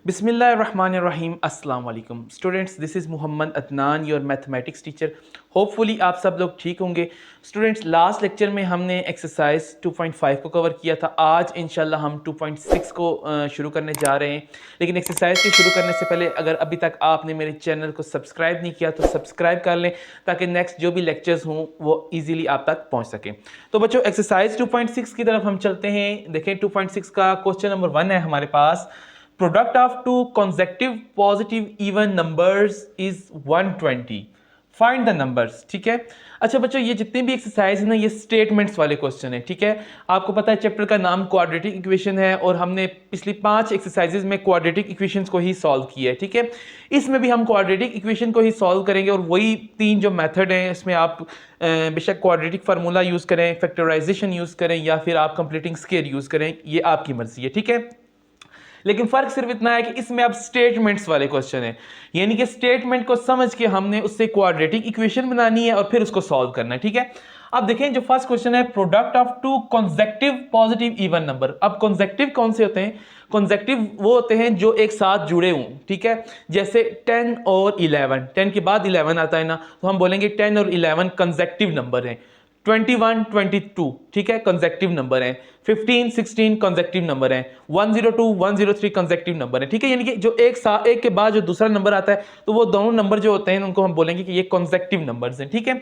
बिस्मिल्लाहिर्रहमानिर्रहीम अस्सलाम वालेकुम students, this is Mohammad Adnan, your mathematics teacher. Hopefully आप सब लोग ठीक होंगे। स्टूडेंट्स, लास्ट लेक्चर में हमने एक्सरसाइज 2.5 को कवर किया था। आज इंशाल्लाह हम 2.6 को शुरू करने जा रहे हैं। लेकिन एक्सरसाइज के शुरू करने से पहले अगर अभी तक आपने मेरे चैनल को सब्सक्राइब नहीं किया तो सब्सक्राइब कर लें, ताकि नेक्स्ट जो भी लेक्चर्स हों वो ईजिली आप तक पहुँच सकें। तो बच्चों, एक्सरसाइज 2.6 की तरफ हम चलते हैं। देखें, 2.6 का क्वेश्चन नंबर 1 है हमारे पास। Product of two consecutive positive even numbers is 120। Find the numbers. ठीक है। अच्छा बच्चों, ये जितने भी एक्सरसाइज है ना, ये स्टेटमेंट्स वाले क्वेश्चन है। ठीक है। आपको पता है चैप्टर का नाम क्वाड्रेटिक इक्वेशन है और हमने पिछली 5 एक्सरसाइजेज में क्वाड्रेटिक इक्वेशंस को ही सॉल्व किया है। ठीक है। इसमें भी हम क्वाड्रेटिक इक्वेशन को ही सॉल्व करेंगे और वही 3 जो मेथड हैं इसमें आप बेशक क्वाड्रेटिक फार्मूला यूज़ करें, फैक्टराइजेशन यूज़ करें या फिर आप कंप्लीटिंग स्क्वायर यूज़ करें, ये आपकी मर्जी है। ठीक है। लेकिन फर्क सिर्फ इतना है कि इसमें अब स्टेटमेंट्स वाले क्वेश्चन है, यानी कि स्टेटमेंट को समझ के हमने उससे क्वाड्रेटिक इक्वेशन बनानी है और फिर उसको सॉल्व करना है। ठीक है। अब देखें, जो फर्स्ट क्वेश्चन है, product of two consecutive positive even number. अब consecutive कौन से होते हैं? consecutive वो होते हैं जो एक साथ जुड़े हों। ठीक है। जैसे 10 और 11, 10 के बाद 11 आता है ना, तो हम बोलेंगे 10 और 11 consecutive नंबर हैं। 21, 22 ठीक है, कंसेक्टिव नंबर है। 15, 16 कंसेक्टिव नंबर है। 102, 103 कंसेक्टिव नंबर है। ठीक है। यानी कि जो एक के बाद जो दूसरा नंबर आता है, तो वो दोनों नंबर जो होते हैं उनको हम बोलेंगे कि ये कंसेक्टिव नंबर्स हैं। ठीक है।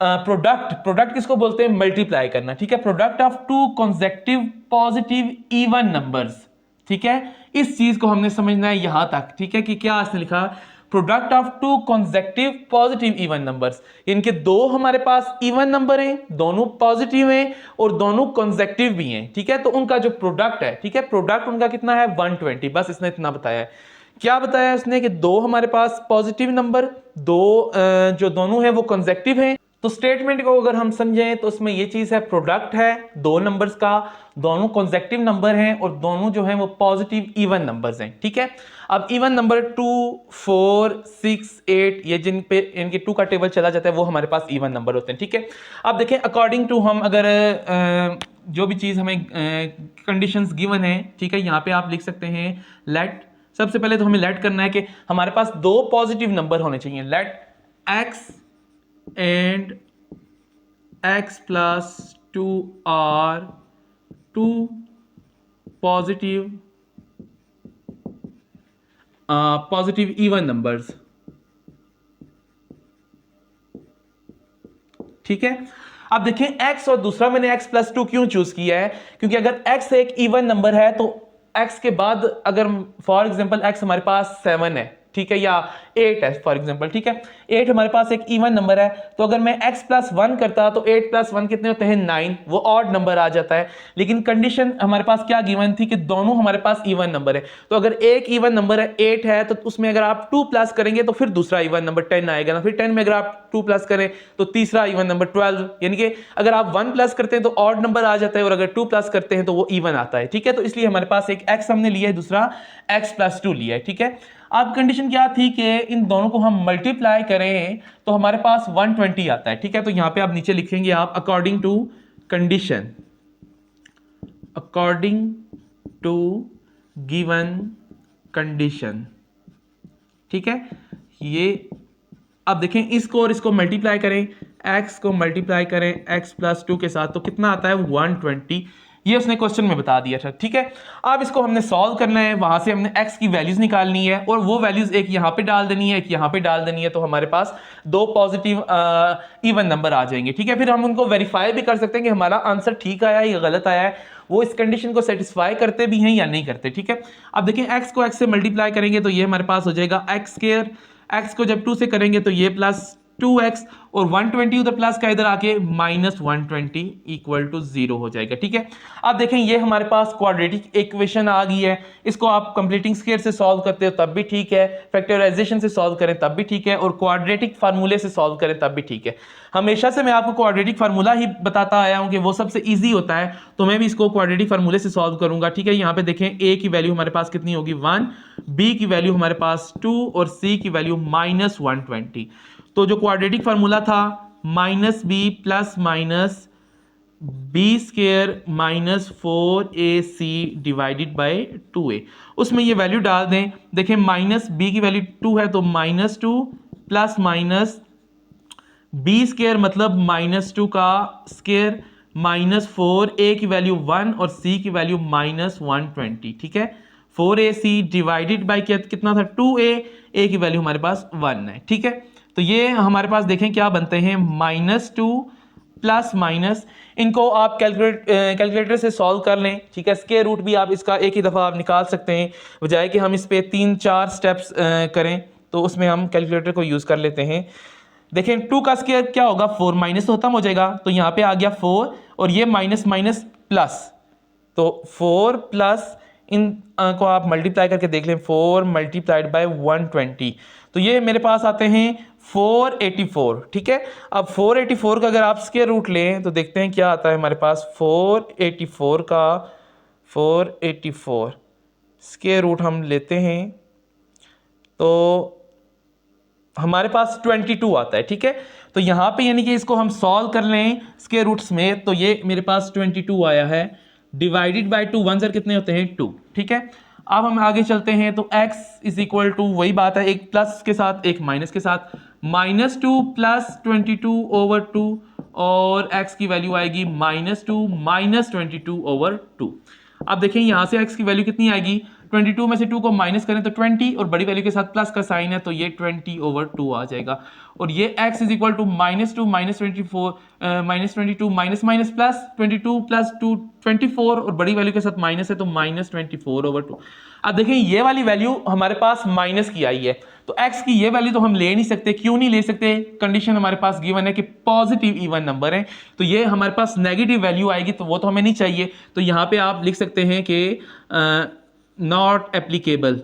प्रोडक्ट किसको बोलते हैं? मल्टीप्लाई करना। ठीक है। Product of two consecutive positive even numbers. ठीक है। इस चीज को हमने समझना है यहां तक। ठीक है, कि क्या इसने लिखा, product of two consecutive positive even numbers. इनके दो हमारे पास इवन नंबर हैं, दोनों पॉजिटिव हैं और दोनों consecutive भी हैं। ठीक है। तो उनका जो प्रोडक्ट है, ठीक है, प्रोडक्ट उनका कितना है? 120। बस इसने इतना बताया है। क्या बताया उसने? कि दो हमारे पास पॉजिटिव नंबर, दो जो दोनों हैं वो consecutive हैं। तो स्टेटमेंट को अगर हम समझें तो उसमें ये चीज है, प्रोडक्ट है दो नंबर्स का, दोनों consecutive नंबर हैं और दोनों जो हैं वो पॉजिटिव इवन नंबर्स हैं। ठीक है। अब इवन नंबर 2, 4, 6, 8 ये जिन पे इनके 2 का टेबल चला जाता है वो हमारे पास इवन नंबर होते हैं। ठीक है। अब देखें, अकॉर्डिंग टू हम अगर जो भी चीज हमें कंडीशंस गिवन है, ठीक है, यहाँ पे आप लिख सकते हैं लेट। सबसे पहले तो हमें लेट करना है कि हमारे पास दो पॉजिटिव नंबर होने चाहिए। Let x and x plus 2 are two positive even numbers। ठीक है। अब देखें, x और दूसरा मैंने x प्लस 2 क्यों चूज किया है? क्योंकि अगर x एक इवन नंबर है तो x के बाद अगर फॉर एग्जांपल x हमारे पास 7 है, ठीक है, या 8 है फॉर एग्जांपल, ठीक है, 8 हमारे पास एक इवन नंबर है, तो अगर मैं x प्लस 1 करता तो 8 प्लस 1 कितने होते हैं? 9। वो ऑड नंबर आ जाता है। लेकिन कंडीशन हमारे पास क्या गिवन थी? कि दोनों हमारे पास इवन नंबर है। तो अगर एक इवन नंबर है 8 है तो उसमें अगर आप 2 प्लस करेंगे तो फिर दूसरा इवन नंबर 10 आएगा ना, फिर 10 में अगर आप 2 प्लस करें तो तीसरा इवन नंबर 12। यानी कि अगर आप 1 प्लस करते हैं तो ऑड नंबर आ जाता है और अगर 2 प्लस करते हैं तो वो इवन आता है। ठीक है। तो इसलिए हमारे पास एक x हमने लिया है, दूसरा x प्लस 2 लिया है। ठीक है। अब कंडीशन क्या थी कि इन दोनों को हम मल्टीप्लाई करें तो हमारे पास 120 आता है। ठीक है। तो यहां पे आप नीचे लिखेंगे आप according to condition, according to given condition. ठीक है। ये अब देखें, इसको और इसको मल्टीप्लाई करें, x को मल्टीप्लाई करें x प्लस 2 के साथ, तो कितना आता है? 120। ये उसने क्वेश्चन में बता दिया था। ठीक है। अब इसको हमने सॉल्व करना है, वहां से हमने x की वैल्यूज निकालनी है और वो वैल्यूज एक यहाँ पे डाल देनी है, एक यहाँ पे डाल देनी है, तो हमारे पास दो पॉजिटिव इवन नंबर आ जाएंगे। ठीक है। फिर हम उनको वेरीफाई भी कर सकते हैं कि हमारा आंसर ठीक आया या गलत आया है, वो इस कंडीशन को सेटिस्फाई करते भी हैं या नहीं करते। ठीक है। अब देखिए, x को x से मल्टीप्लाई करेंगे तो ये हमारे पास हो जाएगा x स्क्वायर। x को जब 2 से करेंगे तो ये प्लस 2x और 120 उधर प्लस का इधर आके माइनस 120 इक्वल टू 0 हो जाएगा। ठीक है। अब देखें, ये हमारे पास क्वाड्रेटिक इक्वेशन आ गई है। इसको आप कंप्लीटिंग स्क्वायर से सॉल्व करते हो तब भी ठीक है, फैक्टराइजेशन से सॉल्व करें तब भी ठीक है, और क्वाड्रेटिक फार्मूले से सॉल्व करें तब भी ठीक है। हमेशा से मैं आपको क्वाड्रेटिक फार्मूला ही बताता आया हूं कि वो सबसे ईजी होता है, तो मैं भी इसको क्वाड्रेटिक फार्मूले से सॉल्व करूंगा। ठीक है। यहाँ पे देखें, a की वैल्यू हमारे पास कितनी होगी? 1, b की वैल्यू हमारे पास 2 और c की वैल्यू माइनस 120। तो जो क्वाड्रेटिक फार्मूला था minus b plus minus b square minus 4ac divided by 2a। उसमें ये वैल्यू डाल दें। देखें माइनस बी की वैल्यू 2 है तो -2 प्लस माइनस बी स्केयर मतलब -2 का स्केयर -4 a की वैल्यू 1 और c की वैल्यू -120। ठीक है, 4ac डिवाइडेड बाई कितना था 2a, a की वैल्यू हमारे पास 1 है। ठीक है, तो ये हमारे पास देखें क्या बनते हैं -2 प्लस माइनस, इनको आप कैलकुलेटर से सॉल्व कर लें। ठीक है, स्क्वायर रूट भी आप इसका एक ही दफ़ा आप निकाल सकते हैं, बजाय कि हम इस पे 3-4 स्टेप्स करें, तो उसमें हम कैलकुलेटर को यूज़ कर लेते हैं। देखें 2 का स्क्वायर क्या होगा, 4 माइनस तो खत्म हो जाएगा, तो यहाँ पे आ गया 4 और ये माइनस माइनस प्लस, तो 4 प्लस इन को आप मल्टीप्लाई करके देख लें, 4 मल्टीप्लाइड बाय 120, तो ये मेरे पास आते हैं 484। ठीक है, अब 484 का अगर आप स्क्वायर रूट लें तो देखते हैं क्या आता है हमारे पास। 484 का 484 स्क्वायर रूट हम लेते हैं तो हमारे पास 22 आता है। ठीक है, तो यहाँ पे यानी कि इसको हम सॉल्व कर लें स्क्वायर रूट्स में, तो ये मेरे पास 22 आया है डिवाइडेड बाय 2, 1 सर कितने होते हैं 2। ठीक है, अब हम आगे चलते हैं तो x इज इक्वल टू वही बात है, एक प्लस के साथ एक माइनस के साथ, -2 प्लस 22/2 और x की वैल्यू आएगी -2 माइनस 22/2। अब देखें यहाँ से x की वैल्यू कितनी आएगी, 22 में से 2 को माइनस करें तो 20 और बड़ी वैल्यू के साथ प्लस का साइन है तो ये 20/2 आ जाएगा। और ये x is equal to -2 minus 24 -22 minus minus plus 22 plus 2 24 और बड़ी वैल्यू के साथ माइनस है तो -24/2। अब देखें ये वाली वैल्यू हमारे पास माइनस की आई है, तो x की ये वैल्यू तो हम ले नहीं सकते। क्यों नहीं ले सकते, कंडीशन हमारे पास गिवन है कि पॉजिटिव इवन नंबर है, तो ये हमारे पास नेगेटिव वैल्यू आएगी, तो वो तो हमें नहीं चाहिए। तो यहाँ पे आप लिख सकते हैं कि नॉट एप्लीकेबल,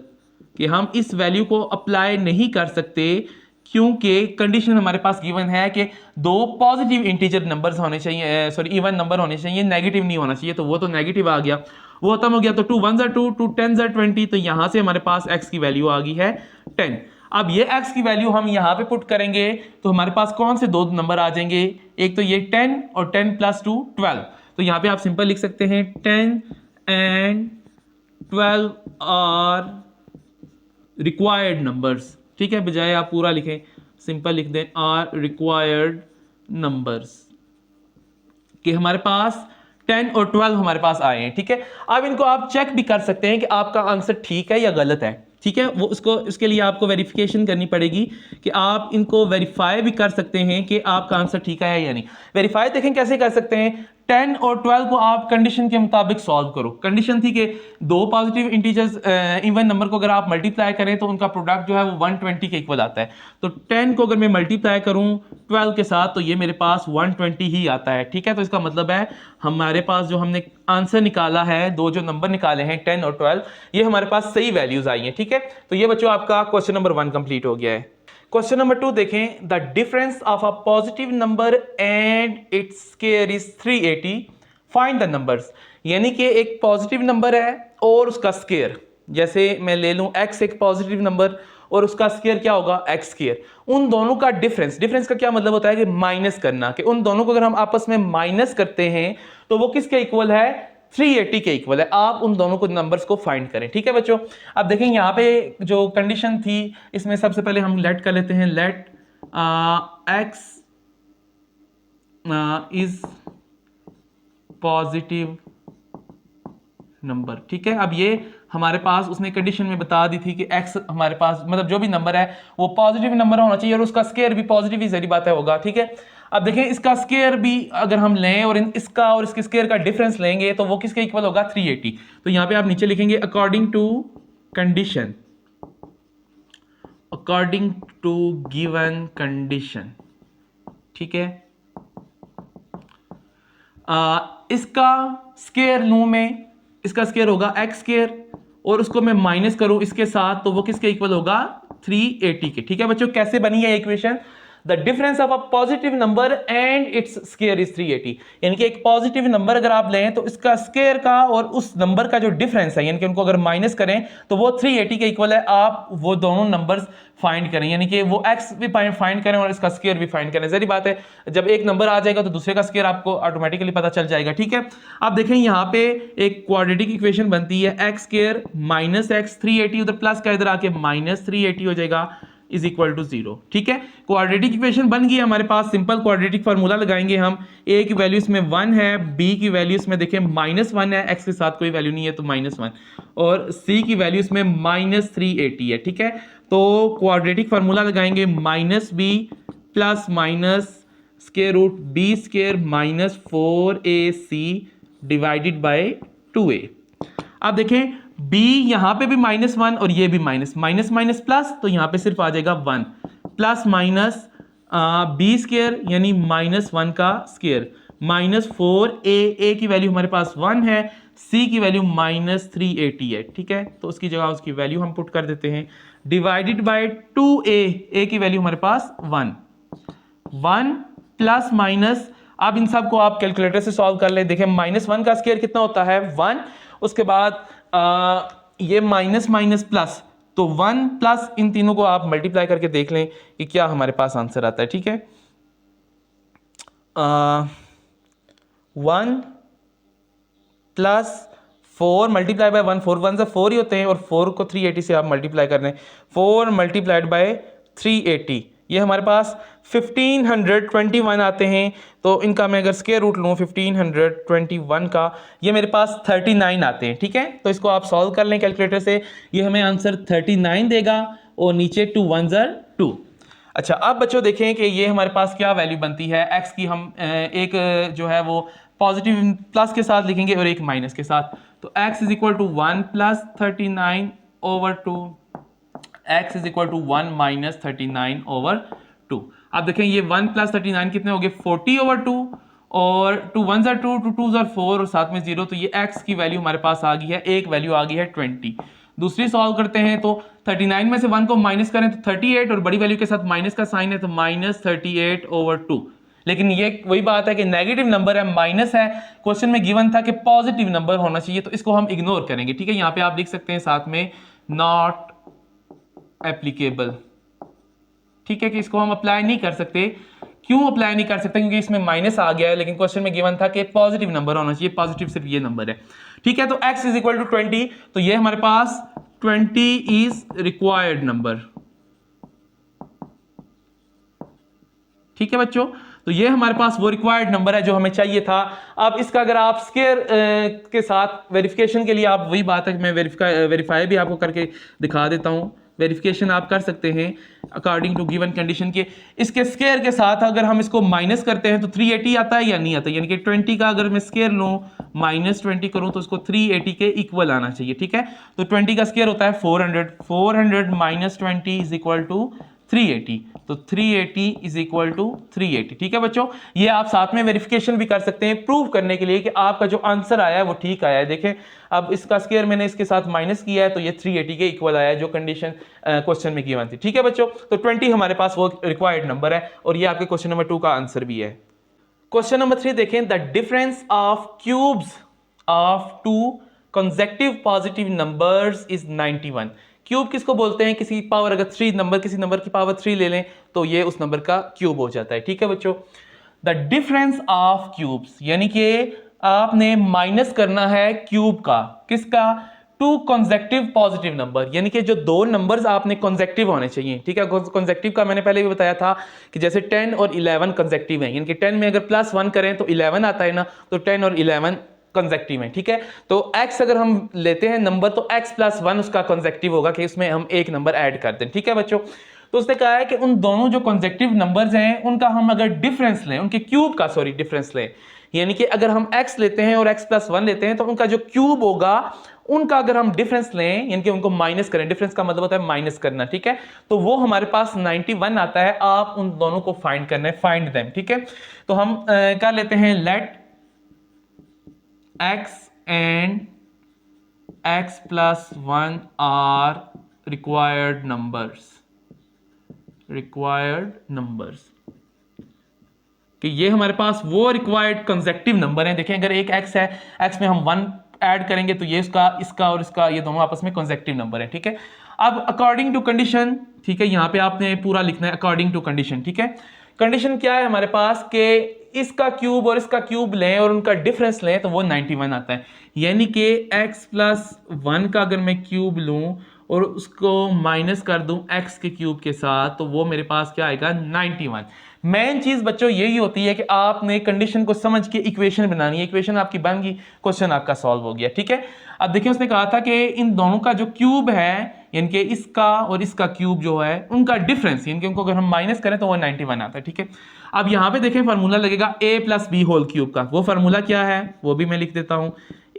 कि हम इस वैल्यू को अप्लाई नहीं कर सकते, क्योंकि कंडीशन हमारे पास गिवन है कि 2 पॉजिटिव इंटीजर नंबर्स होने चाहिए, सॉरी इवन नंबर होने चाहिए, नेगेटिव नहीं होना चाहिए, तो वो तो नेगेटिव आ गया, वो खत्म हो गया। तो 2 1 2 2 10 20, तो यहां से हमारे पास x की वैल्यू आ गई है 10। अब ये x की वैल्यू हम यहां पे पुट करेंगे तो हमारे पास कौन से दो नंबर आ जाएंगे, एक तो ये 10 और 10 प्लस 2 12, तो यहां पे आप सिंपल लिख सकते हैं 10 एंड 12 आर रिक्वायर्ड नंबर्स। ठीक है, बजाय आप पूरा लिखें सिंपल लिख दें आर रिक्वायर्ड नंबर्स, कि हमारे पास 10 और 12 हमारे पास आए हैं। ठीक है, अब इनको आप चेक भी कर सकते हैं कि आपका आंसर ठीक है या गलत है। ठीक है, वो उसको इसके लिए आपको वेरिफिकेशन करनी पड़ेगी कि आप इनको वेरीफाई भी कर सकते हैं कि आपका आंसर ठीक है या नहीं। वेरीफाई देखें कैसे कर सकते हैं, 10 और 12 को आप कंडीशन के मुताबिक सॉल्व करो। कंडीशन थी कि 2 पॉजिटिव इंटीजर्स इवन नंबर को अगर आप मल्टीप्लाई करें तो उनका प्रोडक्ट जो है वो 120 के इक्वल आता है। तो 10 को अगर मैं मल्टीप्लाई करूं 12 के साथ तो ये मेरे पास 120 ही आता है। ठीक है, तो इसका मतलब है हमारे पास जो हमने आंसर निकाला है, दो जो नंबर निकाले हैं 10 और 12, ये हमारे पास सही वैल्यूज आई हैं। ठीक है, तो ये बच्चों आपका क्वेश्चन नंबर 1 कंप्लीट हो गया है। क्वेश्चन नंबर 2 देखें, the difference of a positive number and its square is 380, find the numbers. यानी कि एक पॉजिटिव नंबर है और उसका स्क्वायर, जैसे मैं ले लूं x एक पॉजिटिव नंबर और उसका स्क्वायर क्या होगा x स्क्वायर, उन दोनों का डिफरेंस, डिफरेंस का क्या मतलब होता है कि माइनस करना, कि उन दोनों को अगर हम आपस में माइनस करते हैं तो वो किसके इक्वल है, 380 के इक्वल है। आप उन दोनों को नंबर्स को फाइंड करें। ठीक है बच्चों, अब देखें यहाँ पे जो कंडीशन थी इसमें सबसे पहले हम लेट कर लेते हैं, let x is positive number. ठीक है, अब ये हमारे पास उसने कंडीशन में बता दी थी कि x हमारे पास मतलब जो भी नंबर है वो पॉजिटिव नंबर होना चाहिए और उसका स्क्वायर भी पॉजिटिव ही सारी बात है होगा। ठीक है, अब देखें इसका स्क्वायर भी अगर हम लें और इसका और इसके स्क्वायर का डिफरेंस लेंगे तो वो किसके इक्वल होगा, 380। तो यहां पे आप नीचे लिखेंगे according to condition, according to given condition. ठीक है, इसका स्क्वायर लूं में, इसका स्क्वायर होगा एक्स स्क्वायर और उसको मैं माइनस करूं इसके साथ तो वो किसके इक्वल होगा, 380 के। ठीक है बच्चों, कैसे बनी है equation, the difference of a positive number and its square is 380। यानी कि एक पॉजिटिव नंबर अगर आप लें तो इसका स्क्वायर का और उस नंबर का जो डिफरेंस है, यानी कि उनको अगर माइनस करें तो वो 380 के इक्वल है। आप वो दोनों नंबर्स फाइंड करें, यानी कि वो x भी फाइंड करें और इसका स्क्वायर भी फाइंड करें। जरी बात है, जब एक नंबर आ जाएगा तो दूसरे का स्क्वायर आपको ऑटोमेटिकली पता चल जाएगा। ठीक है, आप देखें यहाँ पे एक क्वाड्रेटिक इक्वेशन बनती है x स्क्वायर माइनस एक्स 380, उधर प्लस का इधर आके माइनस 380 हो जाएगा, इज इक्वल टू 0। ठीक है, क्वाड्रेटिक इक्वेशन बन गई हमारे पास। सिंपल क्वाड्रेटिक फार्मूला लगाएंगे हम। a की वैल्यू इसमें 1 है, b की वैल्यू इसमें देखें -1 है, x के साथ कोई वैल्यू नहीं है तो -1, और c की वैल्यू इसमें -380 है। ठीक है, तो क्वाड्रेटिक फार्मूला लगाएंगे -b plus minus square root b square minus 4ac divided by 2a। आप देखें b यहां पे भी -1 और ये भी माइनस माइनस प्लस, तो यहां पे सिर्फ आ जाएगा 1 प्लस माइनस बी स्क्वायर यानी -1 का स्क्वायर माइनस 4a की वैल्यू हमारे पास 1 है, c की वैल्यू -380 है। ठीक है, तो उसकी जगह उसकी वैल्यू हम पुट कर देते हैं, डिवाइडेड बाय 2a की वैल्यू हमारे पास 1 प्लस माइनस, अब इन सब को आप कैलकुलेटर से सॉल्व कर ले। देखें -1 का स्क्वायर कितना होता है 1, उसके बाद ये माइनस माइनस प्लस, तो 1 प्लस इन तीनों को आप मल्टीप्लाई करके देख लें कि क्या हमारे पास आंसर आता है। ठीक है, 1 प्लस 4 मल्टीप्लाई बाय 1, 4 1 से 4 ही होते हैं, और 4 को 380 से आप मल्टीप्लाई कर रहे हैं, 4 मल्टीप्लाइड बाय 380, ये हमारे पास 1521 आते हैं। तो इनका मैं अगर स्क्वायर रूट लूँ 1521 का, ये मेरे पास 39 आते हैं। ठीक है, तो इसको आप सॉल्व कर लें कैलकुलेटर से, ये हमें आंसर 39 देगा, और नीचे 2 1 2। अच्छा, अब बच्चों देखें कि ये हमारे पास क्या वैल्यू बनती है x की। हम एक जो है वो पॉजिटिव प्लस के साथ लिखेंगे और एक माइनस के साथ, तो x is equal to 1 plus 39 over 2, x is equal to 1 minus 39 over 2। आप देखें ये 1 प्लस 39 कितने हो गए 40 ओवर 2, और 2 1 ज़ा 2, 2 2 ज़ा 4 और साथ में 0, तो ये x की वैल्यू हमारे पास आ गई है, एक वैल्यू आ गई है 20। दूसरी सॉल्व करते हैं, तो 39 में से 1 को माइनस करें तो 38, और बड़ी वैल्यू के साथ माइनस का साइन है तो -38 ओवर 2। लेकिन ये वही बात है कि नेगेटिव नंबर है, माइनस है, क्वेश्चन में गिवन था कि पॉजिटिव नंबर होना चाहिए, तो इसको हम इग्नोर करेंगे। ठीक है, यहां पे आप लिख सकते हैं साथ में नॉट एप्लीकेबल। ठीक है, कि इसको हम अप्लाई नहीं कर सकते। क्यों अप्लाई नहीं कर सकते? क्योंकि इसमें माइनस आ गया है, लेकिन क्वेश्चन में गिवन था कि पॉजिटिव नंबर होना चाहिए, पॉजिटिव सिर्फ ये नंबर है। ठीक है, तो x इज इक्वल टू 20, तो ये हमारे पास 20 इज रिक्वायर्ड नंबर। ठीक है बच्चों, तो ये हमारे पास वो रिक्वायर्ड नंबर है जो हमें चाहिए था। अब इसका अगर आप स्क्वायर के साथ वेरिफिकेशन के लिए, आप वही बात है, मैं वेरीफाई भी आपको करके दिखा देता हूं। वेरिफिकेशन आप कर सकते हैं अकॉर्डिंग टू गिवन कंडीशन के। इसके स्क्वायर के साथ अगर हम इसको माइनस करते हैं तो 380 आता है या नहीं आता, यानी कि 20 का अगर मैं स्क्वायर लूं -20 करूं तो उसको 380 के इक्वल आना चाहिए। ठीक है, तो 20 का स्क्वायर होता है 400, 400 माइनस 20 इज इक्वल टू 380, तो 380 इज इक्वल टू 380। ठीक है बच्चों, ये आप साथ में वेरिफिकेशन भी कर सकते हैं प्रूव करने के लिए कि आपका जो आंसर आया है वो ठीक आया है। देखें, अब इसका स्क्वायर मैंने इसके साथ माइनस किया है, तो ये 380 के इक्वल आया है जो कंडीशन क्वेश्चन में गिवन थी। ठीक है बच्चों, तो 20 हमारे पास वो रिक्वायर्ड नंबर है, और ये आपके क्वेश्चन नंबर 2 का आंसर भी है। क्वेश्चन नंबर 3 देखें, the difference of cubes of 2 consecutive positive numbers is 91। Cube किसको बोलते हैं? किसी पावर अगर 3 नंबर, किसी नंबर की पावर 3 ले लें तो ये उस नंबर का क्यूब हो जाता है। ठीक है बच्चों, द डिफरेंस ऑफ क्यूब्स, यानी कि आपने माइनस करना है क्यूब का, किसका? 2 consecutive पॉजिटिव नंबर, यानी कि जो दो नंबर्स आपने consecutive होने चाहिए। ठीक है, consecutive का मैंने पहले भी बताया था कि जैसे 10 और 11 consecutive हैं, यानी कि 10 में अगर +1 करें तो 11 आता है ना, तो 10 और 11 कंसेक्टिव है। ठीक है, तो x अगर हम लेते हैं नंबर तो x + 1 उसका कंसेक्टिव होगा कि उसमें हम एक नंबर ऐड कर दें। ठीक है बच्चों, तो उसने कहा है कि उन दोनों जो कंसेक्टिव नंबर्स हैं उनका हम अगर डिफरेंस लें, उनके क्यूब का डिफरेंस लें, यानी कि अगर हम x लेते हैं और x + 1 लेते हैं तो उनका जो क्यूब होगा उनका अगर हम डिफरेंस लें, यानी कि उनको माइनस करें, डिफरेंस का मतलब होता है माइनस करना। ठीक है, तो वो हमारे पास 91 आता है। आप उन दोनों को फाइंड करना है, फाइंड देम। ठीक है, तो हम कर लेते हैं let x and x + 1 are required numbers, required numbers। कि ये हमारे पास वो रिक्वायर्ड कंसेक्टिव नंबर है। देखें अगर एक x है, x में हम 1 ऐड करेंगे तो ये इसका और इसका ये दोनों आपस में कंसेक्टिव नंबर है, ठीक है। अब अकॉर्डिंग टू कंडीशन, ठीक है, यहाँ पे आपने पूरा लिखना है अकॉर्डिंग टू कंडीशन, ठीक है। कंडीशन क्या है हमारे पास कि इसका क्यूब और इसका क्यूब लें और उनका डिफरेंस लें तो वो 91 आता है। यानी कि x + 1 का अगर मैं क्यूब लूं और उसको माइनस कर दूं x के क्यूब के साथ तो वो मेरे पास क्या आएगा 91। मेन चीज बच्चों यही होती है कि आपने कंडीशन को समझ के इक्वेशन बनानी है। इक्वेशन आपकी बन गई, क्वेश्चन आपका सॉल्व हो गया, ठीक है। अब देखिए उसने कहा था कि इन दोनों का जो क्यूब है यानी कि इसका और इसका क्यूब जो है उनका डिफरेंस यानी कि उनको अगर हम माइनस करें तो वो 91 आता है, ठीक है। अब यहां पे देखें फार्मूला लगेगा a + b होल क्यूब का। वो फार्मूला क्या है वो भी मैं लिख देता हूं।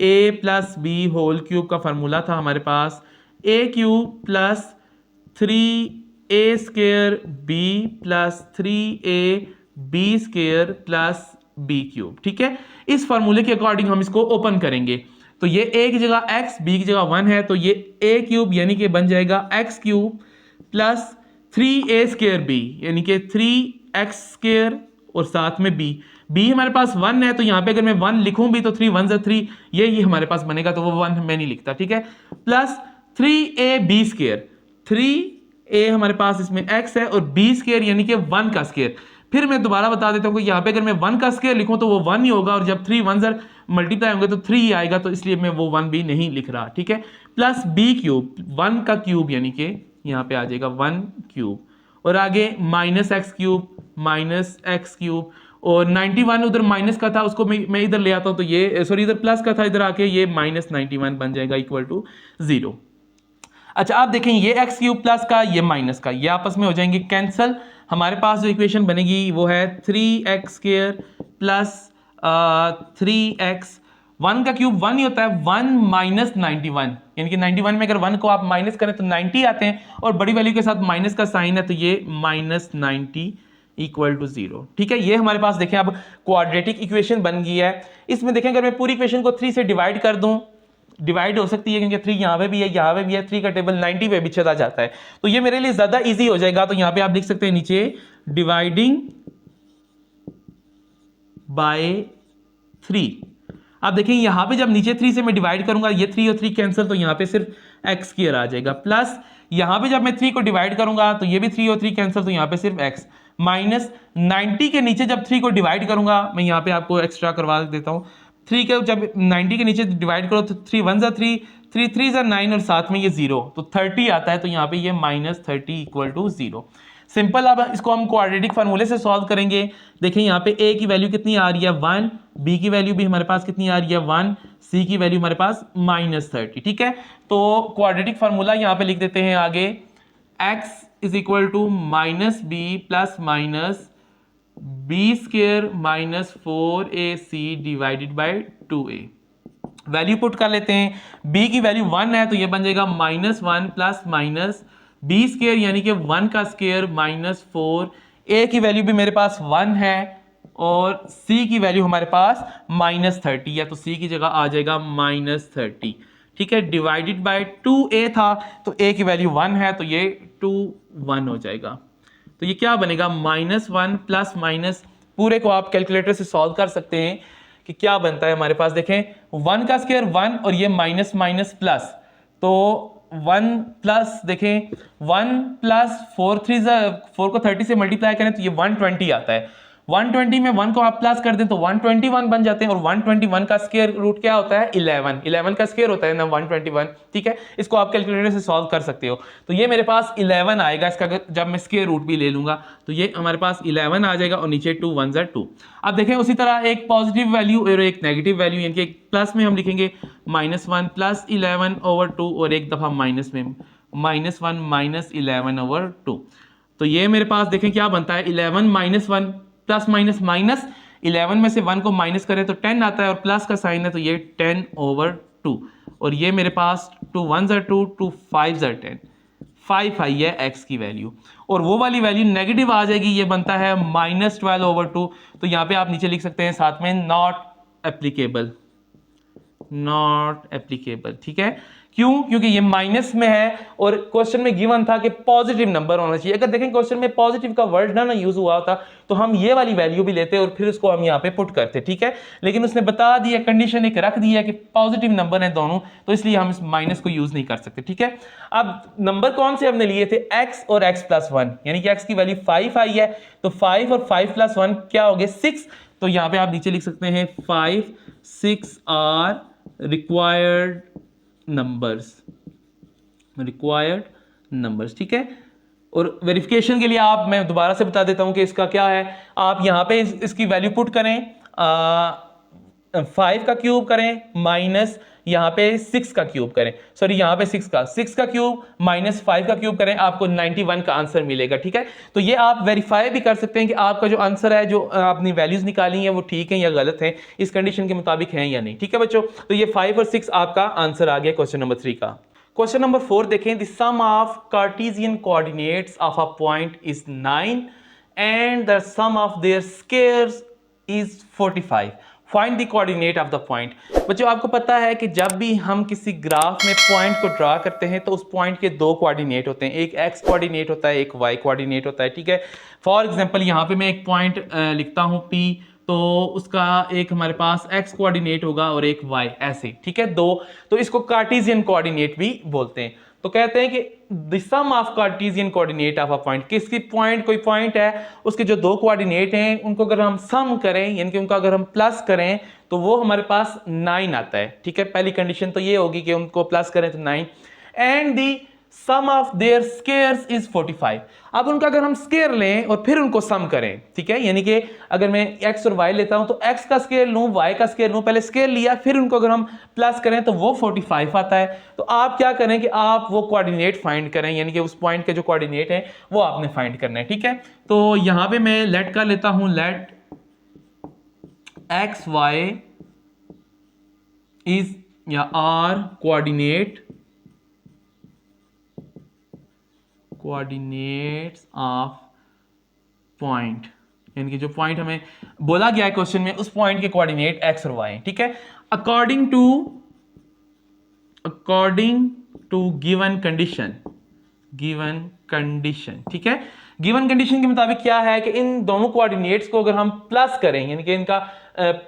a + b होल क्यूब का फार्मूला था हमारे पास a³ + 3a² b + 3ab² + b³, ठीक है। इस फार्मूले के अकॉर्डिंग हम इसको ओपन करेंगे तो ये a की जगह x, b की जगह 1 है तो ये a³ यानी कि बन जाएगा x³ + 3a² b यानी कि 3x² और साथ में b हमारे पास 1 है तो यहां पे अगर मैं 1 लिखूं भी तो 3 1 = 3 ये हमारे पास बनेगा तो वो 1 मैं नहीं लिखता, ठीक है। प्लस 3ab², 3a हमारे पास इसमें x है और b² यानी कि 1 का स्क्वायर। फिर मैं दोबारा बता देता हूं कि यहां पे अगर मैं 1 का स्क्वायर लिखूं तो वो 1 ही होगा और जब 3 1 मल्टीप्लाई होंगे तो 3 ही आएगा तो इसलिए मैं वो 1 भी नहीं लिख रहा, ठीक है। प्लस b³ 1 का क्यूब यानी कि यहां पे आ जाएगा 1³ और आगे -x³ -x³ और 91 उधर माइनस का था उसको मैं इधर ले आता हूं तो ये सॉरी इधर प्लस का था इधर आके ये -91 बन जाएगा = 0। अच्छा आप देखें ये x³ प्लस का ये माइनस का ये आपस में हो जाएंगे कैंसल। हमारे पास जो इक्वेशन बनेगी वो है 3x² + 3x। 1 का क्यूब 1 ही होता है, 1 - 91 यानी कि 91 में अगर 1 को आप माइनस करें तो 90 आते हैं और बड़ी वैल्यू के साथ माइनस का साइन है तो ये -90 = 0, ठीक है। ये हमारे पास देखें अब क्वाड्रेटिक इक्वेशन बन गई है। इसमें देखें अगर मैं पूरी इक्वेशन को 3 से डिवाइड कर दूं, डिवाइड हो सकती है क्योंकि 3 यहां पे भी है यहां पे भी है, 3 का टेबल 90 पे भी चला जाता है तो ये मेरे लिए ज्यादा इजी हो जाएगा। तो यहां पे आप लिख सकते हैं नीचे डिवाइडिंग बाय 3। आप देखें यहां पे जब नीचे 3 से मैं डिवाइड करूंगा ये 3 और 3 कैंसिल तो यहां पे सिर्फ x² आ जाएगा। प्लस यहां पे जब मैं 3 को डिवाइड करूंगा तो ये भी 3 और 3 कैंसिल तो यहां पे सिर्फ x माइनस 90 के नीचे जब 3 को डिवाइड करूंगा मैं यहां पे आपको एक्स्ट्रा करवा देता हूं 3 के जब 90 के नीचे डिवाइड करो तो 3 1 = 3 3 3 = 9 और साथ में ये 0 तो 30 आता है तो यहां पे ये -30 = 0। सिंपल। अब इसको हम क्वाड्रेटिक फार्मूले से सॉल्व करेंगे। देखिए यहाँ पे a की वैल्यू कितनी आ रही है 1, b की वैल्यू भी हमारे पास कितनी आ रही है 1, c की वैल्यू हमारे पास -30, ठीक है। तो क्वाड्रेटिक फार्मूला यहाँ पे लिख देते हैं आगे x = -b + -b² - 4ac / 2a। Value put कर लेते हैं। b की वैल्यू 1 है तो ये बन जाएगा -1 + -b² यानी कि 1 का स्क्वायर -4। a की वैल्यू भी मेरे पास 1 है और c की वैल्यू हमारे पास -30 है तो c की जगह आ जाएगा -30, ठीक है। डिवाइडेड बाय 2a था तो a की वैल्यू 1 है तो ये 2 1 हो जाएगा। तो ये क्या बनेगा -1 प्लस माइनस, पूरे को आप कैलकुलेटर से सॉल्व कर सकते हैं कि क्या बनता है हमारे पास। देखें 1 का स्क्वायर 1 और ये माइनस माइनस प्लस तो 1 प्लस देखें 1 + 4 3 4 को 30 से मल्टीप्लाई करें तो ये 120 आता है। 120 में 1 को आप प्लस कर दें तो 121 बन जाते हैं और 121 का स्क्वायर रूट क्या होता है 11 11 का स्क्वायर होता है ना 121, ठीक है। इसको आप कैलकुलेटर से सॉल्व कर सकते हो तो ये मेरे पास 11 आएगा इसका जब मैं स्क्वायर रूट भी ले लूंगा तो ये हमारे पास 11 आ जाएगा और नीचे 2 1 = 2। अब देखें उसी तरह एक पॉजिटिव वैल्यू और एक नेगेटिव वैल्यू यानी कि प्लस में हम लिखेंगे -1 + 11/2 और एक दफा माइनस में -1 - 11/2। तो ये मेरे पास देखें क्या बनता है 11 - 1 प्लस माइनस माइनस 11 में से 1 को माइनस करें तो 10 आता है और प्लस का साइन है तो ये 10/2 और ये मेरे पास 2 1 = 2 2 5 = 10 5 आई है x की वैल्यू और वो वाली वैल्यू नेगेटिव आ जाएगी, ये बनता है -12/2। तो यहाँ पे आप नीचे लिख सकते हैं साथ में नॉट एप्लीकेबल, ठीक है। क्यों? क्योंकि ये माइनस में है और क्वेश्चन में गिवन था कि पॉजिटिव नंबर होना चाहिए। अगर देखें क्वेश्चन में पॉजिटिव का वर्ड ना यूज हुआ होता तो हम ये वाली वैल्यू भी लेते और फिर उसको हम यहाँ पे पुट करते, ठीक है। लेकिन उसने बता दिया, कंडीशन एक रख दी है कि पॉजिटिव नंबर है दोनों, तो इसलिए हम इस माइनस को यूज नहीं कर सकते, ठीक है। अब नंबर कौन से हमने लिए थे? x और x + 1, यानी कि x की वैल्यू 5 आई है, तो 5 और 5 + 1 क्या हो गए? 6। तो यहाँ पे आप नीचे लिख सकते हैं 5, 6 आर रिक्वायर्ड नंबर्स, ठीक है। और वेरिफिकेशन के लिए मैं दोबारा से बता देता हूं कि इसका क्या है। आप यहां पे इसकी वैल्यू पुट करें, 5 का क्यूब करें माइनस यहां पे 6 का क्यूब करें, सॉरी यहां पे 6 का क्यूब माइनस 5 का क्यूब करें, आपको 91 का आंसर मिलेगा, ठीक है। तो ये आप वेरीफाई भी कर सकते हैं कि आपका जो आंसर है, जो आपने वैल्यूज निकाली हैं, वो ठीक है या गलत है, इस कंडीशन के मुताबिक हैं या नहीं, ठीक है बच्चों। तो ये 5 और 6 आपका आंसर आ गया क्वेश्चन नंबर 3 का। क्वेश्चन नंबर 4 देखें, the sum of Cartesian coordinates of a point is 9 and the sum of their squares is 45, find the coordinate of the point. बच्चों आपको पता है कि जब भी हम किसी ग्राफ में पॉइंट को ड्रा करते हैं तो उस पॉइंट के दो कोऑर्डिनेट होते हैं, एक एक्स कोऑर्डिनेट होता है, एक वाई कोऑर्डिनेट होता है, ठीक है। फॉर एग्जांपल यहाँ पे मैं एक पॉइंट लिखता हूँ P, तो उसका एक हमारे पास x कोऑर्डिनेट होगा और एक y, ऐसे, ठीक है, दो। तो इसको कार्टेशियन कोऑर्डिनेट भी बोलते हैं। तो कहते हैं कि the sum of Cartesian coordinate of a point, किसकी पॉइंट, कोई पॉइंट है, उसके जो दो कोऑर्डिनेट हैं उनको अगर हम सम करें, यानी कि उनका अगर हम प्लस करें तो वो हमारे पास 9 आता है, ठीक है। पहली कंडीशन तो ये होगी कि उनको प्लस करें तो 9, and the sum of their squares is 45। अब उनका अगर हम स्क्वायर लें और फिर उनको सम करें, ठीक है, यानी कि अगर मैं x और y लेता हूं तो x का स्क्वायर लूं, y का स्क्वायर लूं, पहले स्क्वायर लिया फिर उनको अगर हम प्लस करें तो वो 45 आता है। तो आप क्या करें कि आप वो कोऑर्डिनेट फाइंड करें, यानी कि उस पॉइंट के जो कोऑर्डिनेट है वो आपने फाइंड करना है, ठीक है। तो यहां पे मैं लेट का लेता हूं, लेट x y इज या आर कोऑर्डिनेट्स ऑफ पॉइंट, यानी कि जो पॉइंट हमें बोला गया है क्वेश्चन में उस पॉइंट के कोऑर्डिनेट x और y, ठीक है, अकॉर्डिंग टू गिवन कंडीशन, ठीक है। गिवन कंडीशन के मुताबिक क्या है कि इन दोनों कोऑर्डिनेट्स को अगर हम प्लस करें, यानी कि इनका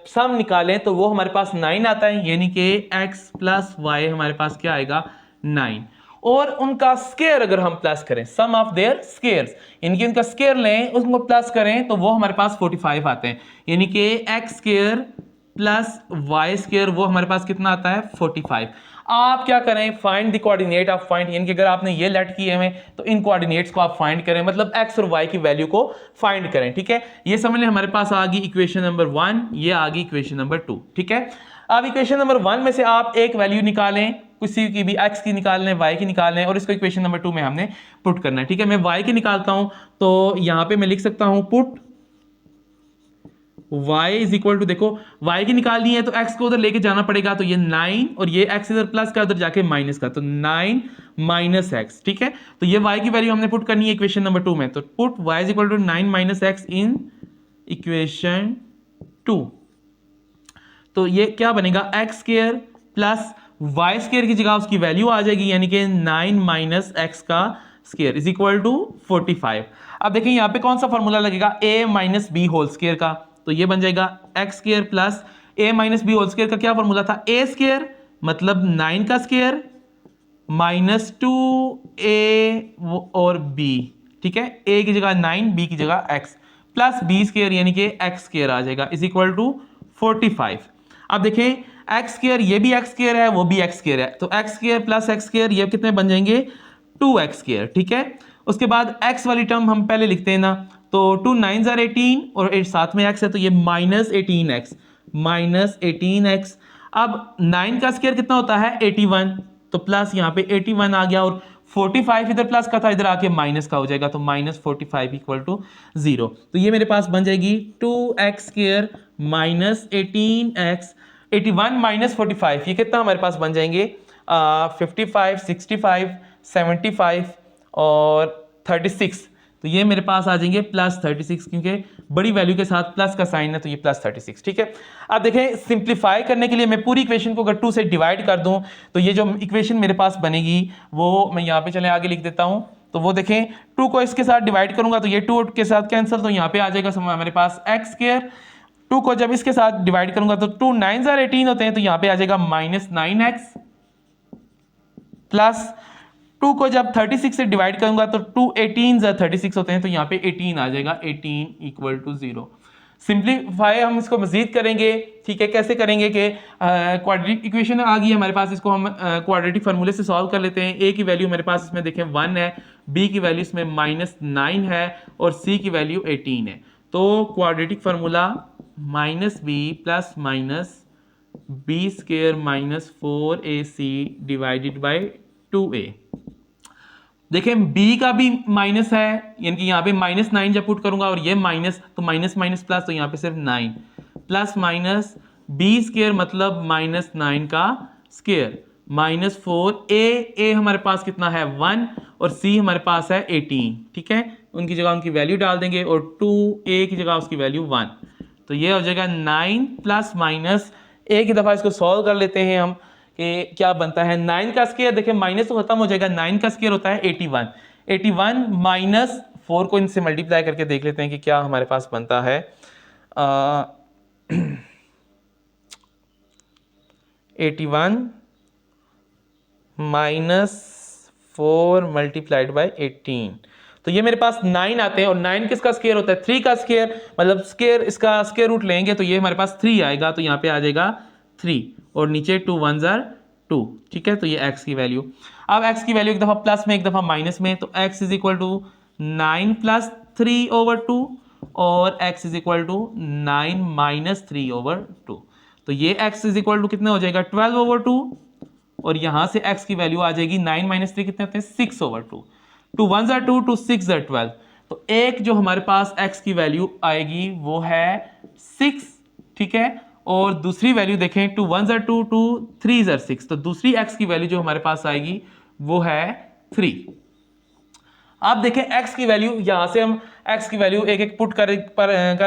सम निकालें, तो वो हमारे पास 9 आता है, यानी कि x + y हमारे पास क्या आएगा? 9। और उनका स्क्वायर अगर हम प्लस करें, सम ऑफ देयर स्क्वायर्स, यानी कि उनका स्क्वायर लें, उसको प्लस करें तो वो हमारे पास 45 आते हैं, यानी कि x² + y² वो हमारे पास कितना आता है? 45। आप क्या करें? Find the coordinate of point, यानी कि अगर आपने ये लेट किए हैं तो इन कोऑर्डिनेट्स को आप फाइंड करें, मतलब x और y की वैल्यू को फाइंड करें, ठीक है। ये समझ लें हमारे पास आ गई इक्वेशन नंबर 1, ये आ गई इक्वेशन नंबर 2, ठीक है। अब इक्वेशन नंबर 1 में से आप एक वैल्यू निकालें, किसी की भी, x की निकाल लें, y की निकाल लें, और इसको इक्वेशन नंबर 2 में हमने पुट करना है, ठीक है। मैं y की निकालता हूं, तो यहां पे मैं लिख सकता हूं put y is equal to, देखो y की निकालनी है तो x को उधर लेके जाना पड़ेगा, तो ये 9 और ये x इधर प्लस का, उधर जाके माइनस का, तो 9 - x, ठीक है। तो ये y की वैल्यू हमने पुट करनी है इक्वेशन नंबर 2 में, तो put y is equal to 9 - x in equation 2। तो ये क्या बनेगा? x² प्लस y² की जगह उसकी वैल्यू आ जाएगी, यानी कि 9 - x का स्क्वायर इज इक्वल टू 45। अब देखिए यहां पे कौन सा फॉर्मूला लगेगा? a - b होल स्क्वायर का, तो ये बन जाएगा x² plus a - b whole square का क्या फॉर्मूला था? a² मतलब 9 का स्क्वायर माइनस 2a और b, ठीक है। a की जगह 9, b की जगह x प्लस b² यानी कि x² आ जाएगा इज इक्वल टू 45। अब देखें x², ये भी x² है, वो भी x² है, तो x² प्लस x² ये कितने बन जाएंगे? 2x², ठीक है। उसके बाद x वाली टर्म हम पहले लिखते हैं ना, तो 2 9 = 18 और साथ में x है, तो ये -18x। अब 9 का स्क्वायर कितना होता है? 81, तो प्लस यहाँ पे 81 आ गया, और 45 इधर प्लस का था, इधर आके माइनस का हो जाएगा, तो -45 = 0। तो ये मेरे पास बन जाएगी 2x² - 18x, 81 - 45, ये कितना हमारे पास बन जाएंगे? 55, 65, 75 और 36, तो ये मेरे पास आ जाएंगे +36, क्योंकि बड़ी वैल्यू के साथ प्लस का साइन है तो ये +36, ठीक है। अब देखें सिंप्लीफाई करने के लिए मैं पूरी इक्वेशन को अगर 2 से डिवाइड कर दूं तो ये जो इक्वेशन मेरे पास बनेगी वो मैं यहाँ पे चले आगे लिख देता हूँ। तो वो देखें 2 को इसके साथ डिवाइड करूंगा तो ये 2 के साथ कैंसिल, तो यहाँ पे आ जाएगा मेरे पास x²। 2 को जब इसके साथ डिवाइड करूंगा तो 2 9 18 होते हैं, तो यहाँ पे आ जाएगा -9x, प्लस 2 को जब 36 से डिवाइड करूंगा तो 2 18 36 होते हैं, तो यहाँ पे 18 आ जाएगा, 18 = 0। सिंप्लीफाई हम इसको मजीद करेंगे, ठीक है। कैसे करेंगे कि क्वाड्रेटिक इक्वेशन आ गई है हमारे पास, इसको हम क्वाड्रेटिक फार्मूले से सॉल्व कर लेते हैं। ए की वैल्यू मेरे पास इसमें देखें 1 है, बी की वैल्यू इसमें -9 है और सी की वैल्यू 18 है। तो quadratic formula -b + -b² -4ac divided by 2a। देखें b का भी माइनस है, यानी कि यहाँ पे -9 जब पुट करूंगा और ये माइनस, तो माइनस माइनस प्लस, तो यहाँ पे सिर्फ 9 प्लस माइनस b² मतलब -9 का स्क्वायर -4a हमारे पास कितना है 1 और c हमारे पास है 18, ठीक है। उनकी जगह उनकी वैल्यू डाल देंगे और 2a की जगह उसकी वैल्यू 1, तो ये हो जाएगा 9 प्लस माइनस, एक ही दफा इसको सॉल्व कर लेते हैं हम कि क्या बनता है। 9 का स्क्वायर देखिए माइनस तो खत्म हो जाएगा, 9 का स्क्वायर होता है 81, 81 माइनस 4 को इनसे मल्टीप्लाई करके देख लेते हैं कि क्या हमारे पास बनता है। 81 -4 मल्टीप्लाइड बाई 18, तो ये मेरे पास 9 आते हैं। और 9 किसका स्क्वायर होता है 3 का स्क्वायर, मतलब स्क्वायर इसका स्क्वायर रूट लेंगे तो ये हमारे पास 3 आएगा, तो यहाँ पे आ जाएगा 3 और नीचे 2 1 = 2, ठीक है। तो ये x की वैल्यू, अब x की वैल्यू एक दफा प्लस में एक दफा माइनस में, तो x = 9 + 3/2 और x = 9 - 3/2, तो ये x = कितना हो जाएगा 12/2 और यहां से x की वैल्यू आ जाएगी 9 - 3 कितने होते हैं 6/2, 2 1 = 2 2 6 = 12, तो एक जो हमारे पास x की वैल्यू आएगी वो है 6, ठीक है। और दूसरी वैल्यू देखें 2 1 = 2 2 3 = 6, तो दूसरी x की वैल्यू जो हमारे पास आएगी वो है 3। अब देखें x की वैल्यू, यहां से हम x की वैल्यू एक एक पुट कर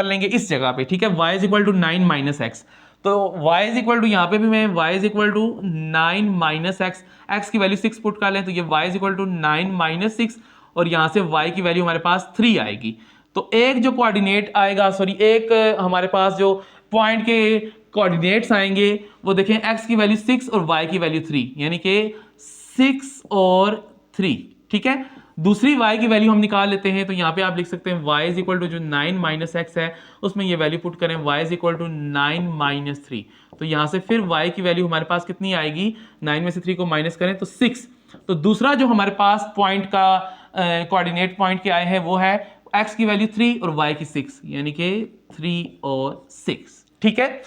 लेंगे इस जगह पे, ठीक है। y = 9 - x, तो y = यहाँ पे भी मैं y = 9 - x, x की वैल्यू 6 पुट कर लें तो ये y = 9 - 6 और यहाँ से y की वैल्यू हमारे पास 3 आएगी। तो एक जो कोऑर्डिनेट आएगा, सॉरी एक हमारे पास जो पॉइंट के कोऑर्डिनेट्स आएंगे वो देखें x की वैल्यू 6 और y की वैल्यू 3, यानी कि 6 और 3, ठीक है। दूसरी y की वैल्यू हम निकाल लेते हैं, तो यहाँ पे आप लिख सकते हैं y = जो 9 - x है उसमें ये वैल्यू पुट करें, y = 9 - 3, तो यहाँ से फिर y की वैल्यू हमारे पास कितनी आएगी, 9 में से 3 को माइनस करें तो 6। तो दूसरा जो हमारे पास पॉइंट का कोऑर्डिनेट पॉइंट के आए हैं वो है x की वैल्यू 3 और y की 6, यानी कि 3 और 6, ठीक है।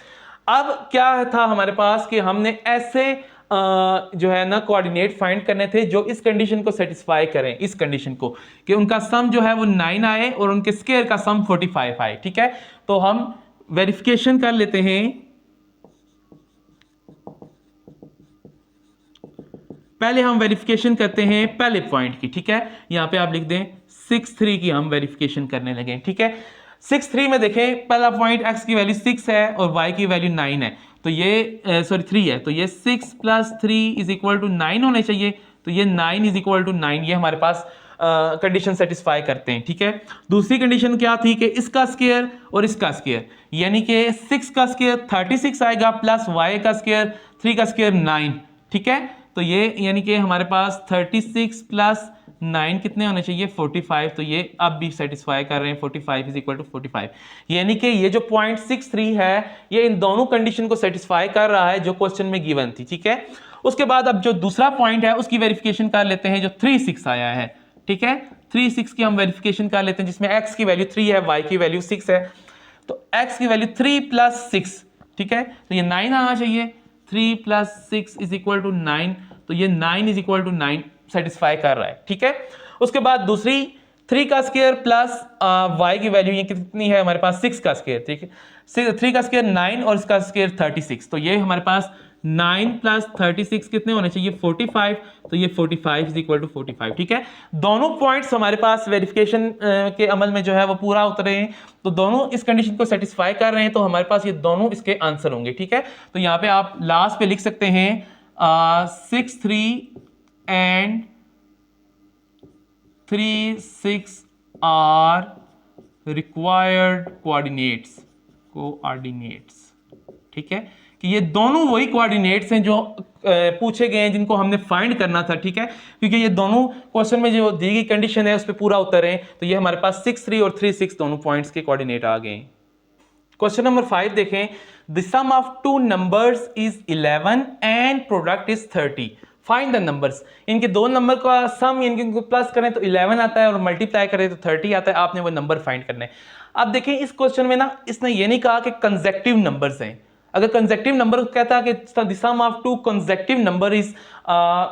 अब क्या था हमारे पास कि हमने ऐसे जो है ना कोऑर्डिनेट फाइंड करने थे जो इस कंडीशन को सेटिस्फाई करें, इस कंडीशन को कि उनका सम जो है वो 9 आए और उनके स्क्वायर का सम 45 आए, ठीक है। तो हम वेरिफिकेशन कर लेते हैं। पहले हम वेरिफिकेशन करते हैं पहले पॉइंट की, ठीक है। यहां पे आप लिख दें 6 3 की हम वेरिफिकेशन करने लगे, ठीक है। 6 3 में देखें पहला पॉइंट x की वैल्यू 6 है और y की वैल्यू 9 है, तो ये 3 है, तो ये 6 + 3 = 9 होने चाहिए, तो ये 9 = 9, ये हमारे पास कंडीशन सेटिस्फाई करते हैं, ठीक है। दूसरी कंडीशन क्या थी कि इसका स्क्वायर और इसका स्क्वायर, यानी कि 6 का स्क्वायर 36 आएगा प्लस y का स्क्वायर 3 का स्क्वायर 9, ठीक है। तो ये यानी कि हमारे पास 36 + 9 कितने होने चाहिए 45, तो ये अब भी सेटिस्फाई कर रहे हैं 45 = 45, यानी कि ये जो पॉइंट 6 3 है ये इन दोनों कंडीशन को सेटिस्फाई कर रहा है जो क्वेश्चन में गिवन थी, ठीक है। उसके बाद अब जो दूसरा पॉइंट है उसकी वेरिफिकेशन कर लेते हैं जो 3 6 आया है, ठीक है। 3 6 की हम वेरिफिकेशन कर लेते हैं जिसमें x की वैल्यू 3 है, y की वैल्यू 6 है, तो x की वैल्यू 3 + 6, ठीक है, तो ये 9 आना चाहिए, 3 + 6 = 9, तो ये 9 = 9 सेटिस्फाई कर रहा है, ठीक है। उसके बाद दूसरी 3 का स्क्वायर प्लस y की वैल्यू ये कितनी है हमारे पास 6 का स्क्वायर, ठीक है। 3 का स्क्वायर 9 और इसका स्क्वायर 36, तो ये हमारे पास 9 प्लस 36 कितने होने चाहिए 45, तो ये 45 इज इक्वल टू 45। ठीक है, दोनों पॉइंट्स हमारे पास वेरिफिकेशन के अमल में जो है वो पूरा उतरे हैं, तो दोनों इस कंडीशन को सेटिस्फाई कर रहे हैं, तो हमारे पास ये दोनों इसके आंसर होंगे। ठीक है, तो यहाँ पे आप लास्ट पे लिख सकते हैं 6 3 एंड 3 6 आर रिक्वायर्ड कोऑर्डिनेट्स। ठीक है, कि ये दोनों वही कोऑर्डिनेट्स हैं जो पूछे गए हैं, जिनको हमने फाइंड करना था। ठीक है, क्योंकि ये दोनों क्वेश्चन में जो दी गई कंडीशन है उस पर पूरा उतर है, तो ये हमारे पास 6 3 और 3 6 दोनों पॉइंट्स के कोऑर्डिनेट आ गए। क्वेश्चन नंबर 5 देखें, the sum of two numbers is 11 and product is 30, find the numbers. इनके दो नंबर का सम इनको प्लस करें तो 11 आता है और मल्टीप्लाई करें तो 30 आता है, आपने वो नंबर फाइंड करना है। अब देखें इस क्वेश्चन में ना इसने ये नहीं कहा कि कंसेक्टिव नंबर्स हैं। अगर कंसेक्टिव नंबर कहता है कि the sum of two consecutive number is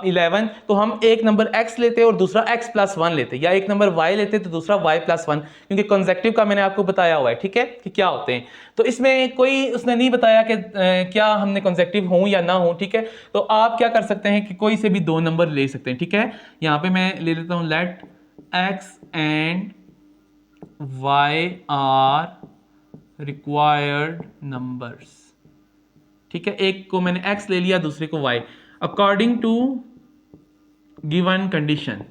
11, तो हम एक नंबर x लेते और दूसरा x प्लस 1 लेते, या एक नंबर y लेते तो दूसरा y प्लस 1, क्योंकि कंसेक्टिव का मैंने आपको बताया हुआ है। ठीक है, कि क्या होते हैं। तो इसमें कोई उसने नहीं बताया कि क्या हमने कंसेक्टिव हों या ना हो। ठीक है, तो आप क्या कर सकते हैं कि कोई से भी दो नंबर ले सकते हैं। ठीक है, यहाँ पे मैं ले लेता हूँ let x and y are required numbers. ठीक है, एक को मैंने x ले लिया, दूसरे को y, according to given condition.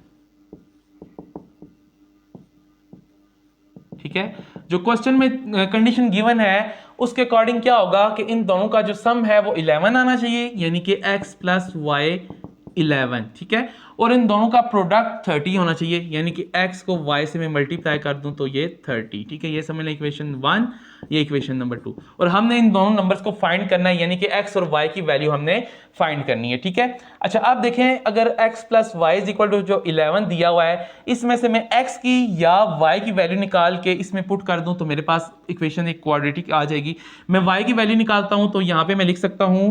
ठीक है, जो क्वेश्चन में कंडीशन गिवन है उसके अकॉर्डिंग क्या होगा कि इन दोनों का जो सम है वो 11 आना चाहिए, यानी कि x प्लस वाई 11। ठीक है, और इन दोनों का प्रोडक्ट 30 होना चाहिए, यानी कि x को y से मैं मल्टीप्लाई कर दूं तो ये 30। ठीक है, ये समझ लें इक्वेशन 1, ये इक्वेशन नंबर 2, और हमने इन दोनों नंबर्स को फाइंड करना है, यानी कि x और y की वैल्यू हमने फाइंड करनी है। ठीक है, अच्छा अब देखें, अगर x plus y is equal to जो 11 दिया हुआ है, इसमें से मैं x की या y की वैल्यू निकाल के इसमें पुट कर दूं तो मेरे पास इक्वेशन एक क्वाड्रेटिक आ जाएगी। मैं y की वैल्यू निकालता हूं तो यहां पे मैं लिख सकता हूं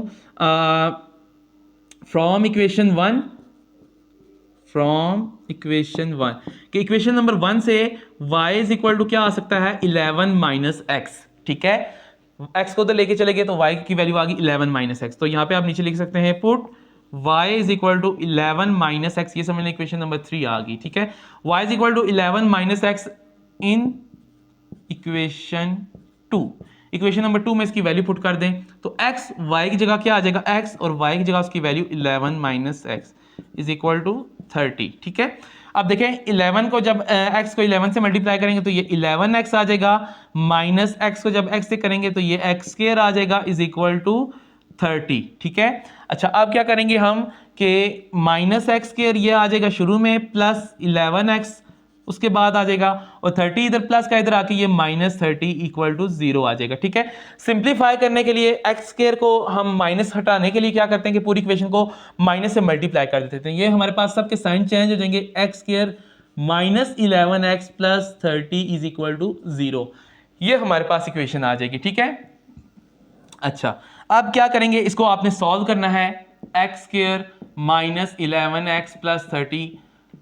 फ्रॉम इक्वेशन 1 कि इक्वेशन नंबर 1 से y इज इक्वल टू क्या आ सकता है 11 माइनस एक्स। ठीक है, x को तो लेके चले गए तो y की वैल्यू आ गई 11 माइनस एक्स, तो यहां पे आप नीचे लिख सकते हैं put y is equal to 11 minus x, ये समझ लें इक्वेशन नंबर 3 आ गई। ठीक है, y is equal to 11 minus x in equation 2। Equation number 2 में इसकी वैल्यू पुट कर दें तो x y की जगह क्या आ जाएगा x, और y की जगह उसकी value 11 minus x is equal to 30। ठीक है, अब देखें 11 को जब x को 11 से मल्टीप्लाई करेंगे तो ये 11x आ जाएगा, माइनस x को जब x से करेंगे तो ये x स्क्वायर आ जाएगा इज इक्वल टू 30। ठीक है, अच्छा अब क्या करेंगे हम कि माइनस एक्स स्क्वायर ये आ जाएगा शुरू में, प्लस 11x उसके बाद आ जाएगा, और 30 इधर प्लस का इधर आके ये माइनस 30 इक्वल टू 0 आ जाएगा। ठीक है, सिंप्लीफाई करने के लिए एक्स स्क्वायर को हम माइनस हटाने के लिए क्या करते हैं कि पूरी इक्वेशन को माइनस से मल्टीप्लाई कर देते हैं, ये हमारे पास सबके साइन चेंज हो जाएंगे, x square minus 11x plus 30 is equal to 0, ये हमारे पास इक्वेशन आ जाएगी। ठीक है, अच्छा अब क्या करेंगे, इसको आपने सॉल्व करना है, x square minus 11x plus 30,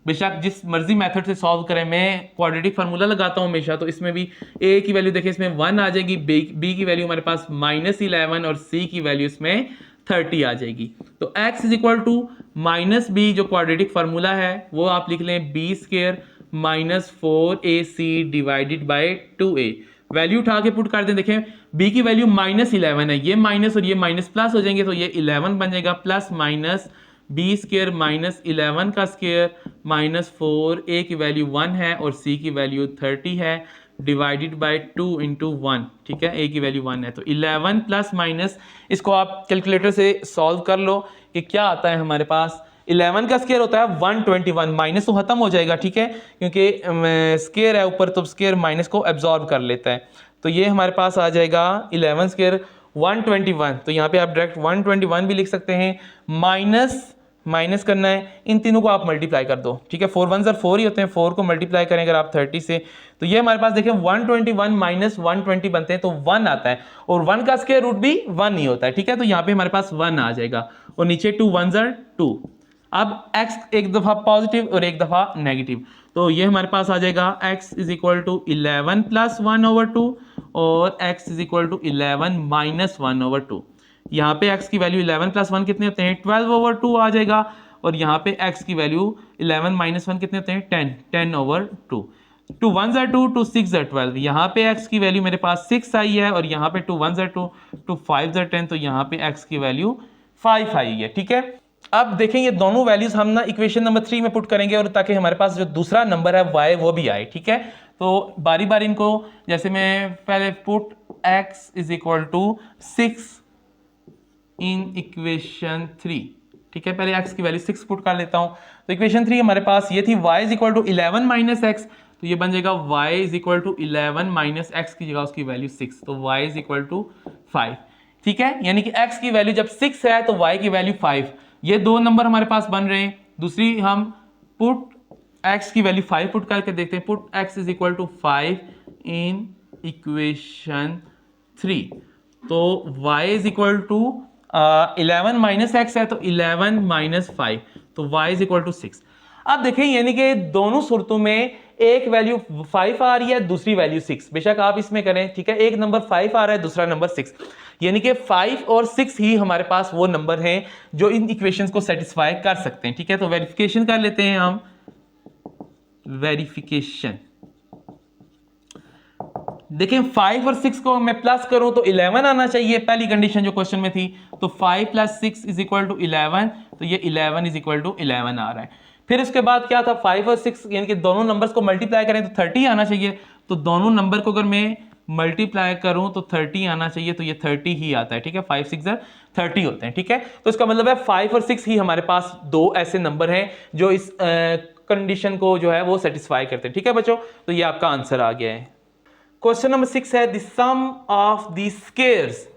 बेशक जिस मर्जी मेथड से सॉल्व करें, मैं क्वाड्रेटिक फार्मूला लगाता हूं हमेशा, तो इसमें भी a की वैल्यू देखिए इसमें 1 आ जाएगी, b की वैल्यू हमारे पास माइनस 11 और c की वैल्यू इसमें 30 आ जाएगी। तो x is equal to minus b, जो क्वाड्रेटिक फार्मूला है वो आप लिख लें b square minus 4ac divided by 2a, value उठा के पुट कर दें। देखें b की वैल्यू माइनस 11 है, ये माइनस और ये माइनस प्लस हो जाएंगे, तो ये 11 बन जाएगा, plus minus b square minus 11 का स्क्वायर माइनस 4, a की वैल्यू 1 है और c की वैल्यू 30 है, डिवाइडेड बाय 2 इंटू 1। ठीक है, a की वैल्यू 1 है, तो 11 प्लस माइनस, इसको आप कैलकुलेटर से सॉल्व कर लो कि क्या आता है हमारे पास। 11 का स्क्वायर होता है 121, माइनस तो खत्म हो जाएगा। ठीक है, क्योंकि स्क्वायर है ऊपर तो स्क्वायर माइनस को एब्जॉर्ब कर लेता है, तो ये हमारे पास आ जाएगा 11 स्क्वायर 121, तो यहाँ पे आप डायरेक्ट 121 भी लिख सकते हैं, माइनस करना है, इन तीनों को आप मल्टीप्लाई कर दो। ठीक है, 4 1 4 ही होते हैं, 4 को मल्टीप्लाई करें अगर आप 30 से, तो ये हमारे पास देखें 121 माइनस 120 बनते हैं तो 1 आता है, और 1 का स्क्वायर रूट भी 1 ही होता है। ठीक है, तो यहाँ पे हमारे पास 1 आ जाएगा, और नीचे 2 1 2। अब x एक दफ़ा पॉजिटिव और एक दफ़ा नेगेटिव, तो ये हमारे पास आ जाएगा x is equal to 11 plus 1 over 2 और x is equal to 11 minus 1 over 2। यहाँ पे x की वैल्यू 11 प्लस 1 कितने होते हैं 12/2 आ जाएगा, और यहाँ पे x की वैल्यू 11 माइनस 1 कितने होते हैं 10/2। 2 1 ज़ा 2, 2 6 ज़ा 12, यहाँ पे x की वैल्यू मेरे पास 6 आई है, और यहाँ पे 2 1 ज़ा 2, 2 5 ज़ा 10, तो यहाँ पे x की वैल्यू 5 आई है। ठीक है, अब देखें ये दोनों वैल्यूज हम ना इक्वेशन नंबर 3 में पुट करेंगे, और ताकि हमारे पास जो दूसरा नंबर है y वो भी आए। ठीक है, तो बारी बारी इनको, जैसे मैं पहले put x is equal to 6 in equation 3। ठीक है, पहले x की वैल्यू 6 पुट कर लेता हूं। तो इक्वेशन 3 हमारे पास ये थी y is equal to 11 minus x, तो ये बन जाएगा y is equal to 11 minus x की जगह उसकी वैल्यू 6, तो y इज इक्वल टू 5। ठीक है, यानी कि x की वैल्यू जब 6 है तो y की वैल्यू 5। ये दो नंबर हमारे पास बन रहे हैं। दूसरी हम पुट x की वैल्यू 5 पुट करके देखते हैं। Put x is equal to 5 in equation 3, तो y is equal to 11 minus x है, तो 11 माइनस 5, तो y इज इक्वल टू 6। अब देखें यानी कि दोनों सूरतों में एक वैल्यू 5 आ रही है, दूसरी वैल्यू 6। बेशक आप इसमें करें, ठीक है, एक नंबर 5 आ रहा है, दूसरा नंबर 6, यानी कि 5 और 6 ही हमारे पास वो नंबर हैं जो इन इक्वेशंस को सेटिस्फाई कर सकते हैं। ठीक है, तो वेरिफिकेशन कर लेते हैं हम। वेरिफिकेशन देखें, 5 और 6 को मैं प्लस करूं तो 11 आना चाहिए, पहली कंडीशन जो क्वेश्चन में थी। तो 5 प्लस 6 इज इक्वल टू 11, तो ये 11 इज इक्वल टू 11 आ रहा है। फिर उसके बाद क्या था, 5 और 6 यानी कि दोनों नंबर्स को मल्टीप्लाई करें तो 30 आना चाहिए। तो दोनों नंबर को अगर मैं मल्टीप्लाई करूं तो 30 आना चाहिए, तो ये 30 ही आता है। ठीक है, 5 6 30 होते हैं। ठीक है, तो इसका मतलब है 5 और 6 ही हमारे पास दो ऐसे नंबर हैं जो इस कंडीशन को जो है वो सेटिस्फाई करते हैं। ठीक है बच्चों, तो ये आपका आंसर आ गया है। क्वेश्चन नंबर 6 है, the sum of the squares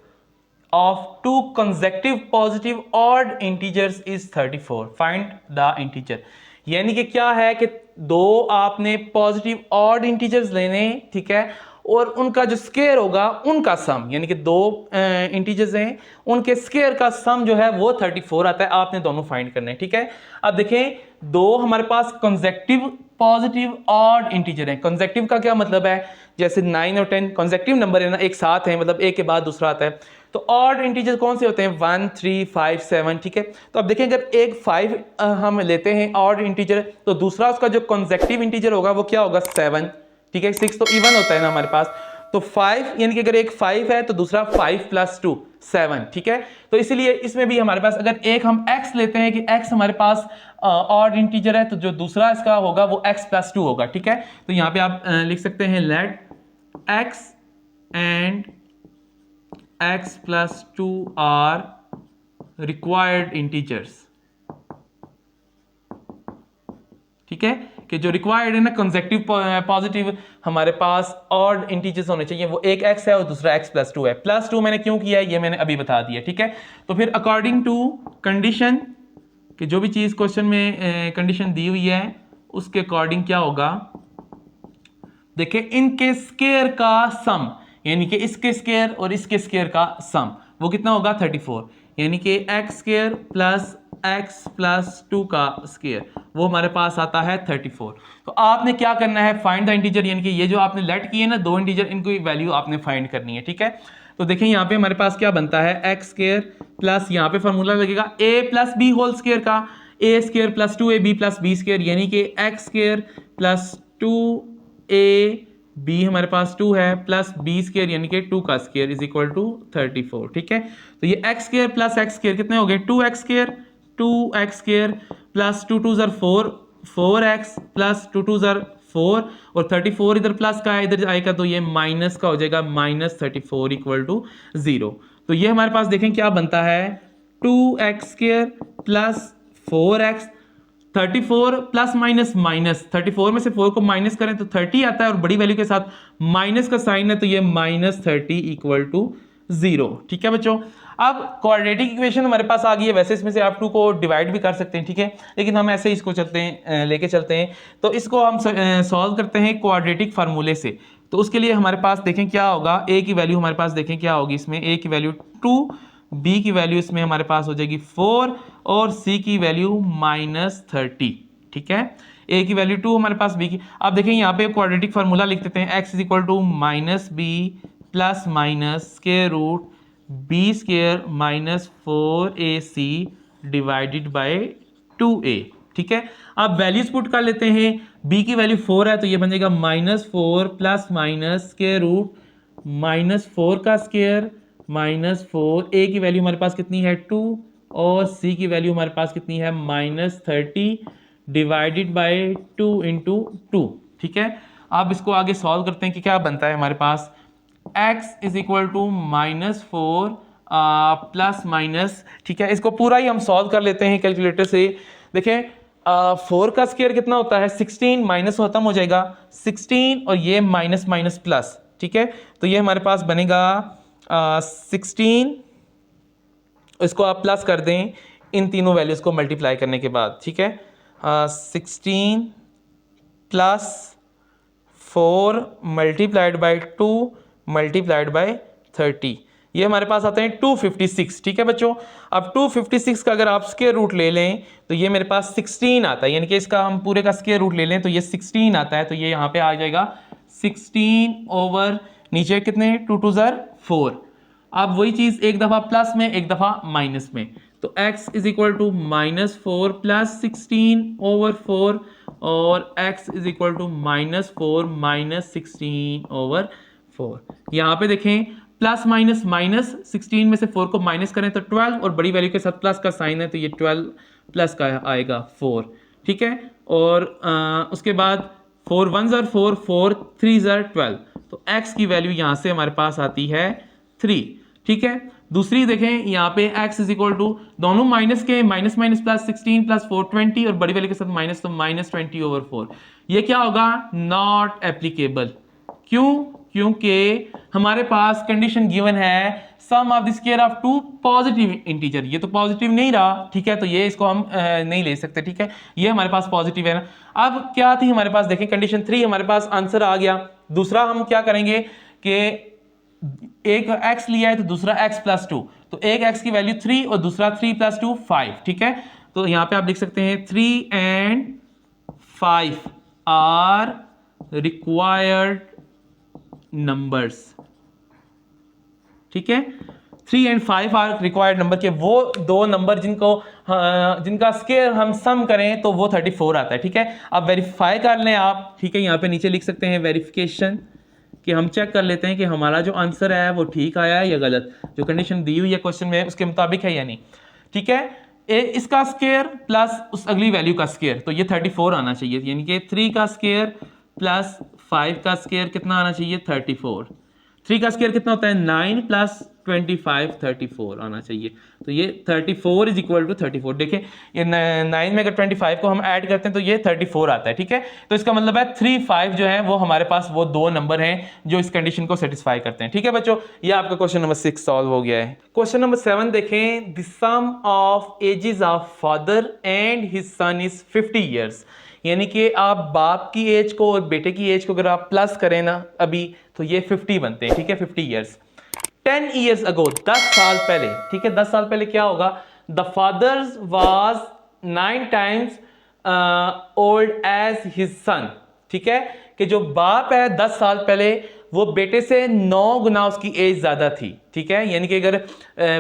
of two consecutive positive odd integers is 34, find the integer. यानी कि क्या है कि दो आपने पॉजिटिव ऑड इंटीजर्स लेने, ठीक है, और उनका जो स्क्वायर होगा उनका सम, यानी कि दो इंटीजर्स हैं, उनके स्क्वायर का सम जो है वो 34 आता है। आपने दोनों फाइंड करने हैं। ठीक है, अब देखें, दो हमारे पास कंसेक्टिव पॉजिटिव ऑड इंटीजर हैं। कंसेक्टिव का क्या मतलब है, जैसे 9 और 10 कंसेक्टिव नंबर है ना, एक साथ है, मतलब एक के बाद दूसरा आता है। तो ऑड इंटीजर कौन से होते हैं, 1 3 5 7। ठीक है, तो अब देखें, अगर एक 5 हम लेते हैं ऑड इंटीजर, तो दूसरा उसका जो कंसेक्टिव इंटीजर होगा वो क्या होगा, 7। ठीक है, 6 तो इवन होता है ना हमारे पास, तो 5 यानी कि अगर एक 5 है तो दूसरा 5 प्लस 2 7। ठीक है, तो इसीलिए इसमें भी हमारे पास अगर एक हम x लेते हैं कि x हमारे पास ऑड इंटीजर है, तो जो दूसरा इसका होगा वो x प्लस 2 होगा। ठीक है, तो यहाँ पे आप लिख सकते हैं let x and x plus 2 are required integers. ठीक है, कि जो रिक्वायर्ड है ना कंसेक्टिव पॉजिटिव हमारे पास ऑड इंटीजर्स होने चाहिए, वो एक x है और दूसरा x प्लस 2 है। प्लस 2 मैंने क्यों किया है ये मैंने अभी बता दिया। ठीक है, तो फिर अकॉर्डिंग टू कंडीशन, कि जो भी चीज क्वेश्चन में कंडीशन दी हुई है उसके अकॉर्डिंग क्या होगा, देखिए इनके स्क्वायर का सम, यानी कि इसके स्क्वायर और इसके स्क्वायर का सम वो कितना होगा 34, यानी कि x square plus x plus 2 का स्क्वायर वो हमारे पास आता है 34। तो आपने क्या करना है, फाइंड द इंटीजर, यानी कि ये जो आपने लेट किए ना दो इंटीजर, इनकी वैल्यू आपने फाइंड करनी है। ठीक है, तो देखें यहाँ पे हमारे पास क्या बनता है, x स्क्वायर प्लस यहाँ पे फॉर्मूला लगेगा a plus b whole square का, a स्क्वायर plus 2ab plus b square, यानी कि x square plus 2a b हमारे पास 2 है प्लस b स्क्वायर यानी कि 2 का स्क्वायर इज इक्वल टू 34। ठीक है, तो ये x square plus x square कितने हो गए, 2x square, 2x square plus 2 2 4, 4x plus 2 2 4, और 34 इधर प्लस का है, इधर आएगा तो ये माइनस का हो जाएगा, माइनस 34 इक्वल टू 0। तो ये हमारे पास देखें क्या बनता है, 2x square plus 4x, 34 plus minus minus, 34 में से 4 को माइनस करें तो 30 आता है, और बड़ी वैल्यू के साथ माइनस का साइन है, तो ये माइनस 30 इक्वल टू 0। ठीक है बच्चों, अब क्वाड्रेटिक इक्वेशन हमारे पास आ गई है। वैसे इसमें से आप 2 को डिवाइड भी कर सकते हैं, ठीक है, लेकिन हम ऐसे इसको चलते हैं, लेके चलते हैं। तो इसको हम सॉल्व करते हैं क्वाड्रेटिक फार्मूले से। तो उसके लिए हमारे पास देखें क्या होगा, a की वैल्यू हमारे पास देखें क्या होगी, इसमें a की वैल्यू 2, b की वैल्यू इसमें हमारे पास हो जाएगी 4, और c की वैल्यू माइनस 30। ठीक है, a की वैल्यू 2 हमारे पास, b की, आप देखें यहाँ पे क्वाड्रेटिक फार्मूला लिख देते हैं, x is equal to minus b plus minus square root b square minus 4ac divided by 2a। ठीक है, अब वैल्यूज पुट कर लेते हैं। b की वैल्यू 4 है तो ये बन जाएगा -4 प्लस माइनस स्क्वायर रूट -4 का स्क्वायर -4। a की वैल्यू हमारे पास कितनी है 2 और c की वैल्यू हमारे पास कितनी है -30 डिवाइडेड बाय 2 इंटू 2। ठीक है, अब इसको आगे सॉल्व करते हैं कि क्या बनता है हमारे पास। x is equal to -4 plus minus, ठीक है, इसको पूरा ही हम सॉल्व कर लेते हैं कैलकुलेटर से। देखें 4 का स्क्वायर कितना होता है 16, माइनस खत्म हो जाएगा 16 और ये माइनस माइनस प्लस। ठीक है, तो ये हमारे पास बनेगा 16, इसको आप प्लस कर दें इन तीनों वैल्यूज को मल्टीप्लाई करने के बाद। ठीक है, 16 plus 4 multiplied by 2 multiplied by 30, ये हमारे पास आते हैं 256। ठीक है बच्चों, अब 256 का अगर आप स्क्वायर रूट ले लें तो ये मेरे पास 16 आता है, यानी कि इसका हम पूरे का स्क्वायर रूट ले लें तो ये 16 आता है। तो ये यहाँ पे आ जाएगा 16 ओवर नीचे कितने 2 2 4। अब वही चीज़ एक दफ़ा प्लस में एक दफ़ा माइनस में, तो x is equal to -4 plus 16 over 4 और x is equal to -4 minus 16 over 4। यहाँ पे देखें प्लस माइनस माइनस 16 में से 4 को माइनस करें तो 12 और बड़ी वैल्यू के साथ प्लस का साइन है तो ये 12 प्लस का आएगा 4। ठीक है, और उसके बाद 4 1 ज़र 4 4 3 ज़र 12, तो x की वैल्यू यहाँ से हमारे पास आती है 3। ठीक है, दूसरी देखें यहाँ पे x इज इक्वल टू दोनों माइनस के माइनस माइनस प्लस 16 प्लस 4 20 और बड़ी वैल्यू के साथ माइनस तो -20 ओवर 4। ये क्या होगा नॉट एप्लीकेबल। क्यों? क्योंकि हमारे पास कंडीशन गिवन है sum of the square of two positive integer, ये तो पॉजिटिव नहीं रहा। ठीक है, तो ये इसको हम नहीं ले सकते। ठीक है, ये हमारे पास पॉजिटिव है ना। अब क्या थी हमारे पास, देखें कंडीशन 3 हमारे पास आंसर आ गया। दूसरा हम क्या करेंगे कि एक x लिया है तो दूसरा x प्लस 2, तो एक x की वैल्यू 3 और दूसरा 3 प्लस 2 5। ठीक है, तो यहां पे आप लिख सकते हैं 3 and 5 आर रिक्वायर्ड नंबर्स। ठीक है, 3 and 5 आर रिक्वायर्ड नंबर के वो दो नंबर जिनका स्क्वायर हम सम करें तो वो 34 आता है। ठीक है, अब वेरीफाई कर लें आप। ठीक है, यहाँ पे नीचे लिख सकते हैं वेरिफिकेशन, कि हम चेक कर लेते हैं कि हमारा जो आंसर है वो ठीक आया है या गलत, जो कंडीशन दी हुई है क्वेश्चन में उसके मुताबिक है या नहीं। ठीक है, इसका स्क्वायर प्लस उस अगली वैल्यू का स्क्वायर, तो ये 34 आना चाहिए, यानी कि 3 का स्क्वायर प्लस 5 का स्क्वायर कितना आना चाहिए 34। 3 का स्क्वायर कितना होता है 9 प्लस 25 34 आना चाहिए। तो ये 34 इज इक्वल टू 34। देखें ये 9 में अगर 25 को हम ऐड करते हैं तो ये 34 आता है। ठीक है, तो इसका मतलब है 3 5 जो है वो हमारे पास वो दो नंबर हैं जो इस कंडीशन को सेटिस्फाई करते हैं। ठीक है बच्चों, ये आपका क्वेश्चन नंबर 6 सॉल्व हो गया है। क्वेश्चन नंबर 7 देखें, the sum of ages of father and his son is 50 years. यानी कि आप बाप की एज को और बेटे की एज को अगर आप प्लस करें ना अभी तो ये 50 बनते हैं। ठीक है, 50 ईयर्स 10 ईयर्स अगो, 10 साल पहले। ठीक है, 10 साल पहले क्या होगा, the father was 9 times old age his सन। ठीक है, कि जो बाप है 10 साल पहले वो बेटे से 9 गुना उसकी एज ज्यादा थी। ठीक है, यानी कि अगर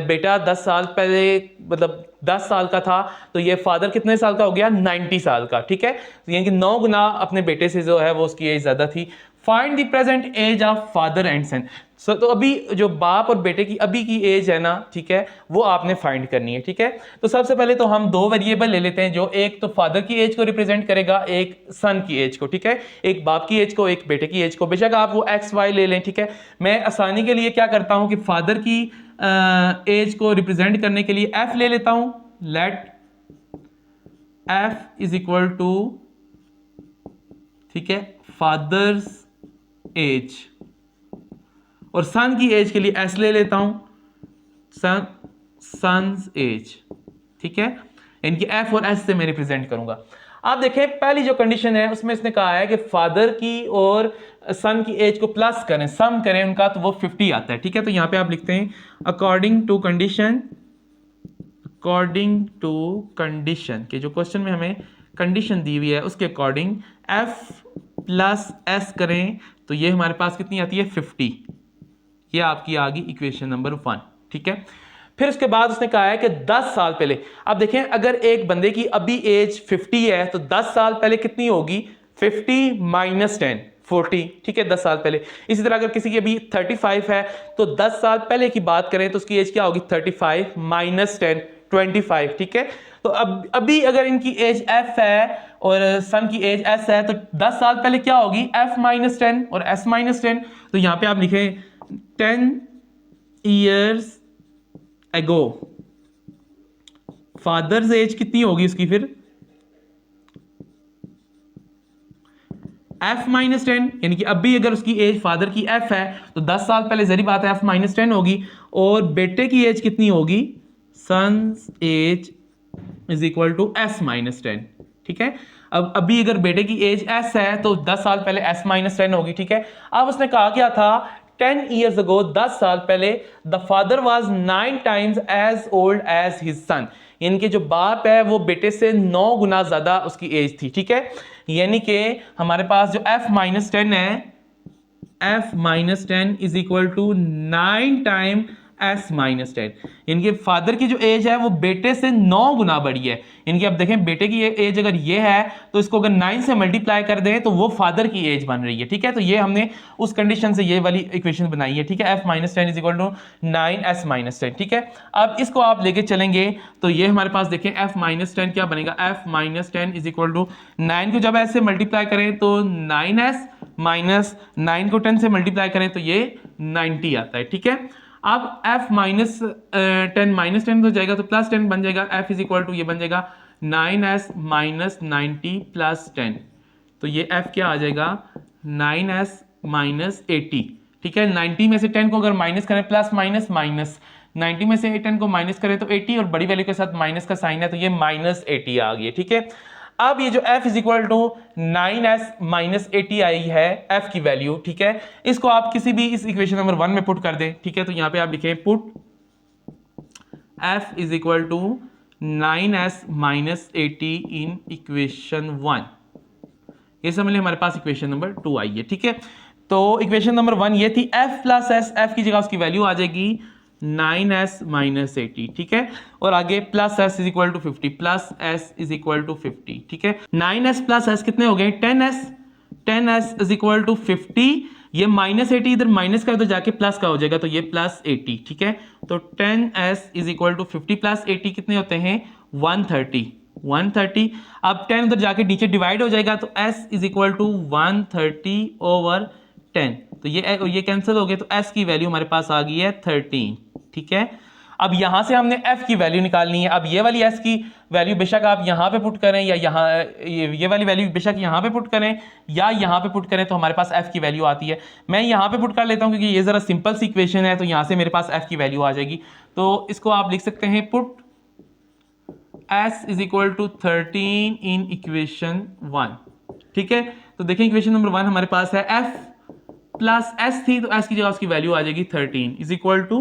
बेटा 10 साल पहले मतलब 10 साल का था तो ये फादर कितने साल का हो गया 90 साल का। ठीक है, यानी कि 9 गुना अपने बेटे से जो है वो उसकी एज ज्यादा थी। Find the present age of father and son. तो अभी जो बाप और बेटे की अभी की एज है ना, ठीक है, वो आपने फाइंड करनी है। ठीक है, तो सबसे पहले तो हम दो वेरिएबल ले लेते हैं, जो एक तो फादर की एज को रिप्रेजेंट करेगा, एक सन की एज को। ठीक है, एक बाप की एज को एक बेटे की एज को, बेशक आप वो एक्स वाई ले लें। ठीक है, मैं आसानी के लिए क्या करता हूं कि फादर की एज को रिप्रेजेंट करने के लिए एफ ले लेता हूं। Let F is equal to, ठीक है, फादर्स एज, और सन की एज के लिए एस ले लेता हूं, सन्स एज। ठीक है, इनकी एफ और एस से मैं रिप्रेजेंट करूंगा। आप देखें पहली जो कंडीशन है उसमें इसने कहा है कि फादर की और सन की एज को प्लस करें, सम करें उनका, तो वो 50 आता है। ठीक है, तो यहां पे आप लिखते हैं अकॉर्डिंग टू कंडीशन के जो क्वेश्चन में हमें कंडीशन दी हुई है उसके अकॉर्डिंग एफ प्लस एस करें तो ये हमारे पास कितनी आती है 50। ये आपकी आ गई इक्वेशन नंबर 1। ठीक है। फिर उसके बाद उसने कहा है कि 10 साल पहले, अब देखें अगर एक बंदे की अभी एज 50 है तो 10 साल पहले कितनी होगी, 50 माइनस 10 40, ठीक है, 10 साल पहले। इसी तरह अगर किसी की अभी 35 है तो 10 साल पहले की बात करें तो उसकी एज क्या होगी, 35 माइनस 10 25, ठीक है। तो अब अभी अगर इनकी एज f है और सन की एज s है तो 10 साल पहले क्या होगी, f माइनस 10 और s माइनस 10। तो यहां पे आप लिखें 10 years ago, फादर्स एज कितनी होगी उसकी, फिर f माइनस 10, यानी कि अभी अगर उसकी एज फादर की f है तो 10 साल पहले जरी बात है f माइनस 10 होगी, और बेटे की एज कितनी होगी, sons age is equal to s minus 10, ठीक है। अब अभी अगर बेटे की एज s है तो 10 साल पहले s माइनस 10 होगी, ठीक है। अब उसने कहा क्या था, 10 years ago, 10 साल पहले, the father was 9 times age old age his son, यानी कि जो बाप है वो बेटे से 9 गुना ज्यादा उसकी एज थी, ठीक है। यानी कि हमारे पास जो f माइनस 10 है, f minus 10 is equal to 9 time s minus 10, यानी कि फादर की जो एज है वो बेटे से 9 गुना बड़ी है। यानी कि अब देखें बेटे की एज अगर ये है तो इसको अगर 9 से मल्टीप्लाई कर दें तो वो फादर की एज बन रही है, ठीक है। तो ये हमने उस कंडीशन से ये वाली इक्वेशन बनाई है, ठीक है। f minus 10 is equal to 9s minus 10, ठीक है। अब इसको आप लेके चलेंगे तो ये हमारे पास देखें f माइनस 10 क्या बनेगा, f minus 10 is equal to 9 को जब ऐसे मल्टीप्लाई करें तो 9s माइनस 9 को 10 से मल्टीप्लाई करें तो ये 90 आता है, ठीक है। अब f माइनस 10 माइनस 10 हो जाएगा तो प्लस 10 बन जाएगा, f इज इक्वल टू ये बन जाएगा 9s माइनस 90 प्लस 10, तो ये f क्या आ जाएगा, 9s माइनस 80, ठीक है। 90 में से 10 को अगर माइनस करें, प्लस माइनस माइनस, 90 में से 10 को माइनस करें तो 80, और बड़ी वैल्यू के साथ माइनस का साइन है तो ये माइनस 80 आ गई है, ठीक है। अब ये जो f is equal to 9s minus 80 आई है f की वैल्यू, ठीक है। इसको आप किसी भी इस इक्वेशन नंबर 1 में पुट कर दें, ठीक है। तो यहां पे आप लिखें put f is equal to 9s minus 80 in equation 1, ये समझ लें हमारे पास इक्वेशन नंबर 2 आई है, ठीक है। तो इक्वेशन नंबर 1 ये थी, f प्लस s, f की जगह उसकी वैल्यू आ जाएगी 9s माइनस 80, ठीक है। और आगे plus s is equal to 50, plus s is equal to 50, ठीक है। 9s प्लस s कितने हो गए, 10s इज इक्वल टू 50, ये माइनस 80 इधर माइनस का तो जाके प्लस का हो जाएगा तो ये प्लस 80, ठीक है। तो 10s is equal to 50 plus 80 कितने होते हैं, 130। अब 10 उधर जाके नीचे डिवाइड हो जाएगा तो s is equal to 130 over 10, तो ये कैंसिल हो गए तो s की वैल्यू हमारे पास आ गई है 13, ठीक है। अब यहां से हमने f की वैल्यू निकालनी है। अब ये वाली s की वैल्यू बेशक आप यहां पे पुट करें या यहां, ये वाली वैल्यू बेशक यहां पे पुट करें या यहां पे पुट करें तो हमारे पास f की वैल्यू आती है। मैं यहां पे पुट कर लेता हूं क्योंकि ये जरा सिंपल सी इक्वेशन है, तो यहां से मेरे पास f की वैल्यू आ जाएगी। तो इसको आप लिख सकते हैं put s is equal to 13 in equation 1, ठीक है। तो देखें इक्वेशन नंबर 1 हमारे पास है f प्लस s थी तो s की जगह उसकी वैल्यू आ जाएगी 13 इज इक्वल टू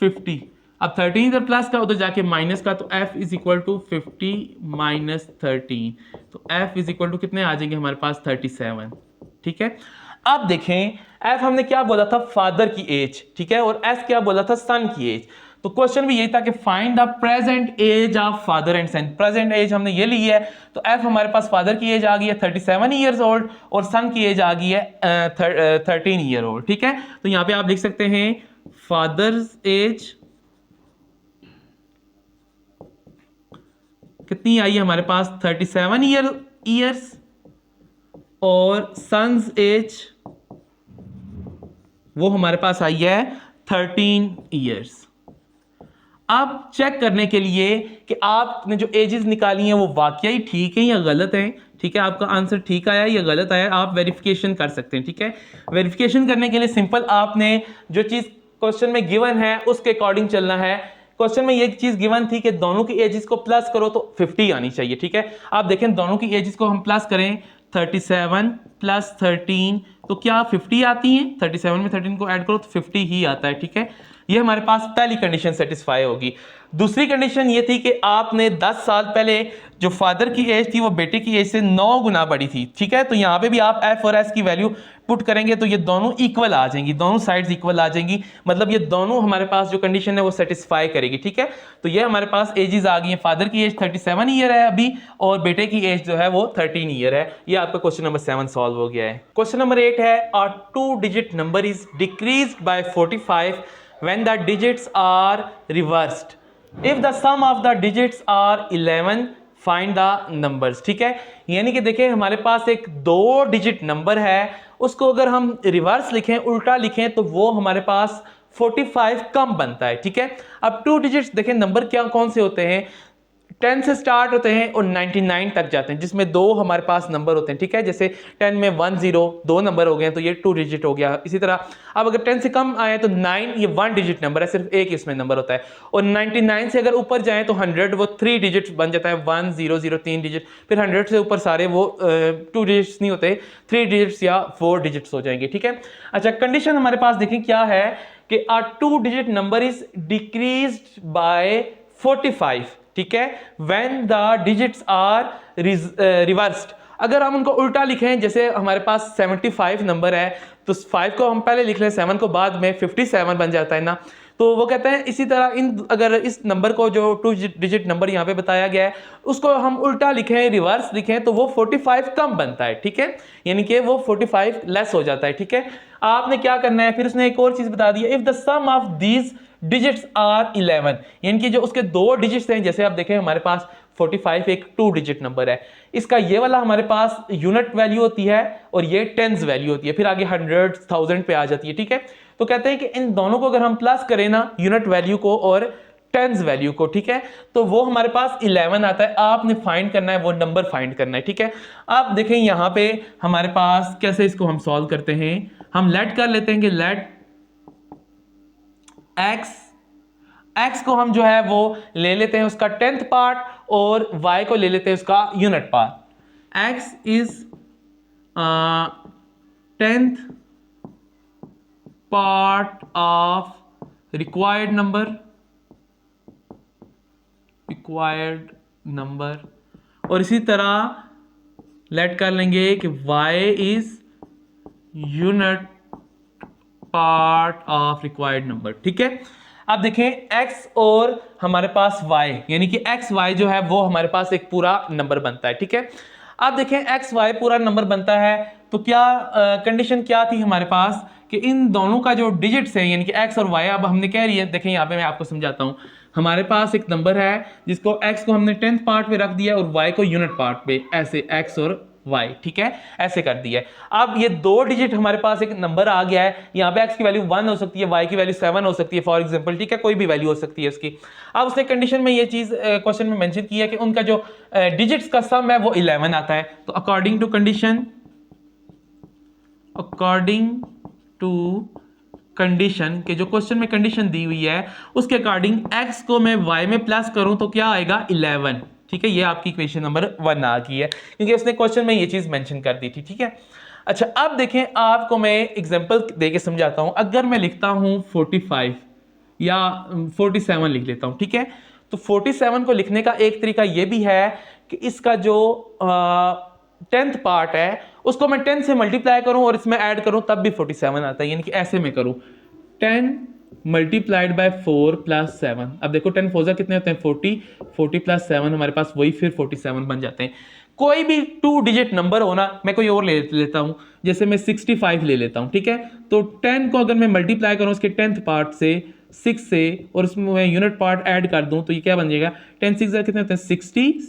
50। अब 13 इधर प्लस का उधर जाके माइनस का तो f is equal to 50 minus 13, तो f इज इक्वल टू कितने आ जाएंगे हमारे पास 37, ठीक है। अब देखें f हमने क्या बोला था, फादर की एज, ठीक है, और s क्या बोला था, सन की एज। तो क्वेश्चन भी यही था कि find the present age of father and son. Present age हमने ये ली है तो f हमारे पास फादर की एज आ गई है 37 ईयर्स ओल्ड और सन की एज आ गई है 13 ईयर ओल्ड, ठीक है। तो यहां पे आप लिख सकते हैं फादर्स एज कितनी आई है हमारे पास 37 ईयर्स और सन्स एज वो हमारे पास आई है 13 ईयर्स। अब चेक करने के लिए कि आपने जो एजेस निकाली हैं वो वाकई ठीक है या गलत है, ठीक है, आपका आंसर ठीक आया या गलत आया, आप वेरिफिकेशन कर सकते हैं, ठीक है। वेरिफिकेशन करने के लिए सिंपल आपने जो चीज क्वेश्चन में गिवन है उसके अकॉर्डिंग चलना है। क्वेश्चन में ये चीज गिवन थी कि दोनों की एजेस को प्लस करो तो 50 आनी चाहिए, ठीक है। आप देखें दोनों की एजेस को हम प्लस करें 37 प्लस 13 तो क्या 50 आती हैं, 37 में 13 को ऐड करो तो 50 ही आता है, ठीक है। ये हमारे पास पहली कंडीशन सेटिस्फाई होगी। दूसरी कंडीशन ये थी कि आपने 10 साल पहले जो फादर की एज थी वो बेटे की एज से 9 गुना बड़ी थी, ठीक है। तो यहाँ पे भी आप एफ और एस की वैल्यू पुट करेंगे तो ये दोनों इक्वल आ जाएंगी, दोनों साइड्स इक्वल आ जाएंगी, मतलब ये दोनों हमारे पास जो कंडीशन है वो सेटिस्फाई करेगी, ठीक है। तो ये हमारे पास एजेस आ गई हैं, फादर की एज 37 ईयर है अभी और बेटे की एज जो है वो 13 ईयर है। ये आपका क्वेश्चन नंबर 7 सॉल्व हो गया है। क्वेश्चन नंबर 8 है, a 2 digit number is decreased by 45 when the digits are reversed. If the sum of the digits are 11, find the numbers. ठीक है, यानी कि देखिए हमारे पास एक 2 डिजिट नंबर है, उसको अगर हम रिवर्स लिखें, उल्टा लिखें, तो वो हमारे पास 45 कम बनता है, ठीक है। अब 2 डिजिट्स देखें नंबर क्या कौन से होते हैं, 10 से स्टार्ट होते हैं और 99 तक जाते हैं, जिसमें 2 हमारे पास नंबर होते हैं, ठीक है। जैसे 10 में 1 0 2 नंबर हो गए तो ये 2 डिजिट हो गया। इसी तरह अब अगर 10 से कम आए तो 9, ये 1 डिजिट नंबर है, सिर्फ एक इसमें नंबर होता है। और 99 से अगर ऊपर जाए तो 100 वो 3 डिजिट बन जाता है, 1 0 0 3 डिजिट। फिर 100 से ऊपर सारे वो 2 डिजिट्स नहीं होते, 3 डिजिट्स या 4 डिजिट्स हो जाएंगे, ठीक है। अच्छा, कंडीशन हमारे पास देखें क्या है कि अ 2 digit number is decreased by 45, ठीक है, when the digits are reversed। अगर हम उनको उल्टा लिखें, जैसे हमारे पास 75 नंबर है तो 5 को हम पहले लिख लें, 7 को बाद में, 57 बन जाता है ना। तो वो कहते हैं इसी तरह अगर इस नंबर को जो 2 डिजिट नंबर यहाँ पे बताया गया है उसको हम उल्टा लिखें, रिवर्स लिखें, तो वो 45 कम बनता है, ठीक है, यानी कि वो 45 लेस हो जाता है, ठीक है। आपने क्या करना है, फिर उसने एक और चीज बता दी है, if the sum of these digits are 11, यानी कि जो उसके 2 डिजिट्स हैं, जैसे आप देखें हमारे पास 45 एक 2 डिजिट नंबर है, इसका ये वाला हमारे पास यूनिट वैल्यू होती है और ये टेंस वैल्यू होती है, फिर आगे 100 1000 पे आ जाती है, ठीक है। तो कहते हैं कि इन दोनों को अगर हम प्लस करें ना, यूनिट वैल्यू को और टेंस वैल्यू को, ठीक है, तो वो हमारे पास 11 आता है। आपने फाइंड करना है, वो नंबर फाइंड करना है, ठीक है। आप देखें यहां पे हमारे पास कैसे इसको हम सॉल्व करते हैं, हम लेट कर लेते हैं कि लेट x को हम जो है वो ले लेते हैं उसका 10th पार्ट और y को ले लेते हैं उसका unit part. x is 10th part of required number और इसी तरह लेट कर लेंगे कि y is unit part of required number, ठीक है। अब देखें x और हमारे पास y, यानी कि x y जो है वो हमारे पास एक पूरा नंबर बनता है, ठीक है। अब देखें x y पूरा नंबर बनता है तो क्या कंडीशन क्या थी हमारे पास कि इन दोनों का जो डिजिट्स है, यानी कि x और y, अब हमने कह रही है, देखें यहाँ पे मैं आपको समझाता हूँ। हमारे पास एक नंबर है जिसको x को हमने 10th पार्ट पे रख दिया और y को यूनिट पार्ट पे, ऐसे x और y, ठीक है, ऐसे कर दिया है। अब ये 2 डिजिट हमारे पास एक नंबर आ गया है, यहाँ पे x की वैल्यू 1 हो सकती है, y की वैल्यू 7 हो सकती है फॉर एग्जांपल, ठीक है, कोई भी वैल्यू हो सकती है उसकी। अब उसने कंडीशन में ये चीज क्वेश्चन में मेंशन की है कि उनका जो डिजिट्स का सम है वो 11 आता है। तो अकॉर्डिंग टू कंडीशन के जो क्वेश्चन में कंडीशन दी हुई है उसके अकॉर्डिंग x को मैं y में प्लस करूं तो क्या आएगा 11, ठीक है। ये आपकी इक्वेशन नंबर 1 आ गई है क्योंकि उसने क्वेश्चन में ये चीज मेंशन कर दी थी, ठीक है। अच्छा, अब देखें आपको मैं एग्जांपल देके समझाता हूं। अगर मैं लिखता हूं 45 या 47 लिख लेता हूं, ठीक है, तो 47 को लिखने का एक तरीका ये भी है कि इसका जो 10th पार्ट है उसको मैं 10 से मल्टीप्लाई करूं और इसमें ऐड करूं तब भी 47 आता है, यानी कि ऐसे में करूं 10 मल्टीप्लाइड बाय 4 प्लस 7। अब देखो 10 फोर कितने होते हैं 40 प्लस 7 हमारे पास वही फिर 47 बन जाते हैं। कोई भी 2 डिजिट नंबर हो ना, मैं कोई और ले लेता हूं, जैसे मैं 65 ले लेता हूं, ठीक है। तो 10 को अगर मैं मल्टीप्लाई करूं उसके 10th पार्ट से 6 से और उसमें मैं यूनिट पार्ट ऐड कर दूं तो ये क्या बन जाएगा 10 6 कितने होते हैं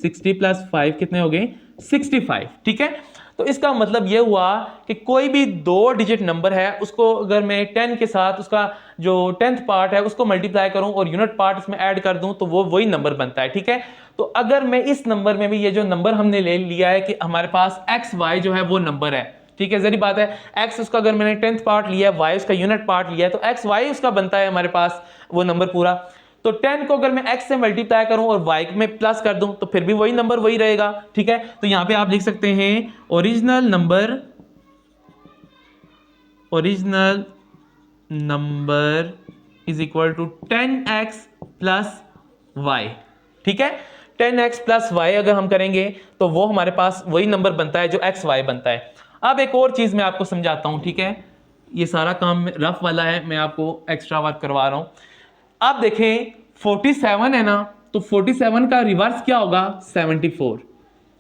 60 प्लस 5 कितने हो गए 65, ठीक है। तो इसका मतलब यह हुआ कि कोई भी 2 डिजिट नंबर है उसको अगर मैं 10 के साथ उसका जो 10th पार्ट है उसको मल्टीप्लाई करूं और यूनिट पार्ट इसमें ऐड कर दूं तो वो वही नंबर बनता है, ठीक है। तो अगर मैं इस नंबर में भी ये जो नंबर हमने ले लिया है कि हमारे पास एक्स वाई जो है वो नंबर है, ठीक है, जरी बात है, एक्स उसका अगर मैंने 10th पार्ट लिया है, वाई उसका यूनिट पार्ट लिया है, तो एक्स वाई उसका बनता है हमारे पास वो नंबर पूरा। तो 10 को अगर मैं x से मल्टीप्लाई करूं और y में प्लस कर दूं तो फिर भी वही नंबर वही रहेगा, ठीक है। तो यहां पे आप लिख सकते हैं original number is equal to 10x plus y, ठीक है। 10x प्लस वाई अगर हम करेंगे तो वो हमारे पास वही नंबर बनता है जो एक्स वाई बनता है। अब एक और चीज़ मैं आपको समझाता हूँ, ठीक है। ये सारा काम रफ वाला है, मैं आपको एक्स्ट्रा वर्क करवा रहा हूँ। आप देखें 47 है ना, तो 47 का रिवर्स क्या होगा? 74।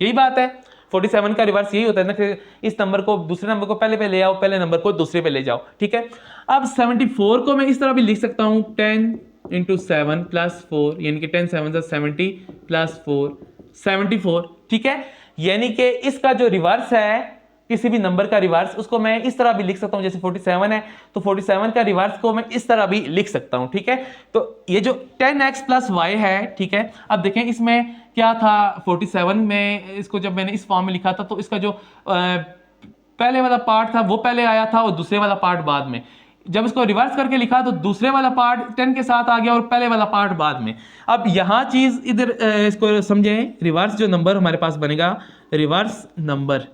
यही बात है, 47 का रिवर्स यही होता है ना कि इस नंबर को दूसरे नंबर को पहले पे ले आओ, पहले नंबर को दूसरे पे ले जाओ, ठीक है। अब 74 को मैं इस तरह भी लिख सकता हूँ 10 इंटू 7 प्लस 4, यानी कि 10 7 70 प्लस 4 74, ठीक है। यानी कि इसका जो रिवर्स है, किसी भी नंबर का रिवर्स, उसको मैं इस तरह भी लिख सकता हूं, जैसे 47 है तो 47 का रिवर्स को मैं इस तरह भी लिख सकता हूं, ठीक है। तो ये जो 10x प्लस वाई है, ठीक है। अब देखें इसमें क्या था, 47 में इसको जब मैंने इस फॉर्म में लिखा था तो इसका जो पहले वाला पार्ट था वो पहले आया था और दूसरे वाला पार्ट बाद में। जब इसको रिवर्स करके लिखा तो दूसरे वाला पार्ट 10 के साथ आ गया और पहले वाला पार्ट बाद में। अब यहां चीज इधर इसको समझें, रिवर्स जो नंबर हमारे पास बनेगा, रिवर्स नंबर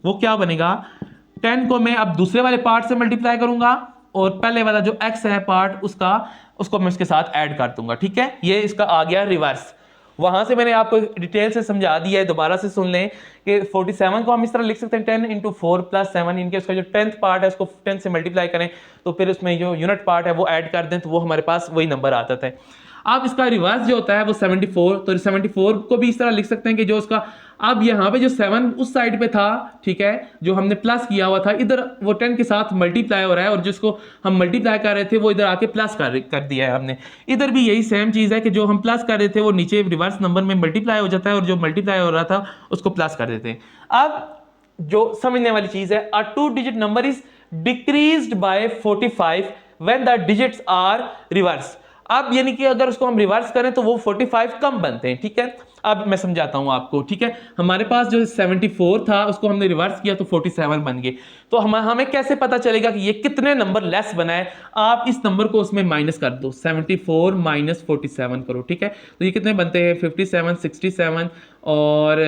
वो क्या बनेगा, 10 को मैं अब दूसरे वाले पार्ट से मल्टीप्लाई करूंगा और पहले वाला जो x है पार्ट उसको मैं इसके साथ ऐड कर दूंगा, ठीक है। ये इसका आ गया रिवर्स। वहां से मैंने आपको डिटेल से समझा दिया है, दोबारा से सुन लें कि 47 को हम इस तरह लिख सकते हैं 10 इंटू 4 प्लस 7, इनके उसका जो 10th पार्ट है उसको 10 से मल्टीप्लाई करें तो फिर उसमें जो यूनिट पार्ट है वो ऐड कर दें तो वो हमारे पास वही नंबर आता है। अब इसका रिवर्स जो होता है वो 74, तो 74 को भी इस तरह लिख सकते हैं कि जो उसका अब यहाँ पे जो 7 उस साइड पे था, ठीक है, जो हमने प्लस किया हुआ था, इधर वो 10 के साथ मल्टीप्लाई हो रहा है और जिसको हम मल्टीप्लाई कर रहे थे वो इधर आके प्लस कर दिया है हमने। इधर भी यही सेम चीज़ है कि जो हम प्लस कर रहे थे वो नीचे रिवर्स नंबर में मल्टीप्लाई हो जाता है और जो मल्टीप्लाई हो रहा था उसको प्लस कर देते हैं। अब जो समझने वाली चीज़ है, a 2 digit number is decreased by 45 when the digits are reverse. अब यानी कि अगर उसको हम रिवर्स करें तो वो 45 कम बनते हैं, ठीक है। अब मैं समझाता हूं आपको, ठीक है। हमारे पास जो 74 था उसको हमने रिवर्स किया तो 47 बन गए। तो हमें कैसे पता चलेगा कि ये कितने नंबर लेस बना है? आप इस नंबर को उसमें माइनस कर दो, 74 माइनस 47 करो, ठीक है। तो ये कितने बनते हैं? 57, 67 और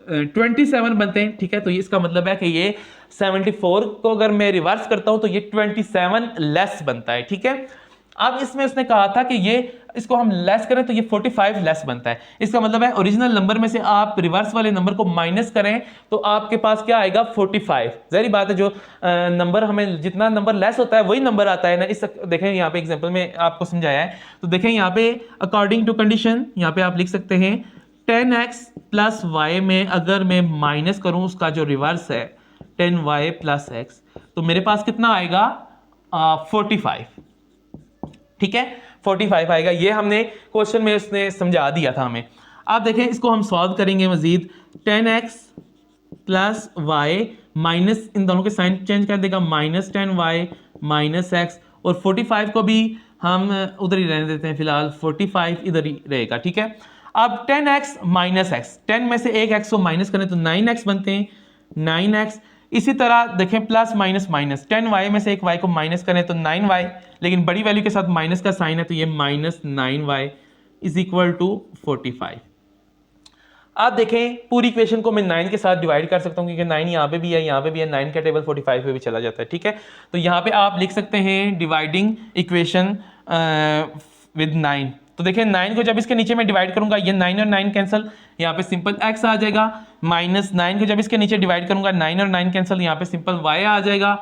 27 बनते हैं, ठीक है। तो ये इसका मतलब है कि ये 74 को अगर मैं रिवर्स करता हूं तो ये 27 लेस बनता है, ठीक है। अब इसमें उसने कहा था कि ये इसको हम लेस करें तो ये 45 लेस बनता है। इसका मतलब है ओरिजिनल नंबर में से आप रिवर्स वाले नंबर को माइनस करें तो आपके पास क्या आएगा? 45। जहरी बात है, जो नंबर हमें जितना नंबर लेस होता है वही नंबर आता है ना। इस देखें यहाँ पे एग्जांपल में आपको समझाया है, तो देखें यहाँ पे अकॉर्डिंग टू कंडीशन यहाँ पे आप लिख सकते हैं 10x प्लस वाई में अगर मैं माइनस करूं उसका जो रिवर्स है 10y प्लस एक्स, तो मेरे पास कितना आएगा? 45, ठीक है, 45 आएगा। ये हमने क्वेश्चन में उसने समझा दिया था हमें। आप देखें इसको हम सॉल्व करेंगे मजीद, 10x प्लस वाई माइनस, इन दोनों के साइन चेंज कर देगा, माइनस 10y माइनस एक्स, और 45 को भी हम उधर ही रहने देते हैं फिलहाल, 45 इधर ही रहेगा, ठीक है। अब 10x माइनस एक्स, 10 में से एक x को माइनस करें तो 9x बनते हैं, 9x। इसी तरह देखें प्लस माइनस माइनस, 10y में से एक y को माइनस करें तो 9y, लेकिन बड़ी वैल्यू के साथ माइनस का साइन है तो ये minus 9y is equal to 45। आप देखें पूरी इक्वेशन को मैं 9 के साथ डिवाइड कर सकता हूं क्योंकि 9 यहाँ पे भी है, यहाँ पे भी है, 9 का टेबल 45 पे भी चला जाता है, ठीक है। तो यहाँ पे आप लिख सकते हैं डिवाइडिंग इक्वेशन विद 9। तो देखिए 9 को जब इसके नीचे में डिवाइड करूंगा, ये 9 और 9 कैंसिल, यहाँ पे सिंपल x आ जाएगा। माइनस 9 को जब इसके नीचे डिवाइड करूंगा, 9 और 9 कैंसिल, यहाँ पे सिंपल y आ जाएगा।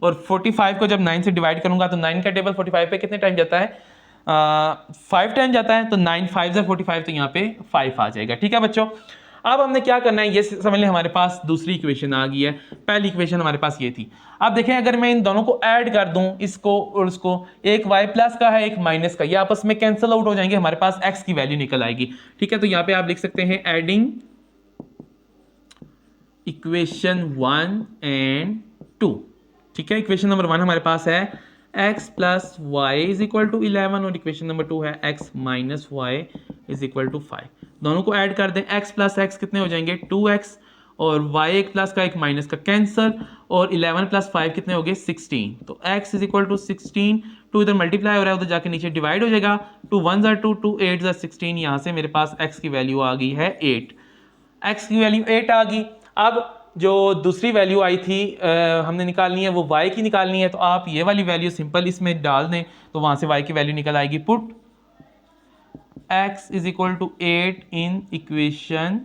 और 45 को जब 9 से डिवाइड करूंगा तो 9 का टेबल 45 पे कितने टाइम जाता है? 5 टाइम जाता है, तो 9 5 45, तो यहाँ पे 5 आ जाएगा, ठीक है बच्चों। अब हमने क्या करना है ये समझ लें, हमारे पास दूसरी इक्वेशन आ गई है। पहली इक्वेशन हमारे पास ये थी। अब देखें अगर मैं इन दोनों को ऐड कर दूं, इसको और उसको, एक y प्लस का है एक माइनस का, ये आपस में कैंसिल आउट हो जाएंगे, हमारे पास x की वैल्यू निकल आएगी, ठीक है। तो यहाँ पे आप लिख सकते हैं एडिंग इक्वेशन 1 एंड 2, ठीक है। इक्वेशन नंबर 1 हमारे पास है x plus y is equal to 11 और इक्वेशन नंबर 2 है x minus y is equal to 5। दोनों को ऐड कर दें, x प्लस एक्स कितने हो जाएंगे? 2x, और y एक प्लस का एक माइनस का कैंसर, और 11 प्लस 5 कितने हो गए? 16। तो x इज इक्वल टू 16, 2 इधर मल्टीप्लाई हो रहा है उधर जाके नीचे डिवाइड हो जाएगा, 2 1 2 2 8 16, यहाँ से मेरे पास x की वैल्यू आ गई है 8। x की वैल्यू 8 आ गई। अब जो दूसरी वैल्यू आई थी हमने निकालनी है, वो y की निकालनी है, तो आप ये वाली वैल्यू सिंपल इसमें डाल दें तो वहाँ से y की वैल्यू निकल आएगी। Put x is equal to 8 in equation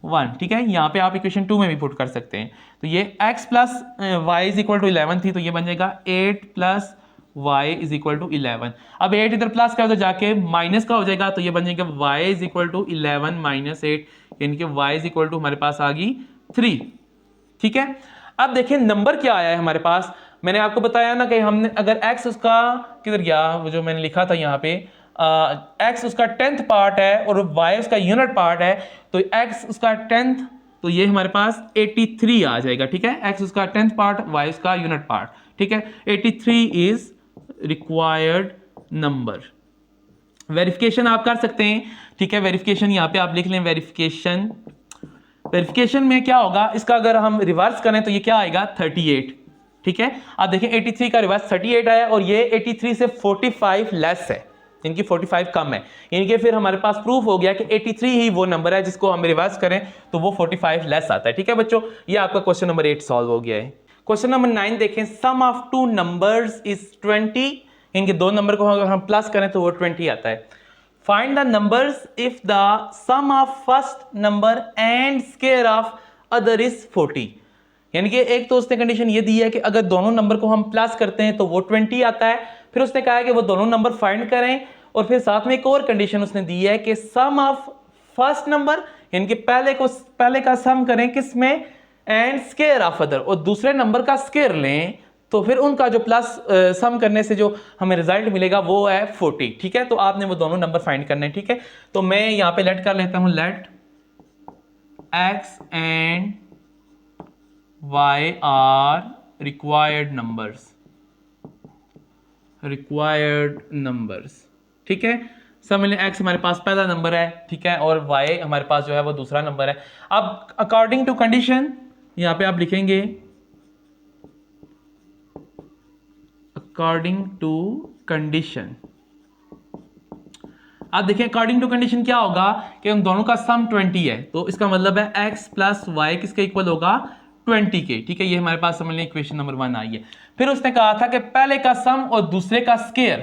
1, ठीक है। यहाँ पे आप इक्वेशन 2 में भी पुट कर सकते हैं। तो ये x plus y is equal to 11 थी, तो ये बन जाएगा 8 plus y is equal to 11। अब 8 इधर प्लस कर दो जाके, माइनस का हो जाएगा, तो ये बन जाएगा y is equal to 11 minus 8, यानी कि y इज इक्वल टू हमारे पास आ गई 3, ठीक है। अब देखिए नंबर क्या आया है हमारे पास। मैंने आपको बताया ना कि हमने अगर x उसका किधर गया, वो जो मैंने लिखा था यहाँ पे, x उसका 10th पार्ट है और y उसका यूनिट पार्ट है, तो x उसका 10th, तो ये हमारे पास 83 आ जाएगा, ठीक है। x उसका 10th पार्ट, y उसका यूनिट पार्ट, ठीक है। 83 इज रिक्वायर्ड नंबर। वेरिफिकेशन आप कर सकते हैं, ठीक है। वेरिफिकेशन यहाँ पे आप लिख लें, वेरिफिकेशन में क्या होगा, इसका अगर हम रिवर्स करें तो ये क्या आएगा 38, ठीक है। आप देखें 83 का रिवर्स 38 आया और ये 83 से 45 लेस है, इनकी 45 कम है, यानी कि फिर हमारे पास प्रूफ हो गया कि 83 ही वो नंबर है जिसको हम रिवर्स करें तो वो 45 लेस आता है, ठीक है बच्चों। ये आपका क्वेश्चन नंबर 8 सॉल्व हो गया है। क्वेश्चन नंबर 9 देखें, sum of two numbers is 20, इनके दो नंबर को अगर हम प्लस करें तो वो 20 आता है। Find the numbers if the sum of first number and square of other is 40, यानी कि एक तो उसने कंडीशन ये दी है कि अगर दोनों नंबर को हम प्लस करते हैं तो वो 20 आता है। फिर उसने कहा है कि वो दोनों नंबर फाइंड करें, और फिर साथ में एक और कंडीशन उसने दी है कि सम ऑफ फर्स्ट नंबर, यानी कि पहले का सम करें किसमें, एंड स्क्वायर ऑफ अदर, और दूसरे नंबर का स्क्वायर लें, तो फिर उनका जो प्लस सम करने से जो हमें रिजल्ट मिलेगा वो है 40, ठीक है। तो आपने वो दोनों नंबर फाइंड करने हैं, ठीक है। तो मैं यहाँ पे लेट कर लेता हूं, let x and y are required numbers, ठीक है। सब मिले x हमारे पास पहला नंबर है, ठीक है, और y हमारे पास जो है वो दूसरा नंबर है। अब अकॉर्डिंग टू कंडीशन यहाँ पे आप लिखेंगे अकॉर्डिंग टू कंडीशन। आप देखिए अकॉर्डिंग टू कंडीशन क्या होगा कि उन दोनों का सम 20 है, तो इसका मतलब है x प्लस वाई किसके इक्वल होगा 20 के, ठीक है। ये हमारे पास समझ लें इक्वेशन नंबर 1 आई है। फिर उसने कहा था कि पहले का सम और दूसरे का स्क्वायर,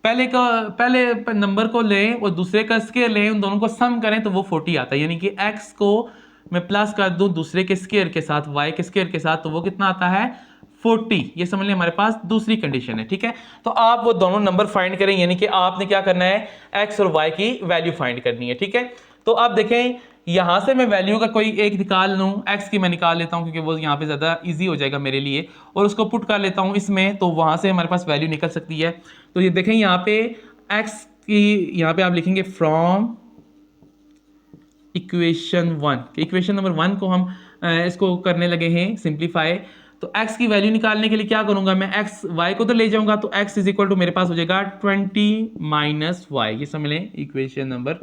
पहले नंबर को लें और दूसरे का स्क्वायर लें, उन दोनों को सम करें तो वो 40 आता है, यानी कि x को मैं प्लस कर दूं दूसरे के स्क्वायर के साथ, y के स्क्वायर के साथ, तो वो कितना आता है 40। ये समझ लें हमारे पास दूसरी कंडीशन है, ठीक है। तो आप वो दोनों नंबर फाइंड करें, यानी कि आपने क्या करना है x और y की वैल्यू फाइंड करनी है, ठीक है। तो आप देखें यहां से मैं वैल्यू का कोई एक निकाल लूं, x की मैं निकाल लेता हूं क्योंकि वो यहां पे ज्यादा इजी हो जाएगा मेरे लिए, और उसको पुट कर लेता हूं इसमें, तो वहां से हमारे पास वैल्यू निकल सकती है। तो ये देखें यहाँ पे x की, यहाँ पे आप लिखेंगे फ्रॉम इक्वेशन 1, इक्वेशन नंबर 1 को हम इसको करने लगे हैं सिंप्लीफाई। तो x की वैल्यू निकालने के लिए क्या करूंगा मैं, x y को तो ले जाऊंगा, तो x इज इक्वल टू मेरे पास हो जाएगा 20 माइनस वाई, ये समझ लें इक्वेशन नंबर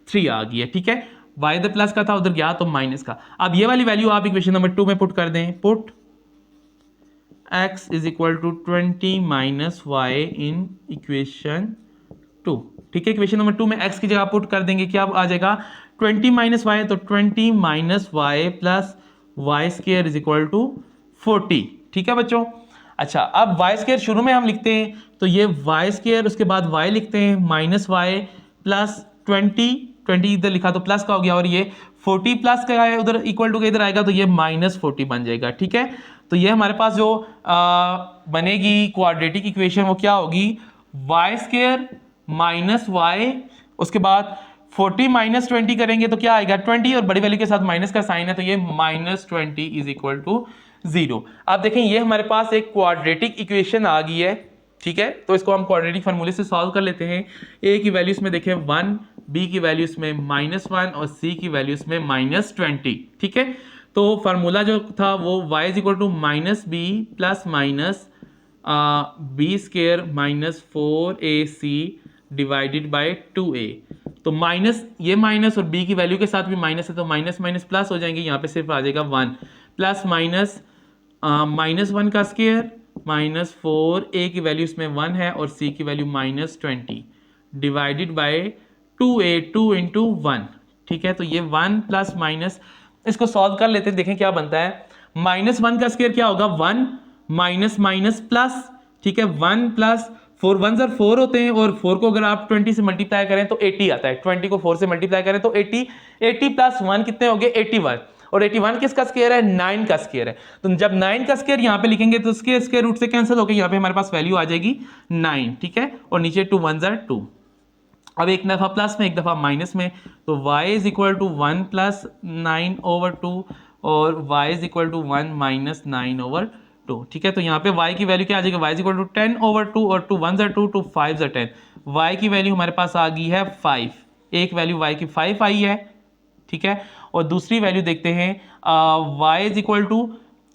3 आ गई है, ठीक है। y इधर प्लस का था, उधर गया तो माइनस का। अब ये वाली वैल्यू आप इक्वेशन नंबर 2 में पुट कर दें, put x is equal to 20 minus y in equation 2, ठीक है। इक्वेशन नंबर 2 में x की जगह पुट कर देंगे, क्या आ जाएगा 20 माइनस वाई, तो 20 minus y plus y square is equal to 40, ठीक है बच्चों। अच्छा, अब वाई स्क्वायर शुरू में हम लिखते हैं, तो ये वाई स्क्वायर, उसके बाद वाई लिखते हैं माइनस वाई प्लस 20 इधर लिखा तो प्लस का हो गया, और ये 40 प्लस का है उधर इक्वल टू के इधर आएगा तो ये माइनस 40 बन जाएगा, ठीक है। तो ये हमारे पास जो बनेगी क्वाड्रेटिक इक्वेशन वो क्या होगी, वाई स्क्वायर माइनस वाई, उसके बाद 40 माइनस 20 करेंगे तो क्या आएगा 20, और बड़ी वैल्यू के साथ माइनस का साइन है तो ये माइनस 20 इज इक्वल टू 0। आप देखें ये हमारे पास एक क्वाड्रेटिक इक्वेशन आ गई है, ठीक है। तो इसको हम क्वाड्रेटिक फार्मूले से सॉल्व कर लेते हैं। a की वैल्यूज में देखें 1, b की वैल्यूज में -1 और c की वैल्यूज में -20, ठीक है। तो फार्मूला जो था वो y is equal to minus b plus minus b square minus 4ac divided by 2a। तो माइनस, ये माइनस और b की वैल्यू के साथ भी माइनस है तो माइनस माइनस प्लस हो जाएंगे, यहाँ पे सिर्फ आ जाएगा 1 प्लस माइनस -1 का स्क्वायर माइनस 4a की वैल्यू इसमें 1 है और c की value -20 divided by 2a, 2 into 1, ठीक है। तो ये 1 प्लस माइनस, इसको सॉल्व कर लेते हैं, देखें क्या बनता है। -1 का स्क्वायर क्या होगा 1 माइनस माइनस प्लस, ठीक है, 1 प्लस 4 1 4 होते हैं और 4 को अगर आप 20 से मल्टीप्लाई करें तो 80 आता है। 20 को 4 से मल्टीप्लाई करें तो 80, 80 प्लस 1 कितने हो गए 81, और 81 किसका स्क्वायर है 9 का स्क्वायर है। तो जब 9 का स्क्वायर यहाँ पे लिखेंगे तो उसके स्क्वायर रूट से कैंसिल होकर यहाँ पे हमारे पास वैल्यू आ जाएगी 9, ठीक है, और नीचे 2 1 2। अब एक दफा प्लस में एक दफा माइनस में, तो y is equal to 1 plus 9 over 2 और y is equal to 1 minus 9 over 2, ठीक है। तो यहाँ पे y की वैल्यू क्या आ जाएगी, y is equal to 10 over 2 और 2 1 2 2 5 10, y की वैल्यू हमारे पास आ गई है 5, एक वैल्यू y की 5 आई है, ठीक है। और दूसरी वैल्यू देखते हैं y is equal to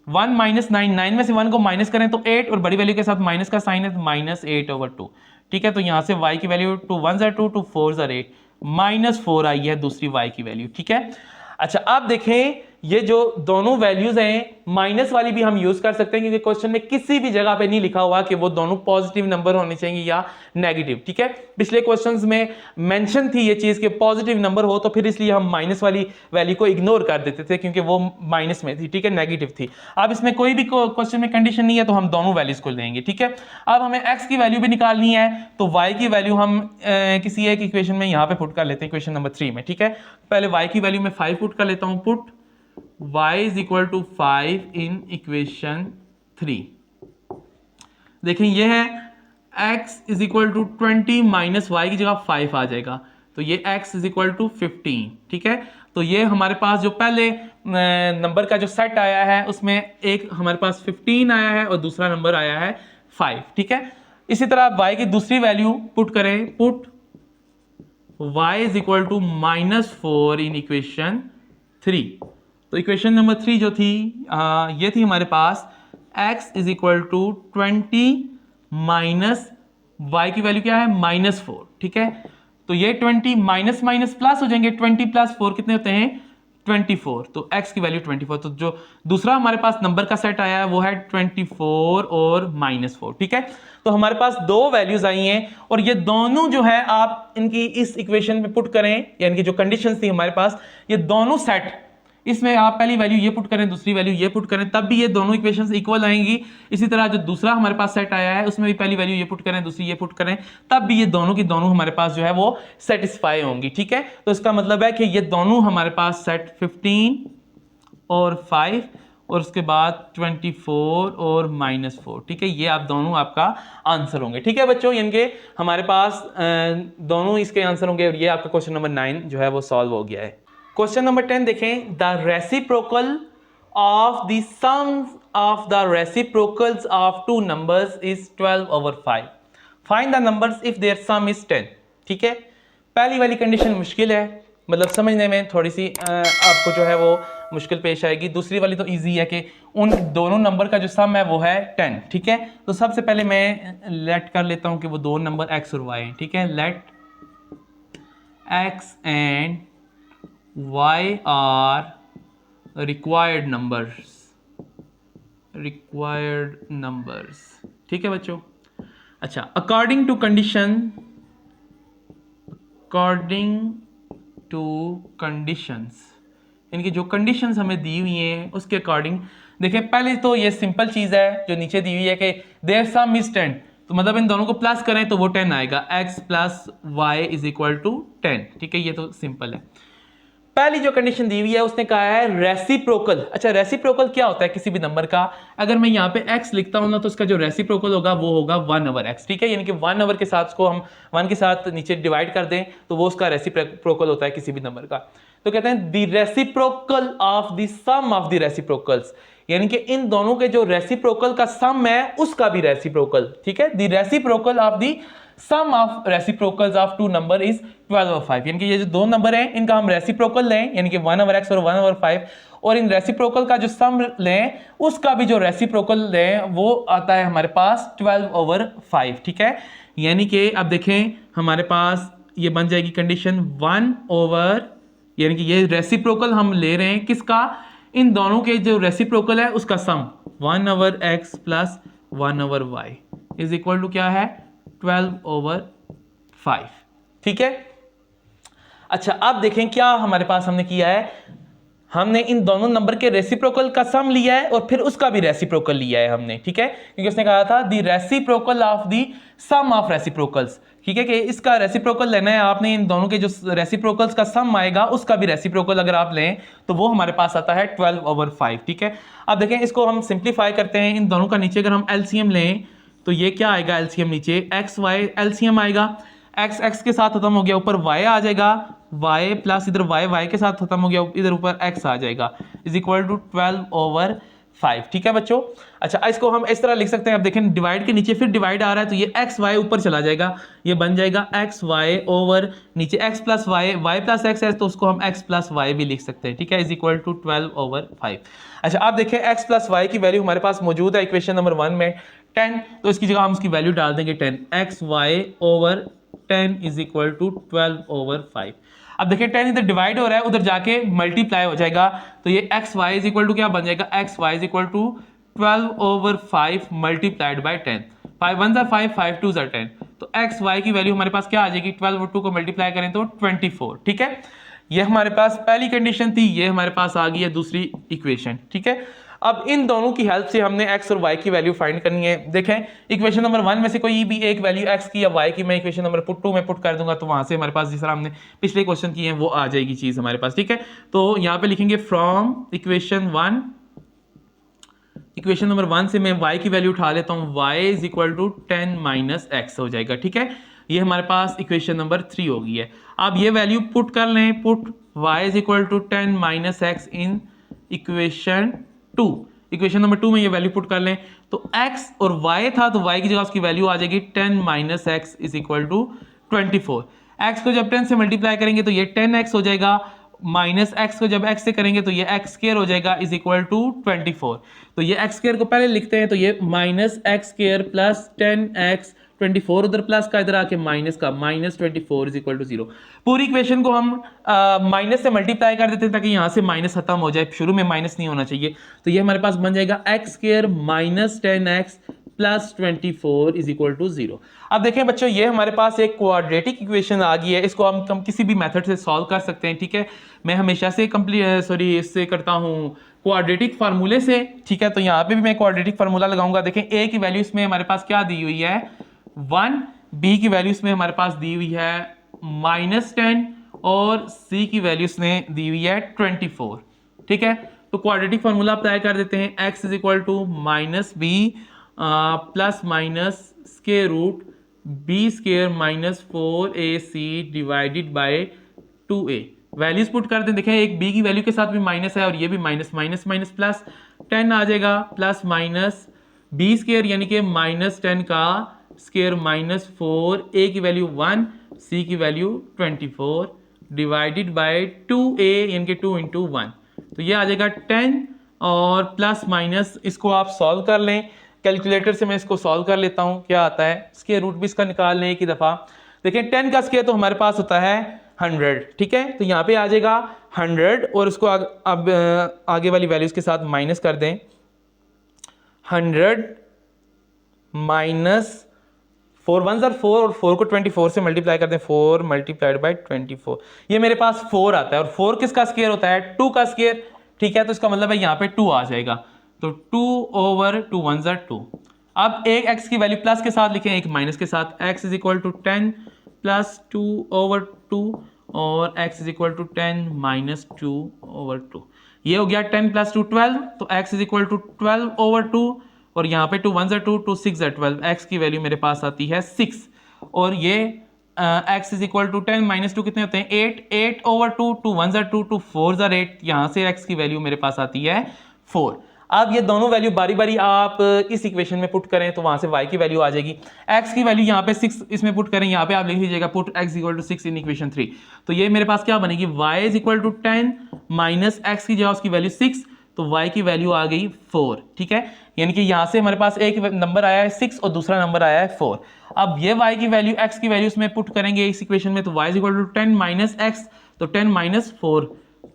1 minus 9, 9 में से 1 को माइनस करें तो 8, और बड़ी वैल्यू के साथ माइनस का साइन है माइनस 8 ओवर 2, ठीक है। तो यहां से y की वैल्यू 2 1 2 2 4 8 माइनस 4 आई है दूसरी y की वैल्यू, ठीक है। अच्छा आप देखें ये जो दोनों वैल्यूज हैं माइनस वाली भी हम यूज कर सकते हैं क्योंकि क्वेश्चन में किसी भी जगह पे नहीं लिखा हुआ कि वो दोनों पॉजिटिव नंबर होने चाहिए या नेगेटिव, ठीक है। पिछले क्वेश्चंस में मेंशन थी ये चीज कि पॉजिटिव नंबर हो, तो फिर इसलिए हम माइनस वाली वैल्यू को इग्नोर कर देते थे क्योंकि वो माइनस में थी, ठीक है, नेगेटिव थी। अब इसमें कोई भी क्वेश्चन में कंडीशन नहीं है तो हम दोनों वैल्यूज को लेंगे, ठीक है। अब हमें एक्स की वैल्यू भी निकालनी है तो वाई की वैल्यू हम किसी एक इक्वेशन में यहाँ पे पुट कर लेते हैं, इक्वेशन नंबर 3 में, ठीक है। पहले वाई की वैल्यू में 5 पुट कर लेता हूँ, put y is equal to 5 in equation 3। देखें ये है x is equal to 20 minus y की जगह 5 आ जाएगा, तो ये x is equal to 15, ठीक है। तो ये हमारे पास जो पहले नंबर का जो सेट आया है उसमें एक हमारे पास 15 आया है और दूसरा नंबर आया है 5, ठीक है। इसी तरह y की दूसरी वैल्यू पुट करें, put y is equal to -4 in equation 3। तो इक्वेशन नंबर 3 जो थी ये थी हमारे पास x is equal to 20 minus y की वैल्यू क्या है -4, ठीक है। तो ये 20 माइनस माइनस प्लस हो जाएंगे, 20 प्लस 4 कितने होते हैं 24, तो x की वैल्यू 24। तो जो दूसरा हमारे पास नंबर का सेट आया है वो है 24 और -4, ठीक है। तो हमारे पास दो वैल्यूज आई हैं और ये दोनों जो है आप इनकी इस इक्वेशन में पुट करें, यानी कि जो कंडीशंस थी हमारे पास ये दोनों सेट, इसमें आप पहली वैल्यू ये पुट करें दूसरी वैल्यू ये पुट करें तब भी ये दोनों इक्वेशंस इक्वल आएंगी। इसी तरह जो दूसरा हमारे पास सेट आया है उसमें भी पहली वैल्यू ये पुट करें दूसरी ये पुट करें तब भी ये दोनों की दोनों हमारे पास जो है वो सेटिस्फाई होंगी, ठीक है। तो इसका मतलब है कि ये दोनों हमारे पास सेट 15 और 5 और उसके बाद 24 और -4, ठीक है। ये आप दोनों आपका आंसर होंगे, ठीक है बच्चों, यानी कि हमारे पास दोनों इसके आंसर होंगे और ये आपका क्वेश्चन नंबर 9 जो है वो सॉल्व हो गया है। क्वेश्चन नंबर 10 देखें, the reciprocal of the sums of the reciprocals of two numbers is 12 over 5, find the numbers if their sum is 10, ठीक है। पहली वाली कंडीशन मुश्किल है, मतलब समझने में थोड़ी सी आपको जो है वो मुश्किल पेश आएगी। दूसरी वाली तो इजी है कि उन दोनों नंबर का जो सम है वो है 10, ठीक है। तो सबसे पहले मैं लेट कर लेता हूं कि वो दो नंबर x और y हैं, ठीक है। Let x and y are required numbers, ठीक है बच्चों। अच्छा, अकॉर्डिंग टू कंडीशंस, इनकी जो कंडीशंस हमें दी हुई हैं उसके अकॉर्डिंग देखिए, पहले तो ये सिंपल चीज है जो नीचे दी हुई है कि देयर सम इज 10, तो मतलब इन दोनों को प्लस करें तो वो 10 आएगा, x plus y is equal to 10, ठीक है। ये तो सिंपल है। पहली जो कंडीशन दी हुई है उसने कहा है रेसिप्रोकल। अच्छा, रेसिप्रोकल क्या होता है किसी भी नंबर का? अगर मैं यहाँ पे x लिखता हूं ना तो उसका जो रेसिप्रोकल होगा वो होगा 1 over x, ठीक है। यानी कि 1 over के साथ को हम 1 के साथ नीचे डिवाइड कर दें तो वो उसका रेसिप्रोकल होता है किसी भी नंबर का। तो कहते हैं the reciprocal of the sum of the reciprocals, यानी कि इन दोनों के जो रेसिप्रोकल का सम है उसका भी रेसिप्रोकल, ठीक है। The reciprocal of the sum of reciprocals of two number is 12 over 5, यानी कि ये जो दो नंबर हैं इनका हम रेसिप्रोकल लें, यानी कि 1 over x और 1 over 5, और इन रेसिप्रोकल का जो सम लें उसका भी जो रेसिप्रोकल लें वो आता है हमारे पास 12 over 5, ठीक है। यानी कि अब देखें हमारे पास ये बन जाएगी कंडीशन 1 over, यानी कि ये रेसिप्रोकल हम ले रहे हैं किसका? इन दोनों के जो रेसिप्रोकल है उसका sum 1 over x plus 1 over y is equal to क्या है 12 over 5, ठीक है। अच्छा, अब देखें क्या हमारे पास हमने किया है, हमने इन दोनों नंबर के रेसिप्रोकल का सम लिया है और फिर उसका भी रेसिप्रोकल लिया है हमने, ठीक है, क्योंकि उसने कहा था the reciprocal of the sum of reciprocals, ठीक है, कि इसका रेसिप्रोकल लेना है आपने, इन दोनों के जो रेसिप्रोकल्स का सम आएगा उसका भी रेसिप्रोकल अगर आप लें तो वो हमारे पास आता है 12/5, ठीक है। अब देखें इसको हम सिंप्लीफाई करते हैं, इन दोनों का नीचे अगर हम एलसीएम लें तो ये क्या आएगा, एलसीएम नीचे एक्स वाई एलसीएम आएगा, एक्स एक्स के साथ खत्म हो गया, ऊपर वाई आ जाएगा, वाई प्लस इधर वाई वाई के साथ खत्म हो गया, इधर ऊपर एक्स आ जाएगा, इज इक्वल टू 12/5, ठीक है बच्चों। अच्छा इसको हम इस तरह लिख सकते हैं, अब देखें डिवाइड के नीचे फिर डिवाइड आ रहा है तो ये एक्स वाई ऊपर चला जाएगा, ये बन जाएगा एक्स वाई ओवर नीचे x plus y, y plus x है तो उसको हम एक्स प्लस वाई भी लिख सकते हैं, ठीक है, इज इक्वल टू 12/5। अच्छा आप देखें एक्स प्लस वाई की वैल्यू हमारे पास मौजूद है इक्वेशन नंबर 1 में 10, तो इसकी जगह हम उसकी वैल्यू डाल देंगे 10, x y over 10 is equal to 12/5। अब देखिए 10 इधर डिवाइड हो रहा है, उधर जाके मल्टीप्लाई हो जाएगा, तो ये x y is equal to क्या बन जाएगा, x y is equal to 12/5 multiplied by 10, 5 1 ज़ा 5, 5 2 ज़ा 10, तो एक्स वाई की वैल्यू हमारे पास क्या आ जाएगी, 12 और 2 को मल्टीप्लाई करें तो 24, ठीक है। ये हमारे पास पहली कंडीशन थी, ये हमारे पास आ गई है दूसरी इक्वेशन, ठीक है। अब इन दोनों की हेल्प से हमने x और y की वैल्यू फाइंड करनी है। देखें इक्वेशन नंबर 1 में से कोई भी एक वैल्यू x की या y की मैं इक्वेशन नंबर 2 में पुट कर दूंगा, तो वहां से हमारे पास जिस तरह हमने पिछले क्वेश्चन किए हैं वो आ जाएगी चीज हमारे पास, ठीक है। तो यहाँ पे लिखेंगे फ्रॉम इक्वेशन नंबर 1 से मैं y की वैल्यू उठा लेता हूँ, y is equal to 10 minus x हो जाएगा, ठीक है। ये हमारे पास इक्वेशन नंबर 3 हो गई है। अब ये वैल्यू पुट कर लें, put y is equal to 10 minus x in equation 2, equation number 2 में ये वैल्यू पुट कर लें, तो x और y था तो y की जगह उसकी वैल्यू आ जाएगी 10 minus x is equal to 24। x को जब 10 से मल्टीप्लाई करेंगे तो ये 10x हो जाएगा, माइनस x को जब x से करेंगे तो ये x स्क्वायर हो जाएगा इज इक्वल टू 24। तो ये x स्क्वायर को पहले लिखते हैं, तो ये minus x square plus 10x 24 उधर प्लस का इधर आके माइनस का, माइनस 24 इज इक्वल टू 0। पूरी इक्वेशन को हम माइनस से मल्टीप्लाई कर देते हैं ताकि यहाँ से माइनस खत्म हो जाए, शुरू में माइनस नहीं होना चाहिए, तो ये हमारे पास बन जाएगा x square minus 10x plus 24 is equal to 0। अब देखें बच्चों ये हमारे पास एक क्वाड्रेटिक इक्वेशन आ गई है, इसको हम किसी भी मेथड से सॉल्व कर सकते हैं, ठीक है। मैं हमेशा से इससे करता हूँ क्वाड्रेटिक फार्मूले से, ठीक है। तो यहाँ पे भी मैं क्वाड्रेटिक फार्मूला लगाऊंगा। देखें ए की वैल्यू इसमें हमारे पास क्या दी हुई है 1, बी की वैल्यू इसमें हमारे पास दी हुई है -10 और सी की वैल्यू इसमें दी हुई है 24, ठीक है। तो क्वाड्रेटिक फार्मूला अप्लाई कर देते हैं, x is equal to minus b plus minus square root b square minus 4ac divided by 2a, values put कर दें। देखें एक b की वैल्यू के साथ भी माइनस है और ये भी माइनस माइनस माइनस प्लस 10 आ जाएगा, प्लस माइनस बी स्क्वायर यानी कि -10 का स्क्वायर माइनस 4, a की वैल्यू 1, c की वैल्यू 24 डिवाइडेड बाय 2a यानी कि 2 इंटू 1, तो ये आ जाएगा 10 और प्लस माइनस इसको आप सॉल्व कर लें, कैलकुलेटर से मैं इसको सॉल्व कर लेता हूँ, क्या आता है स्क्वायर रूट भी इसका निकाल लें एक ही दफ़ा। देखिए 10 का स्क्वायर तो हमारे पास होता है 100, ठीक है। तो यहाँ पे आ जाएगा 100 और उसको अब आगे वाली वैल्यूज के साथ माइनस कर दें, 100 माइनस 4 1 ज़ा 4 और 4 को 24 से मल्टीप्लाई कर दें, 4 मल्टीप्लाइड बाई 24, ये मेरे पास 4 आता है और 4 किसका स्क्वायर होता है 2 का स्क्वायर, ठीक है। तो इसका मतलब है यहाँ पे 2 आ जाएगा, तो 2 ओवर 2 1 ज़ा 2। अब एक x की वैल्यू प्लस के साथ लिखें, एक माइनस के साथ, x is equal to 10 plus 2 over 2 और x is equal to 10 minus 2 over 2, ये हो गया 10 प्लस 2 12, तो x is equal to 12 over 2 और यहाँ पे 2 1 ज़ा 2, 2 6 ज़ा 12, x की वैल्यू मेरे पास आती है 6 और ये x is equal to 10 minus 2 कितने होते हैं 8, 8 ओवर 2, 2 1 ज़ा 2, 2 4 ज़ा 8, यहाँ से x की वैल्यू मेरे पास आती है 4। अब ये दोनों वैल्यू बारी बारी आप इस इक्वेशन में पुट करें तो वहां से y की वैल्यू आ जाएगी, x की वैल्यू यहाँ पे 6 इसमें पुट करें, यहाँ पे आप लिख लीजिएगा put x equal to 6 in equation 3, तो ये मेरे पास क्या बनेगी y is equal to 10 minus x की जगह उसकी वैल्यू 6, तो y की वैल्यू आ गई 4, ठीक है। यानी कि यहाँ से हमारे पास एक नंबर आया है 6 और दूसरा नंबर आया है 4। अब ये y की वैल्यू x की वैल्यू में पुट करेंगे इस इक्वेशन में, तो y is equal to 10 minus x, तो 10 माइनस 4,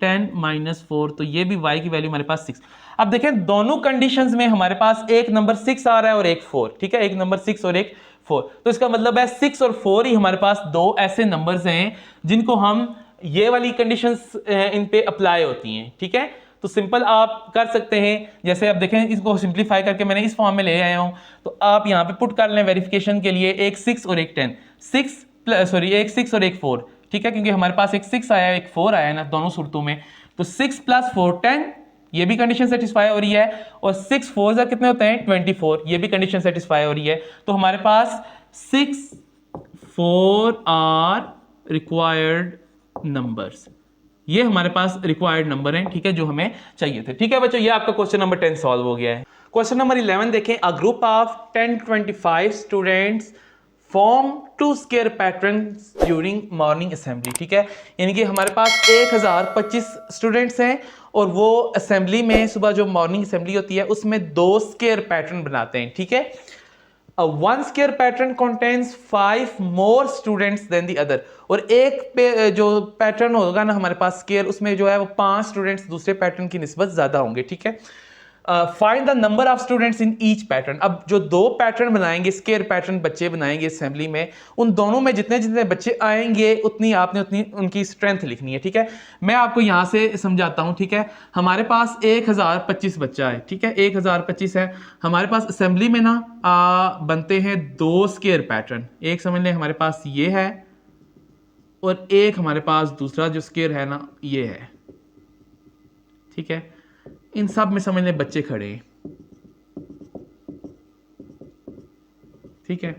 10 माइनस 4, तो ये भी y की वैल्यू हमारे पास 6। अब देखें दोनों कंडीशंस में हमारे पास एक नंबर 6 आ रहा है और एक 4, ठीक है, एक नंबर 6 और एक 4, तो इसका मतलब है 6 और 4 ही हमारे पास दो ऐसे नंबर्स हैं जिनको हम ये वाली कंडीशंस इन पे अप्लाई होती हैं, ठीक है। तो सिंपल आप कर सकते हैं, जैसे आप देखें इसको सिंप्लीफाई करके मैंने इस फॉर्म में ले आया हूं, तो आप यहां पे पुट कर लें वेरिफिकेशन के लिए, एक 6 और एक 10, एक 6 और एक 4, ठीक है, क्योंकि हमारे पास एक 6 आया एक 4 आया ना दोनों सूरतों में, तो 6 + 4 10, ये भी कंडीशन सेटिस्फाई हो रही है, और 6 4 कितने होते हैं 24, ये भी कंडीशन सेटिस्फाई हो रही है। तो हमारे पास 6 4 आर रिक्वायर्ड नंबर्स, ये हमारे पास रिक्वायर्ड नंबर हैं, ठीक है, जो हमें चाहिए थे। ठीक है बच्चों, ये आपका क्वेश्चन नंबर 10 सॉल्व हो गया है। क्वेश्चन नंबर 11 देखें, a group of 10 to 25 students form 2 square patterns during morning assembly, ठीक है, यानी कि हमारे पास 1025 स्टूडेंट्स हैं और वो असेंबली में सुबह जो मॉर्निंग असेंबली होती है उसमें 2 स्क्वायर पैटर्न बनाते हैं, ठीक है। One square pattern contains 5 more students than the other, और एक पे जो पैटर्न होगा ना हमारे पास स्क्वायर, उसमें जो है वो 5 स्टूडेंट्स दूसरे पैटर्न की निस्बत ज्यादा होंगे, ठीक है। Find the number of students in each pattern, अब जो 2 पैटर्न बनाएंगे स्क्वायर पैटर्न बच्चे बनाएंगे असेंबली में, उन दोनों में जितने जितने बच्चे आएंगे उतनी आपने उतनी उनकी स्ट्रेंथ लिखनी है, ठीक है। मैं आपको यहां से समझाता हूं, ठीक है। हमारे पास 1025 बच्चा है, ठीक है, 1025 है, हमारे पास असेंबली में ना बनते हैं 2 स्क्वायर पैटर्न, एक समझ लें हमारे पास ये है और एक हमारे पास दूसरा जो स्क्वायर है ना ये है, ठीक है। इन सब में समझ लें बच्चे खड़े हैं, ठीक है,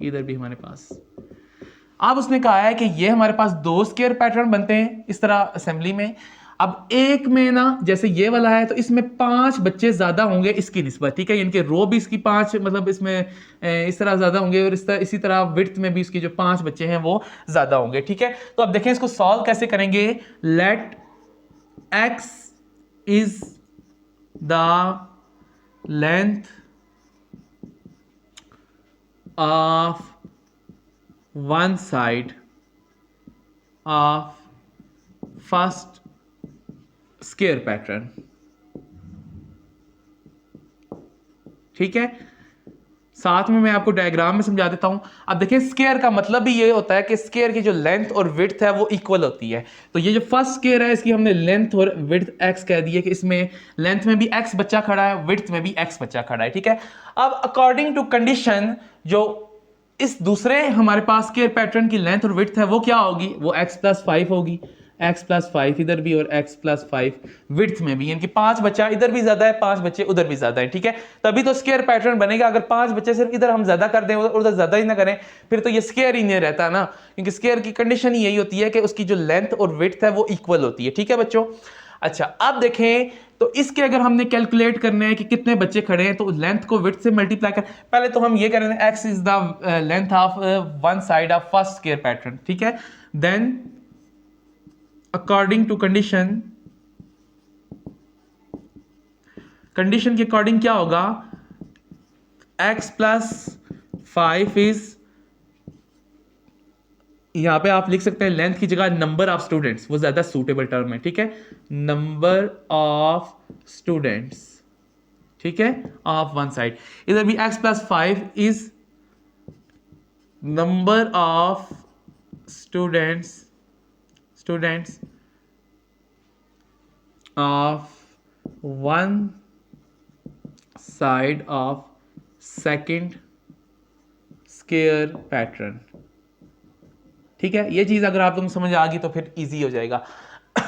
इधर भी हमारे पास। अब उसने कहा है कि ये हमारे पास 2 स्क्वायर पैटर्न बनते हैं इस तरह असेंबली में। अब एक में ना जैसे ये वाला है तो इसमें 5 बच्चे ज्यादा होंगे इसकी निस्बत, ठीक है, यानी कि रो भी इसकी 5 मतलब इसमें इस तरह ज्यादा होंगे, और इसी तरह विड्थ में भी इसकी जो 5 बच्चे हैं वो ज्यादा होंगे, ठीक है। तो अब देखें इसको सॉल्व कैसे करेंगे। Let x is the length of one side of first square pattern, ठीक है। साथ में मैं आपको डायग्राम में समझा देता हूं। अब देखिए स्क्वायर का मतलब भी ये होता है कि स्क्वायर की जो लेंथ और विड्थ है वो इक्वल होती है। तो ये जो फर्स्ट स्क्वायर है इसकी हमने लेंथ और विड्थ x कह दी है कि इसमें लेंथ में भी x बच्चा खड़ा है, विड्थ में भी x बच्चा खड़ा है, ठीक है। अब अकॉर्डिंग टू कंडीशन जो इस दूसरे हमारे पास स्क्वायर पैटर्न की लेंथ और विड्थ है वो क्या होगी, वो x + 5 होगी, x + 5 इधर भी और x + 5 विड्थ में भी, यानी कि 5 बच्चा इधर भी ज्यादा है 5 बच्चे उधर भी ज्यादा है, ठीक है। तभी तो स्क्वायर पैटर्न बनेगा। अगर 5 बच्चे सिर्फ इधर हम ज्यादा कर दें उधर ज्यादा ही ना करें फिर तो ये स्क्वायर ही नहीं रहता ना, क्योंकि स्क्वायर की कंडीशन ही यही होती है कि उसकी जो लेंथ और विड्थ है वो इक्वल होती है, ठीक है बच्चों। अच्छा अब देखें तो इसके अगर हमने कैलकुलेट करना है कि कितने बच्चे खड़े हैं तो लेंथ को विड्थ से मल्टीप्लाई कर, पहले तो हम ये करेंगे x is the length of one side of first square pattern, ठीक है। देन अकॉर्डिंग टू कंडीशन के अकॉर्डिंग क्या होगा, x + 5 इज, यहां पे आप लिख सकते हैं लेंथ की जगह नंबर ऑफ स्टूडेंट्स, वो ज्यादा सूटेबल टर्म है, ठीक है, नंबर ऑफ स्टूडेंट्स, ठीक है, ऑफ वन साइड। इधर भी x + 5 is number of students of one side of second square pattern, ठीक है। ये चीज अगर आप लोगों को समझ आ गई तो फिर इजी हो जाएगा।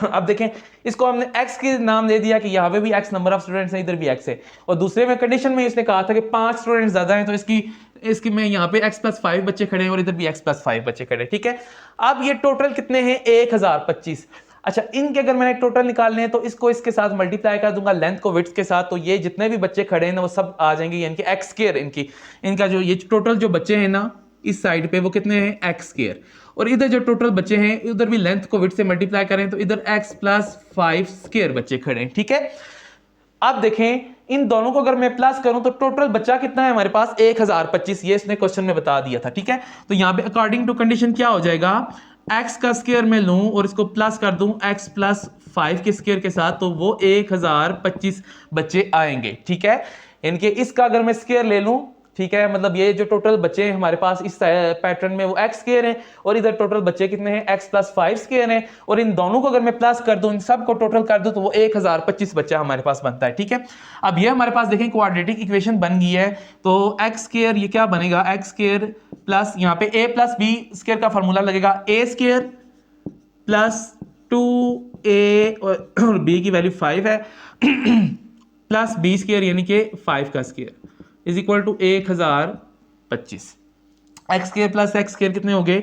अब देखें इसको हमने x के नाम दे दिया कि यहाँ पे भी x नंबर ऑफ स्टूडेंट्स है, इधर भी x है, और दूसरे में कंडीशन में इसने कहा था कि 5 स्टूडेंट्स ज्यादा हैं तो इसकी में यहाँ पे x + 5 बच्चे खड़े हैं और इधर भी x + 5 बच्चे खड़े हैं, ठीक है। अब ये टोटल कितने हैं 1025। अच्छा इनके अगर मैंने टोटल निकालने हैं तो इसको इसके साथ मल्टीप्लाई कर दूंगा लेंथ को विड्थ के साथ, तो ये जितने भी बच्चे खड़े हैं ना वो सब आ जाएंगे, यानी कि x स्क्वायर इनका जो ये टोटल जो बच्चे हैं ना इस साइड पे वो कितने हैं x स्क्वायर, और इधर जो टोटल बच्चे हैं उधर भी लेंथ को विड्थ से मल्टीप्लाई करें तो इधर x + 5 स्क्वायर बच्चे खड़े हैं, ठीक है। अब देखें इन दोनों को अगर मैं प्लस करूं तो टोटल बच्चा कितना है हमारे पास 1025, ये इसने क्वेश्चन में बता दिया था, ठीक है। तो यहां पे अकॉर्डिंग टू कंडीशन क्या हो जाएगा, x का स्क्वायर मैं लूं और इसको प्लस कर दूं x + 5 के स्क्वायर के साथ तो वो 1025 बच्चे आएंगे, ठीक है। इनके इसका अगर मैं स्क्वायर ले लूं ठीक है, मतलब ये जो टोटल बच्चे हैं हमारे पास इस पैटर्न में वो एक्स स्क्वायर हैं, और इधर टोटल बच्चे कितने हैं, एक्स प्लस 5 स्क्वायर हैं, और इन दोनों को अगर मैं प्लस कर दूं, इन सब को टोटल कर दूं, तो वो 1025 बच्चा हमारे पास बनता है। ठीक है, अब ये हमारे पास देखें क्वाड्रेटिक इक्वेशन बन गई है, तो एक्स स्क्वायर ये क्या बनेगा, एक्स स्क्वायर प्लस यहाँ पे ए प्लस बी स्क्वायर का फॉर्मूला लगेगा, ए स्क्वायर प्लस 2a और b की वैल्यू 5 है प्लस b स्क्वायर यानी कि 5 का square is equal to 1025। X square plus x square कितने हो गए,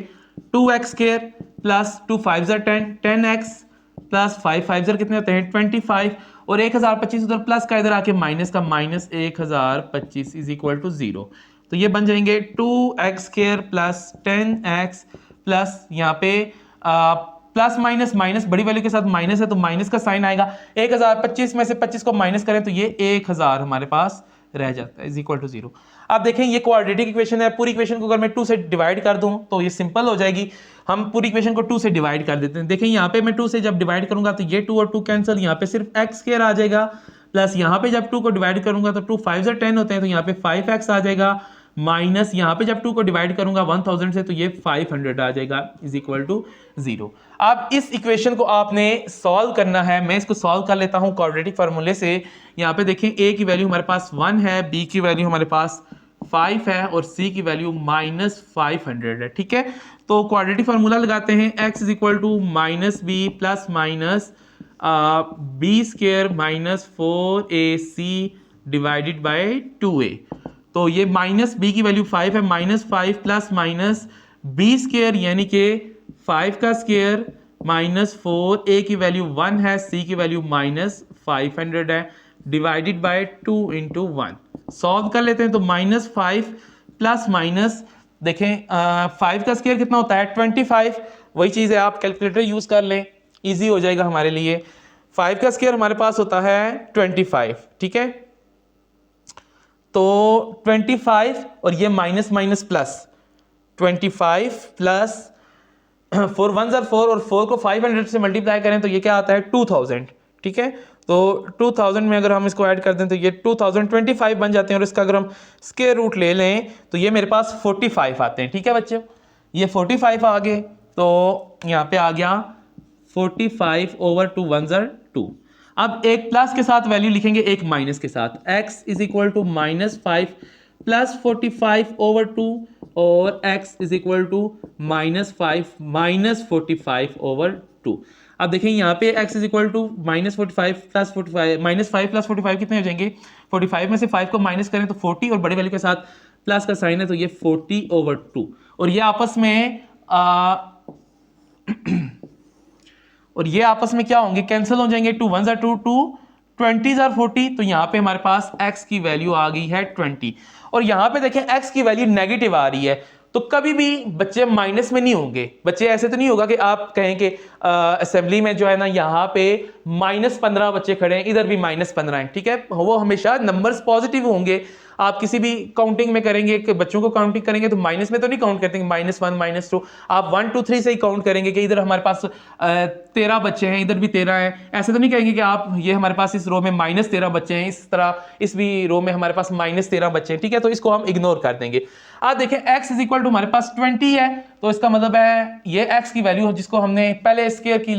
2x स्क्वायर प्लस 2 5 ज़र 10, 10x प्लस 5 5 ज़र कितने होते हैं 25, और 1025 उधर प्लस का इधर आके माइनस का, माइनस 1025 इज इक्वल टू 0। तो ये बन जाएंगे 2x square plus 10x plus यहाँ पे प्लस माइनस माइनस बड़ी वैल्यू के साथ माइनस है तो माइनस का साइन आएगा, 1025 में से 25 को माइनस करें तो ये 1000 हमारे पास रह जाता है इज इक्वल टू 0। अब देखें ये क्वाड्रेटिक इक्वेशन है, पूरी इक्वेशन को अगर मैं 2 से डिवाइड कर दूं तो ये सिंपल हो जाएगी। हम पूरी इक्वेशन को 2 से डिवाइड कर देते हैं। देखें यहाँ पे मैं 2 से जब डिवाइड करूंगा तो ये 2 और 2 कैंसिल, यहाँ पे सिर्फ एक्स स्क्वायर आ जाएगा, प्लस यहाँ पे जब 2 को डिवाइड करूंगा तो 2 5 ज़र 10 होते हैं तो यहाँ पे 5x आ जाएगा, माइनस यहाँ पे जब 2 को डिवाइड करूंगा 1000 से तो ये 500 आ जाएगा इज इक्वल टू 0। अब इस इक्वेशन को आपने सॉल्व करना है, मैं इसको सॉल्व कर लेता हूं क्वाड्रेटिक फार्मूले से। यहाँ पे देखें a की वैल्यू हमारे पास 1 है, b की वैल्यू हमारे पास 5 है और c की वैल्यू -500 है। ठीक है, तो क्वाड्रेटिक फार्मूला लगाते हैं, x is equal to minus b plus minus b square minus 4ac divided by 2a। तो ये माइनस बी की वैल्यू 5 है, -5 प्लस माइनस बी स्क्वायर यानी कि 5 का स्क्वायर माइनस 4, ए की वैल्यू 1 है, सी की वैल्यू -500 है, डिवाइडेड बाय 2 इंटू 1। सॉल्व कर लेते हैं तो -5 प्लस माइनस देखें 5 का स्क्वायर कितना होता है 25, वही चीज़ है आप कैलकुलेटर यूज़ कर लें, ईजी हो जाएगा हमारे लिए। 5 का स्क्वायर हमारे पास होता है 25, ठीक है, तो 25 और ये माइनस माइनस प्लस 25 प्लस 4 1 ज़र 4 और 4 को 500 से मल्टीप्लाई करें तो ये क्या आता है 2000। ठीक है, तो 2000 में अगर हम इसको ऐड कर दें तो ये 2025 बन जाते हैं, और इसका अगर हम स्क्वायर रूट ले लें तो ये मेरे पास 45 आते हैं। ठीक है बच्चों, ये 45 आ गए, तो यहाँ पे आ गया 45 ओवर 2 1 ज़र 2। अब एक प्लस के साथ वैल्यू लिखेंगे, एक माइनस के साथ, x is equal to -5 plus 45 over 2 और x is equal to -5 minus 45 over 2। अब देखें यहाँ पे x is equal to -45 plus 45 -5 plus 45 कितने हो जाएंगे, 45 में से 5 को माइनस करें तो 40 और बड़े वैल्यू के साथ प्लस का साइन है तो ये 40 ओवर 2, और ये आपस में और ये आपस में क्या होंगे, कैंसिल हो जाएंगे, 2 1 ज़र 2 2 20 ज़र 40, तो यहाँ पे हमारे पास x की वैल्यू आ गई है 20। और यहाँ पे देखें x की वैल्यू नेगेटिव आ रही है, तो कभी भी बच्चे माइनस में नहीं होंगे। बच्चे ऐसे तो नहीं होगा कि आप कहें कि असेंबली में जो है ना यहाँ पे -15 बच्चे खड़े हैं, इधर भी -15 हैं। ठीक है, वो हमेशा नंबर्स पॉजिटिव होंगे। आप किसी भी काउंटिंग में करेंगे कि बच्चों को काउंटिंग करेंगे तो माइनस में तो नहीं काउंट करते -1 -2, आप 1 2 3 से ही काउंट करेंगे कि इधर हमारे पास 13 बच्चे हैं, इधर भी 13 है। ऐसे तो नहीं कहेंगे कि आप ये हमारे पास इस रो में -13 बच्चे हैं, इस तरह इस भी रो में हमारे पास -13 बच्चे हैं। ठीक है, तो इसको हम इग्नोर कर देंगे। आप देखें x इज इक्वल टू हमारे पास 20 है, तो इसका मतलब है ये x की वैल्यू जिसको हमने पहले स्क्वायर की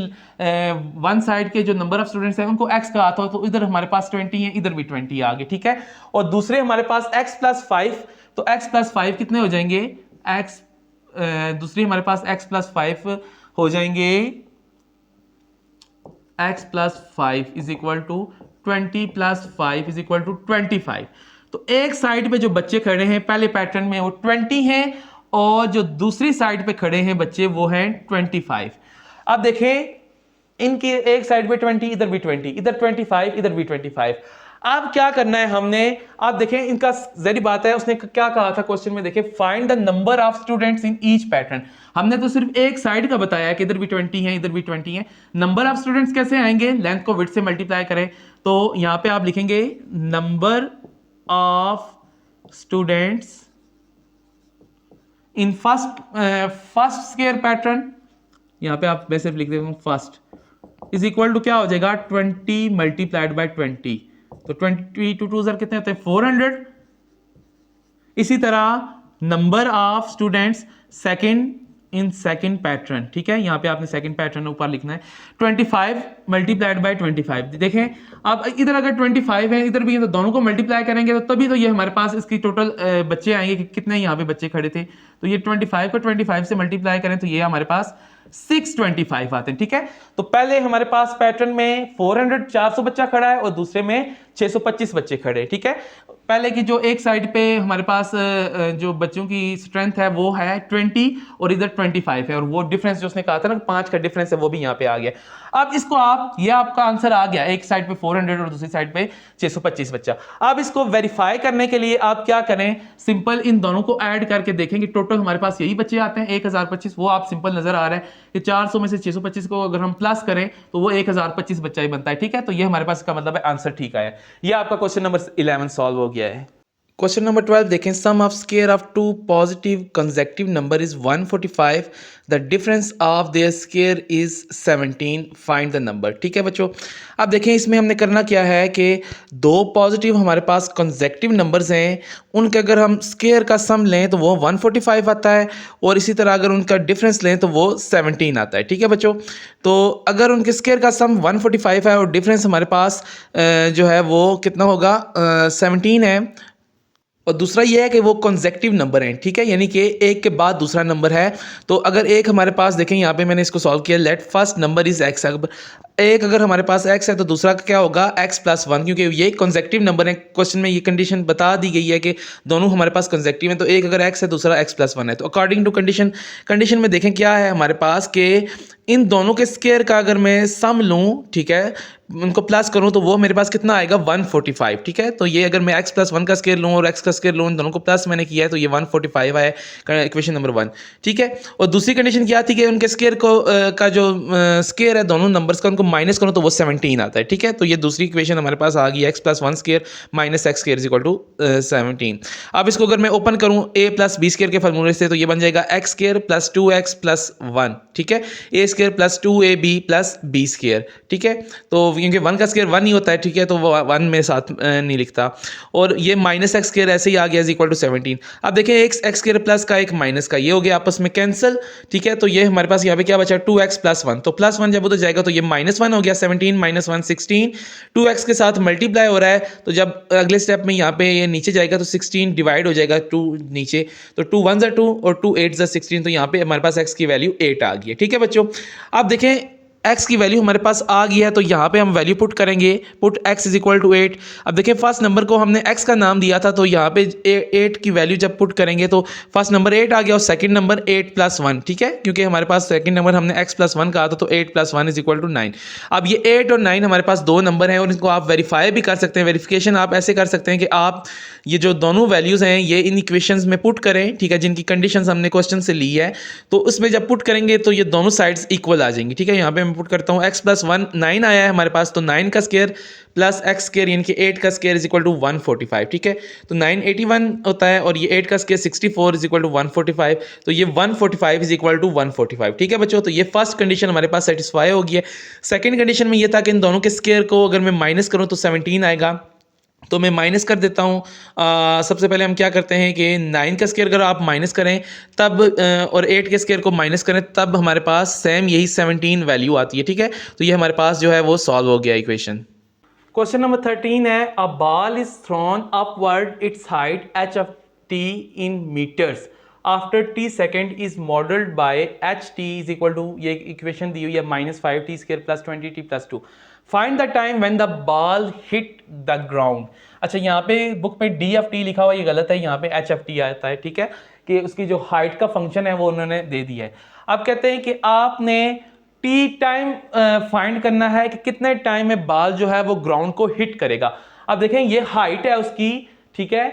वन साइड के जो नंबर ऑफ स्टूडेंट्स हैं उनको x का आता हो, तो इधर हमारे पास 20 है, इधर भी 20 आ गए। ठीक है, और दूसरे हमारे पास x प्लस 5, तो x प्लस 5 कितने हो जाएंगे, दूसरी हमारे पास x प्लस 5 हो जाएंगे, x plus 5 is equal to 20 plus 5 is equal to 25। तो एक साइड पे जो बच्चे खड़े हैं पहले पैटर्न में वो 20 हैं, और जो दूसरी साइड पे खड़े हैं बच्चे वो हैं 25। अब देखें इनकी एक साइड पे 20, इधर भी 20, इधर 25, इधर भी 25। अब क्या करना है हमने, आप देखें इनका जरी बात है, उसने क्या कहा था क्वेश्चन में, देखें find the number of students in each pattern. हमने तो सिर्फ एक साइड का बताया है कि इधर भी 20 है, इधर भी 20 है। नंबर ऑफ स्टूडेंट्स कैसे आएंगे, लेंथ को विड्थ से मल्टीप्लाई करें, तो यहां पे आप लिखेंगे number of students in first square pattern, यहां पे आप वैसे लिख देते फर्स्ट इज इक्वल टू क्या हो जाएगा 20 मल्टीप्लाइड बाय 20, तो 20 2 2 ज़र कितने होते हैं 400, इसी तरह number of students second in second pattern, ठीक है, यहाँ पे आपने सेकंड पैटर्न ऊपर लिखना है 25 मल्टीप्लाइड बाय 25। देखें अब इधर अगर 25 है इधर भी है तो दोनों को मल्टीप्लाई करेंगे तो तभी तो ये हमारे पास इसकी टोटल बच्चे आएंगे कि कितने यहाँ पे बच्चे खड़े थे। तो ये 25 को 25 से मल्टीप्लाई करें तो ये हमारे पास 625 आते हैं, ठीक है। तो पहले हमारे पास पैटर्न में 400 बच्चा खड़ा है और दूसरे में 625 बच्चे खड़े, ठीक है। पहले की जो एक साइड पे हमारे पास जो बच्चों की स्ट्रेंथ है वो है 20 और इधर 25 है, और वो डिफरेंस जो उसने कहा था ना 5 का डिफरेंस है वो भी यहाँ पे आ गया। अब इसको आप, ये आपका आंसर आ गया, एक साइड पे 400 और दूसरी साइड पे 625 बच्चा। अब इसको वेरीफाई करने के लिए आप क्या करें, सिंपल इन दोनों को ऐड करके देखेंगे टोटल हमारे पास यही बच्चे आते हैं 1025। वो आप सिंपल नजर आ रहा है कि 400 में से 625 को अगर हम प्लस करें तो वो 1025 बच्चा ही बनता है, ठीक है। तो ये हमारे पास इसका मतलब है आंसर ठीक आया। ये आपका क्वेश्चन नंबर 11 सॉल्व हो गया है। क्वेश्चन नंबर 12 देखें, sum of square of two positive consecutive number is 145, the difference of their square is 17, find the number. ठीक है बच्चों, अब देखें इसमें हमने करना क्या है कि दो पॉजिटिव हमारे पास कंसेक्टिव नंबर्स हैं, उनके अगर हम स्क्वायर का सम लें तो वो 145 आता है, और इसी तरह अगर उनका डिफरेंस लें तो वो 17 आता है। ठीक है बच्चों, तो अगर उनके स्क्वायर का सम 145 है और डिफरेंस हमारे पास जो है वो कितना होगा, 17 है, और दूसरा ये है कि वो कंसेक्टिव नंबर हैं, ठीक है, यानी कि एक के बाद दूसरा नंबर है। तो अगर एक हमारे पास देखें यहाँ पे मैंने इसको सॉल्व किया, let first number is x, एक अगर हमारे पास x है तो दूसरा का क्या होगा x+1, क्योंकि ये कंसेक्टिव नंबर है। क्वेश्चन में ये कंडीशन बता दी गई है कि दोनों हमारे पास कंसेक्टिव हैं, तो एक अगर x है दूसरा x+1 है। तो अकॉर्डिंग टू कंडीशन में देखें क्या है हमारे पास कि इन दोनों के स्क्वायर का अगर मैं सम लूँ, ठीक है, उनको प्लस करूँ तो वो मेरे पास कितना आएगा 145। ठीक है, तो ये अगर मैं x+1 का स्क्वायर लूँ और x का स्क्वायर लूँ, इन दोनों को प्लस मैंने किया है तो ये 145 है, इक्वेशन नंबर 1। ठीक है, और दूसरी कंडीशन क्या थी कि उनके स्क्वायर को का जो स्क्वायर है दोनों नंबर्स का, उनको माइनस करो तो वो 17 आता है। ठीक है, तो ये दूसरी इक्वेशन हमारे पास आ गई, x+1 square minus x square is equal to 17। अब इसको अगर मैं ओपन करूँ a+b स्क्वायर के फॉर्मूले से तो ये बन जाएगा x square plus 2x plus 1, ठीक है, a स्क्वायर plus 2ab plus b square. ठीक है, तो क्योंकि 1 का स्क्वायर 1 ही होता है, ठीक है, तो वो 1 में साथ नहीं लिखता, और ये माइनस x स्क्वायर ऐसे ही आ गया इज इक्वल टू 17। अब देखें एक x स्क्वायर प्लस का एक माइनस का, ये हो गया आपस में कैंसिल। ठीक है, तो ये हमारे पास यहाँ पे क्या बचा 2x प्लस 1, तो प्लस 1 जब उधर जाएगा तो ये -1 हो गया, 17 - 1 16, 2x के साथ मल्टीप्लाई हो रहा है, तो जब अगले स्टेप में यहाँ पे ये नीचे जाएगा तो 16 डिवाइड हो जाएगा 2 नीचे, तो 2 1 2 और 2 8 16, तो यहाँ पे हमारे पास x की वैल्यू 8 आ गई है। ठीक है बच्चों, अब देखें x की वैल्यू हमारे पास आ गई है, तो यहाँ पे हम वैल्यू पुट करेंगे, put x is equal to 8। अब देखें फर्स्ट नंबर को हमने x का नाम दिया था, तो यहाँ पे 8 की वैल्यू जब पुट करेंगे तो फर्स्ट नंबर 8 आ गया और सेकंड नंबर 8 प्लस 1, ठीक है, क्योंकि हमारे पास सेकंड नंबर हमने x+1 कहा था, तो 8 + 1 इज इक्वल टू 9। अब ये 8 और 9 हमारे पास दो नंबर हैं और इनको आप वेरीफाई भी कर सकते हैं। वेरिफिकेशन आप ऐसे कर सकते हैं कि आप ये जो दोनों वैल्यूज़ हैं ये इन इक्वेशंस में पुट करें, ठीक है, जिनकी कंडीशंस हमने क्वेश्चन से ली है, तो उसमें जब पुट करेंगे तो ये दोनों साइड्स इक्वल आ जाएंगी। ठीक है, यहाँ पे मैं पुट करता हूँ x+1 9 आया है हमारे पास, तो 9 का स्क्वायर प्लस x स्क्वायर यानी कि 8 का स्क्वायर इज इक्वल टू 145। ठीक है, तो 9 81 होता है और ये 8 का स्क्वायर 64 इज इक्वल टू 145, तो ये 145 इज इक्वल टू 145। ठीक है बच्चों, तो ये फर्स्ट कंडीशन हमारे पास सेटिस्फाई हो गई है। सेकंड कंडीशन में ये था कि इन दोनों के स्क्वायर को अगर मैं माइनस करूँ तो 17 आएगा, तो मैं माइनस कर देता हूँ। सबसे पहले हम क्या करते हैं कि 9 का स्क्वायर अगर आप माइनस करें तब और 8 के स्क्वायर को माइनस करें तब हमारे पास सेम यही 17 वैल्यू आती है। ठीक है, तो ये हमारे पास जो है वो सॉल्व हो गया इक्वेशन। क्वेश्चन नंबर 13 है, a ball is thrown upward its height h of t in metres after t second is modelled by ht is equal to, ये इक्वेशन दी हुई है -5t स्क्वायर plus 20t plus 2। Find the time when the ball hit the ground. अच्छा, यहाँ पे book में d of t लिखा हुआ, ये गलत है, यहाँ पे h of t आता है। ठीक है, कि उसकी जो हाइट का फंक्शन है वो उन्होंने दे दिया है। अब कहते हैं कि आपने टी टाइम फाइंड करना है कि कितने टाइम में बॉल जो है वो ग्राउंड को हिट करेगा। अब देखें ये हाइट है उसकी, ठीक है,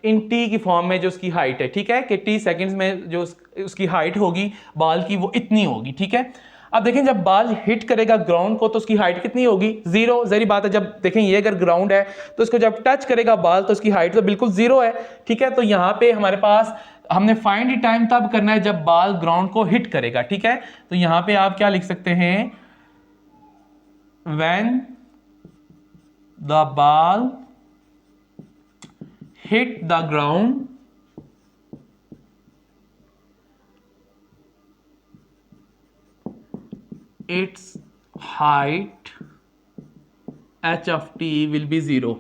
इन टी की फॉर्म में जो उसकी हाइट है, ठीक है, कि टी सेकंड्स में जो उसकी हाइट होगी बॉल की वो इतनी होगी। ठीक है, अब देखें जब बॉल हिट करेगा ग्राउंड को तो उसकी हाइट कितनी होगी, 0। जरी बात है, जब देखें ये अगर ग्राउंड है तो इसको जब टच करेगा बॉल तो उसकी हाइट तो बिल्कुल 0 है। ठीक है, तो यहाँ पे हमारे पास हमने फाइंड द टाइम तब करना है जब बॉल ग्राउंड को हिट करेगा। ठीक है, तो यहां पे आप क्या लिख सकते हैं, when the ball hit the ground its height h of t will be zero।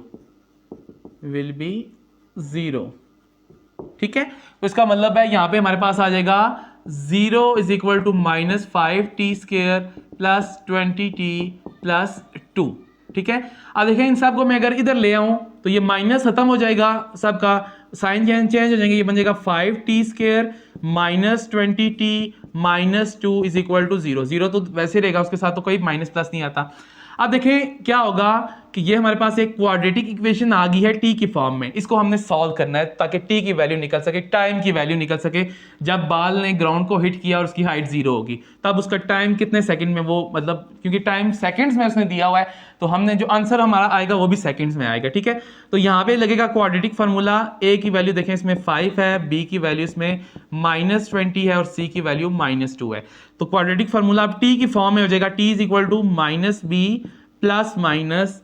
ठीक है, तो इसका मतलब है यहां पे हमारे पास आ जाएगा 0 is equal to -5t² plus 20t plus 2। ठीक है, अब देखें इन सब को मैं अगर इधर ले आऊं तो ये माइनस खत्म हो जाएगा, सबका साइन चेंज हो जाएंगे, ये बन जाएगा 5t² minus 20t minus 2 is equal to 0। 0 तो वैसे रहेगा, उसके साथ तो कोई माइनस प्लस नहीं आता। अब देखें क्या होगा कि ये हमारे पास एक क्वाड्रेटिक इक्वेशन आ गई है टी की फॉर्म में, इसको हमने सॉल्व करना है ताकि टी की वैल्यू निकल सके, टाइम की वैल्यू निकल सके। जब बाल ने ग्राउंड को हिट किया और उसकी हाइट 0 होगी तब उसका टाइम कितने सेकंड में, वो मतलब क्योंकि टाइम सेकंड्स में उसने दिया हुआ है तो हमने जो आंसर हमारा आएगा वो भी सेकंड्स में आएगा। ठीक है, तो यहाँ पे लगेगा क्वाड्रेटिक फार्मूला, ए की वैल्यू देखें इसमें 5 है, बी की वैल्यू इसमें -20 है और सी की वैल्यू -2 है। तो क्वाड्रेटिक फार्मूला अब टी की फॉर्म में हो जाएगा, t is equal to -b plus minus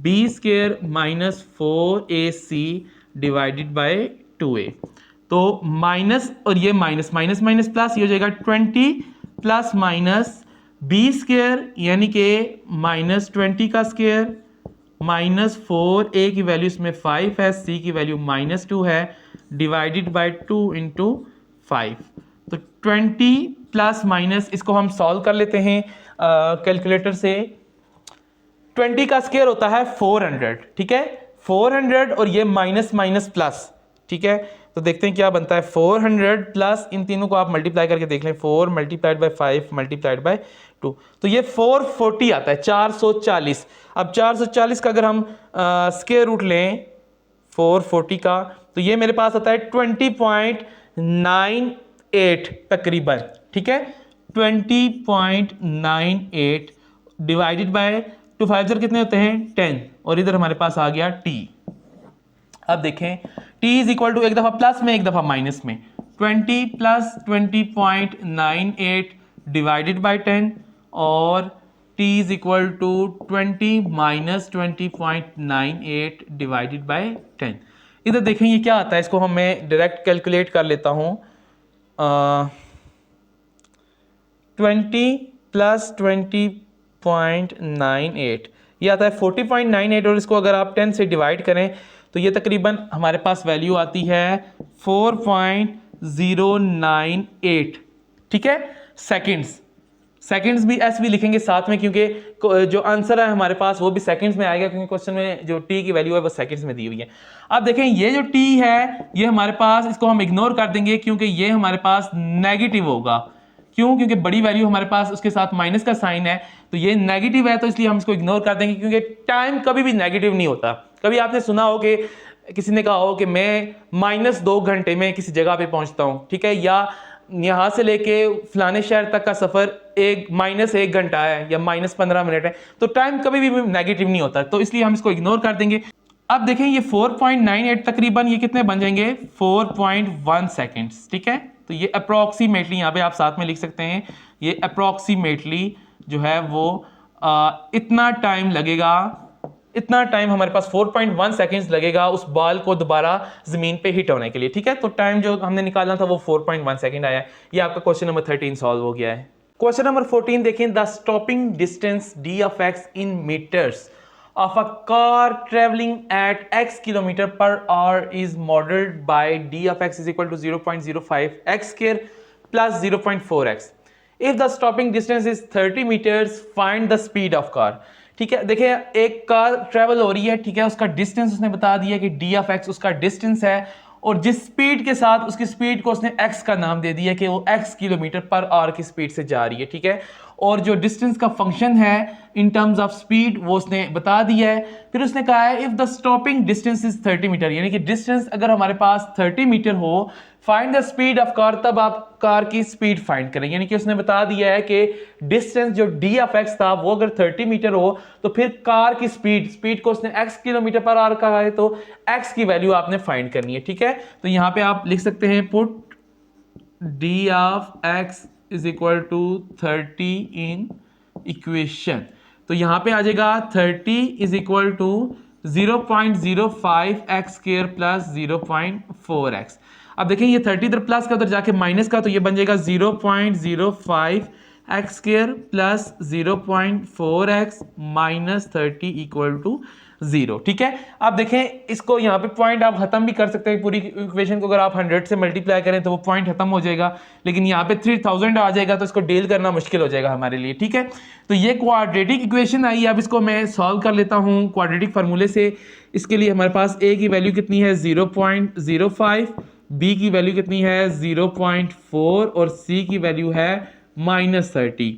b² minus 4ac divided by 2a। तो माइनस और ये माइनस माइनस माइनस प्लस, ये हो जाएगा 20 प्लस माइनस b² यानी कि -20 का स्क्वायर माइनस 4a की वैल्यू इसमें 5 है, c की वैल्यू -2 है, डिवाइडेड बाय 2 इंटू 5। तो 20 प्लस माइनस इसको हम सॉल्व कर लेते हैं कैलकुलेटर से। 20 का स्क्वायर होता है 400। ठीक है, 400 और ये माइनस माइनस प्लस। ठीक है, तो देखते हैं क्या बनता है। 400 प्लस इन तीनों को आप मल्टीप्लाई करके देख लें, 4 मल्टीप्लाइड बाय 5 मल्टीप्लाइड बाय 2, तो ये 440 आता है, 440। अब 440 का अगर हम स्क्वायर रूट लें 440 का, तो ये मेरे पास आता है 20.98 तकरीबन। ठीक है, 20.98 डिवाइडेड बाय 2 5 कितने होते हैं 10, और इधर हमारे पास आ गया t। अब देखें t इज इक्वल टू एक दफा प्लस में एक दफा माइनस में, 20 प्लस 20.98 डिवाइडेड बाय 10 और t is equal to 20 minus 20.98 divided by 10। इधर देखें ये क्या आता है, इसको हम मैं डायरेक्ट कैलकुलेट कर लेता हूं। 20 प्लस 20.98 ये आता है 40.98, और इसको अगर आप 10 से डिवाइड करें तो ये तकरीबन हमारे पास वैल्यू आती है 4.098। ठीक है, सेकंड्स भी एस भी लिखेंगे साथ में, क्योंकि जो आंसर है हमारे पास वो भी सेकंड्स में आएगा, क्योंकि क्वेश्चन में जो टी की वैल्यू है वो सेकंड्स में दी हुई है। अब देखें ये जो टी है ये हमारे पास, इसको हम इग्नोर कर देंगे क्योंकि ये हमारे पास नेगेटिव होगा। क्यों? क्योंकि बड़ी वैल्यू हमारे पास उसके साथ माइनस का साइन है, तो ये नेगेटिव है, तो इसलिए हम इसको इग्नोर कर देंगे, क्योंकि टाइम कभी भी नेगेटिव नहीं होता। कभी आपने सुना हो कि किसी ने कहा हो कि मैं -2 घंटे में किसी जगह पे पहुंचता हूं, ठीक है, या यहां से लेके फलाने शहर तक का सफर -1 घंटा है या -15 मिनट है, तो टाइम कभी भी नेगेटिव नहीं होता, तो इसलिए हम इसको इग्नोर कर देंगे। अब देखें ये 4.98 तकरीबन ये कितने बन जाएंगे 4.1 सेकेंड्स। ठीक है, तो ये अप्रॉक्सीमेटली यहाँ पे आप साथ में लिख सकते हैं, ये अप्रॉक्सीमेटली जो है वो इतना टाइम लगेगा, इतना टाइम हमारे पास 4.1 सेकेंड्स लगेगा उस बॉल को दोबारा जमीन पे हिट होने के लिए। ठीक है, तो टाइम जो हमने निकालना था वो 4.1 सेकेंड आया है। ये आपका क्वेश्चन नंबर 13 सॉल्व हो गया है। क्वेश्चन नंबर 14 देखें, the stopping distance d of x in metres of a car traveling at x kilometer per hour is modeled by d of x is equal to 0.05 x square plus 0.4x. If the stopping distance is 30 meters, find the speed of car. ठीक है, देखिए एक car travel हो रही है, ठीक है, उसका डिस्टेंस उसने बता दिया कि d of x उसका डिस्टेंस है, और जिस स्पीड के साथ उसकी स्पीड को उसने x का नाम दे दिया कि वो x किलोमीटर पर आवर की स्पीड से जा रही है। ठीक है, और जो डिस्टेंस का फंक्शन है इन टर्म्स ऑफ स्पीड वो उसने बता दिया है। फिर उसने कहा है if the stopping distance is 30 metre, यानी कि डिस्टेंस अगर हमारे पास 30 मीटर हो, find the speed of car, तब आप कार की स्पीड फाइंड करें। यानी कि उसने बता दिया है कि डिस्टेंस जो d ऑफ x था वो अगर 30 मीटर हो तो फिर कार की स्पीड को उसने x किलोमीटर पर आवर कहा है, तो x की वैल्यू आपने फाइंड करनी है। ठीक है, तो यहां पे आप लिख सकते हैं put d of x is equal to 30 in equation, तो यहां पे आ जाएगा 30 is equal to 0.05x square plus 0.4x। अब देखें ये 30 इधर प्लस का उधर जाके माइनस का, तो ये बन जाएगा 0.05x square plus 0.4x minus 30 equal to 0। ठीक है, अब देखें इसको यहाँ पे पॉइंट आप खत्म भी कर सकते हैं, पूरी इक्वेशन को अगर आप 100 से मल्टीप्लाई करें तो वो पॉइंट खत्म हो जाएगा, लेकिन यहाँ पे 3000 आ जाएगा तो इसको डील करना मुश्किल हो जाएगा हमारे लिए। ठीक है, तो ये क्वाड्रेटिक इक्वेशन आई। अब इसको मैं सॉल्व कर लेता हूँ क्वाड्रेटिक फार्मूले से। इसके लिए हमारे पास a की वैल्यू कितनी है 0.05, b की वैल्यू कितनी है 0.4 और c की वैल्यू है -30।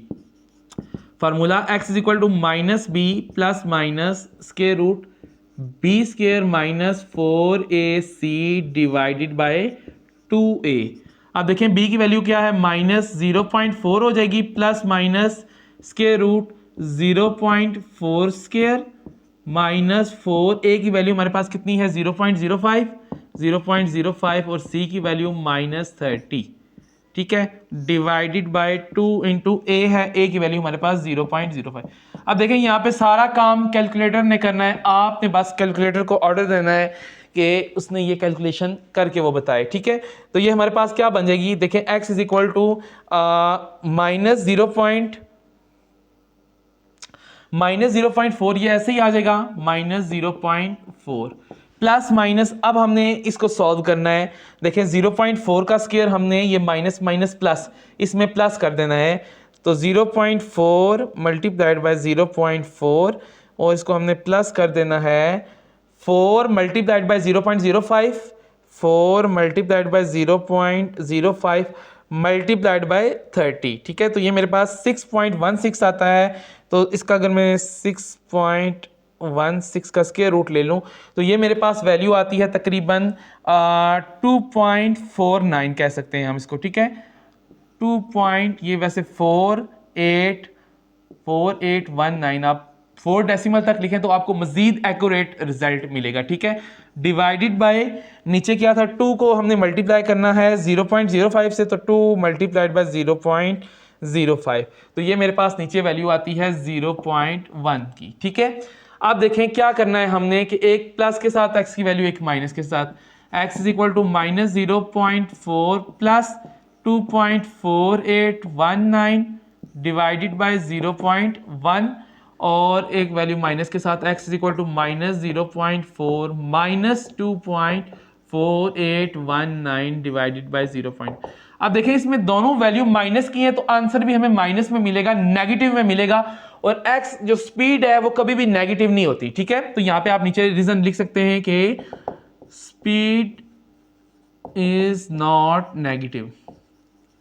Formula x is equal to minus b plus minus square root b square minus 4ac divided by 2a। अब देखें b की वैल्यू क्या है -0.4 हो जाएगी plus minus square root 0.4 square minus 4a की वैल्यू हमारे पास कितनी है 0.05 और c की वैल्यू -30। ठीक है, डिवाइडेड बाय 2 इंटू ए है, ए की वैल्यू हमारे पास 0.05। अब देखें यहाँ पे सारा काम कैलकुलेटर ने करना है, आपने बस कैलकुलेटर को ऑर्डर देना है कि उसने ये कैलकुलेशन करके वो बताए। ठीक है, तो ये हमारे पास क्या बन जाएगी, देखें x इज इक्वल टू -0.4, ये ऐसे ही आ जाएगा -0.4 प्लस माइनस। अब हमने इसको सॉल्व करना है। देखें 0.4 का स्क्वायर हमने ये माइनस माइनस प्लस इसमें प्लस कर देना है, तो 0.4 मल्टीप्लाइड बाय 0.4 और इसको हमने प्लस कर देना है 4 multiplied by 0.05, 4 multiplied by 0.05 multiplied by 30। ठीक है, तो ये मेरे पास 6.16 आता है। तो इसका अगर मैं 6.16 का स्क्वायर रूट ले लूँ तो ये मेरे पास वैल्यू आती है तकरीबन 2.49 कह सकते हैं हम इसको। ठीक है, 2. ये वैसे 4819 आप 4 डेसिमल तक लिखें तो आपको मजीद एक्यूरेट रिजल्ट मिलेगा। ठीक है, डिवाइडेड बाय नीचे क्या था 2 को हमने मल्टीप्लाई करना है 0.05 से, तो 2 मल्टीप्लाइड बाय 0.05, तो ये मेरे पास नीचे वैल्यू आती है 0.1 की। ठीक है, अब देखें क्या करना है हमने कि एक प्लस के साथ x की वैल्यू एक माइनस के साथ, x इज इक्वल टू -0.4 प्लस 2.4819 डिवाइडेड बाय 0.1 और एक वैल्यू माइनस के साथ x is equal to -0.4 minus 2.4819 divided by 0. अब देखें इसमें दोनों वैल्यू माइनस की है तो आंसर भी हमें माइनस में मिलेगा, नेगेटिव में मिलेगा, और x जो स्पीड है वो कभी भी नेगेटिव नहीं होती। ठीक है, तो यहां पे आप नीचे रीजन लिख सकते हैं कि स्पीड इज नॉट नेगेटिव।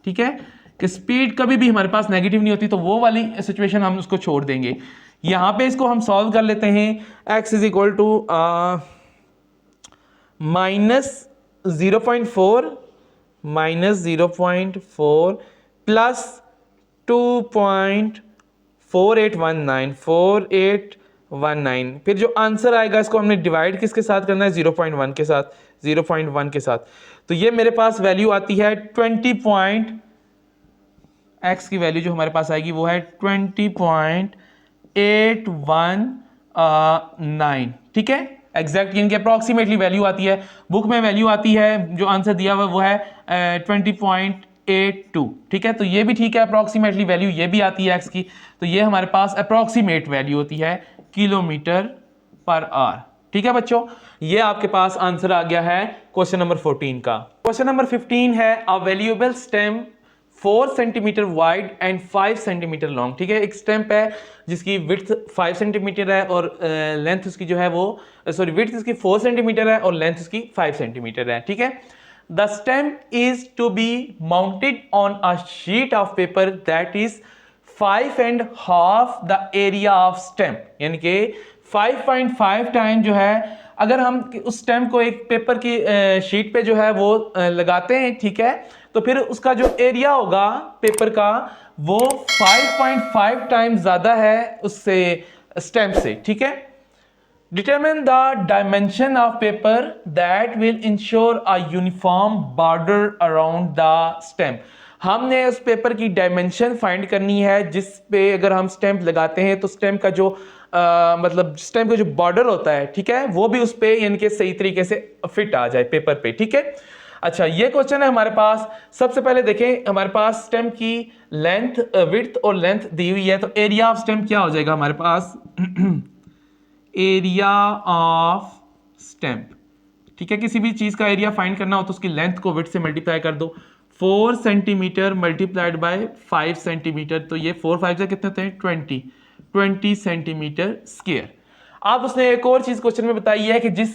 ठीक है, कि स्पीड कभी भी हमारे पास नेगेटिव नहीं होती, तो वो वाली सिचुएशन हम उसको छोड़ देंगे। यहां पे इसको हम सॉल्व कर लेते हैं। x इज इक्वल टू -0.4 प्लस 2.4819 फिर जो आंसर आएगा इसको हमने डिवाइड किसके साथ करना है 0.1 के साथ, 0.1 के साथ, तो ये मेरे पास वैल्यू आती है 20. x की वैल्यू जो हमारे पास आएगी वो है 20.819। ठीक है, एग्जैक्ट यानी कि अप्रॉक्सीमेटली वैल्यू आती है, बुक में वैल्यू आती है जो आंसर दिया हुआ वो है 20.82। ठीक है, तो ये भी ठीक है, अप्रॉक्सीमेटली वैल्यू ये भी आती है x की, तो ये हमारे पास अप्रॉक्सीमेट वैल्यू होती है किलोमीटर पर आवर। ठीक है बच्चों, ये आपके पास आंसर आ गया है क्वेश्चन नंबर 14 का। क्वेश्चन नंबर 15 है अ valuable stem 4 centimetre wide and 5 centimetre long. ठीक है, एक स्टेम्प है जिसकी विड्थ 5 सेंटीमीटर है और लेंथ उसकी जो है वो विड्थ इसकी 4 सेंटीमीटर है और लेंथ उसकी 5 सेंटीमीटर है। ठीक है, the stamp is to be mounted on a sheet of paper that is 5.5 the area of stamp, यानी कि 5.5 टाइम जो है अगर हम उस स्टेम्प को एक पेपर की शीट पे जो है वो लगाते हैं, ठीक है, तो फिर उसका जो एरिया होगा पेपर का वो 5.5 टाइम ज्यादा है उससे स्टेम्प से। ठीक है, determine the dimension of paper that will ensure a uniform border around the stamp. हमने उस पेपर की डायमेंशन फाइंड करनी है जिस पे अगर हम स्टैंप लगाते हैं तो स्टैंप का जो मतलब स्टेम का जो बॉर्डर होता है, ठीक है, वो भी उस पे यानी कि सही तरीके से फिट आ जाए पेपर पे, ठीक है। अच्छा, ये क्वेश्चन है हमारे पास। सबसे पहले देखें, हमारे पास स्टेम की लेंथ, विड्थ और लेंथ दी हुई है, तो एरिया ऑफ स्टेम क्या हो जाएगा हमारे पास एरिया ऑफ स्टेम, ठीक है। किसी भी चीज का एरिया फाइंड करना हो तो उसकी लेंथ को विड्थ से मल्टीप्लाई कर दो। 4 सेंटीमीटर मल्टीप्लाइड बाय 5 सेंटीमीटर, तो ये 4 5 से कितने होते हैं 20 सेंटीमीटर स्क्वायर। अब उसने एक और चीज क्वेश्चन में बताई है कि जिस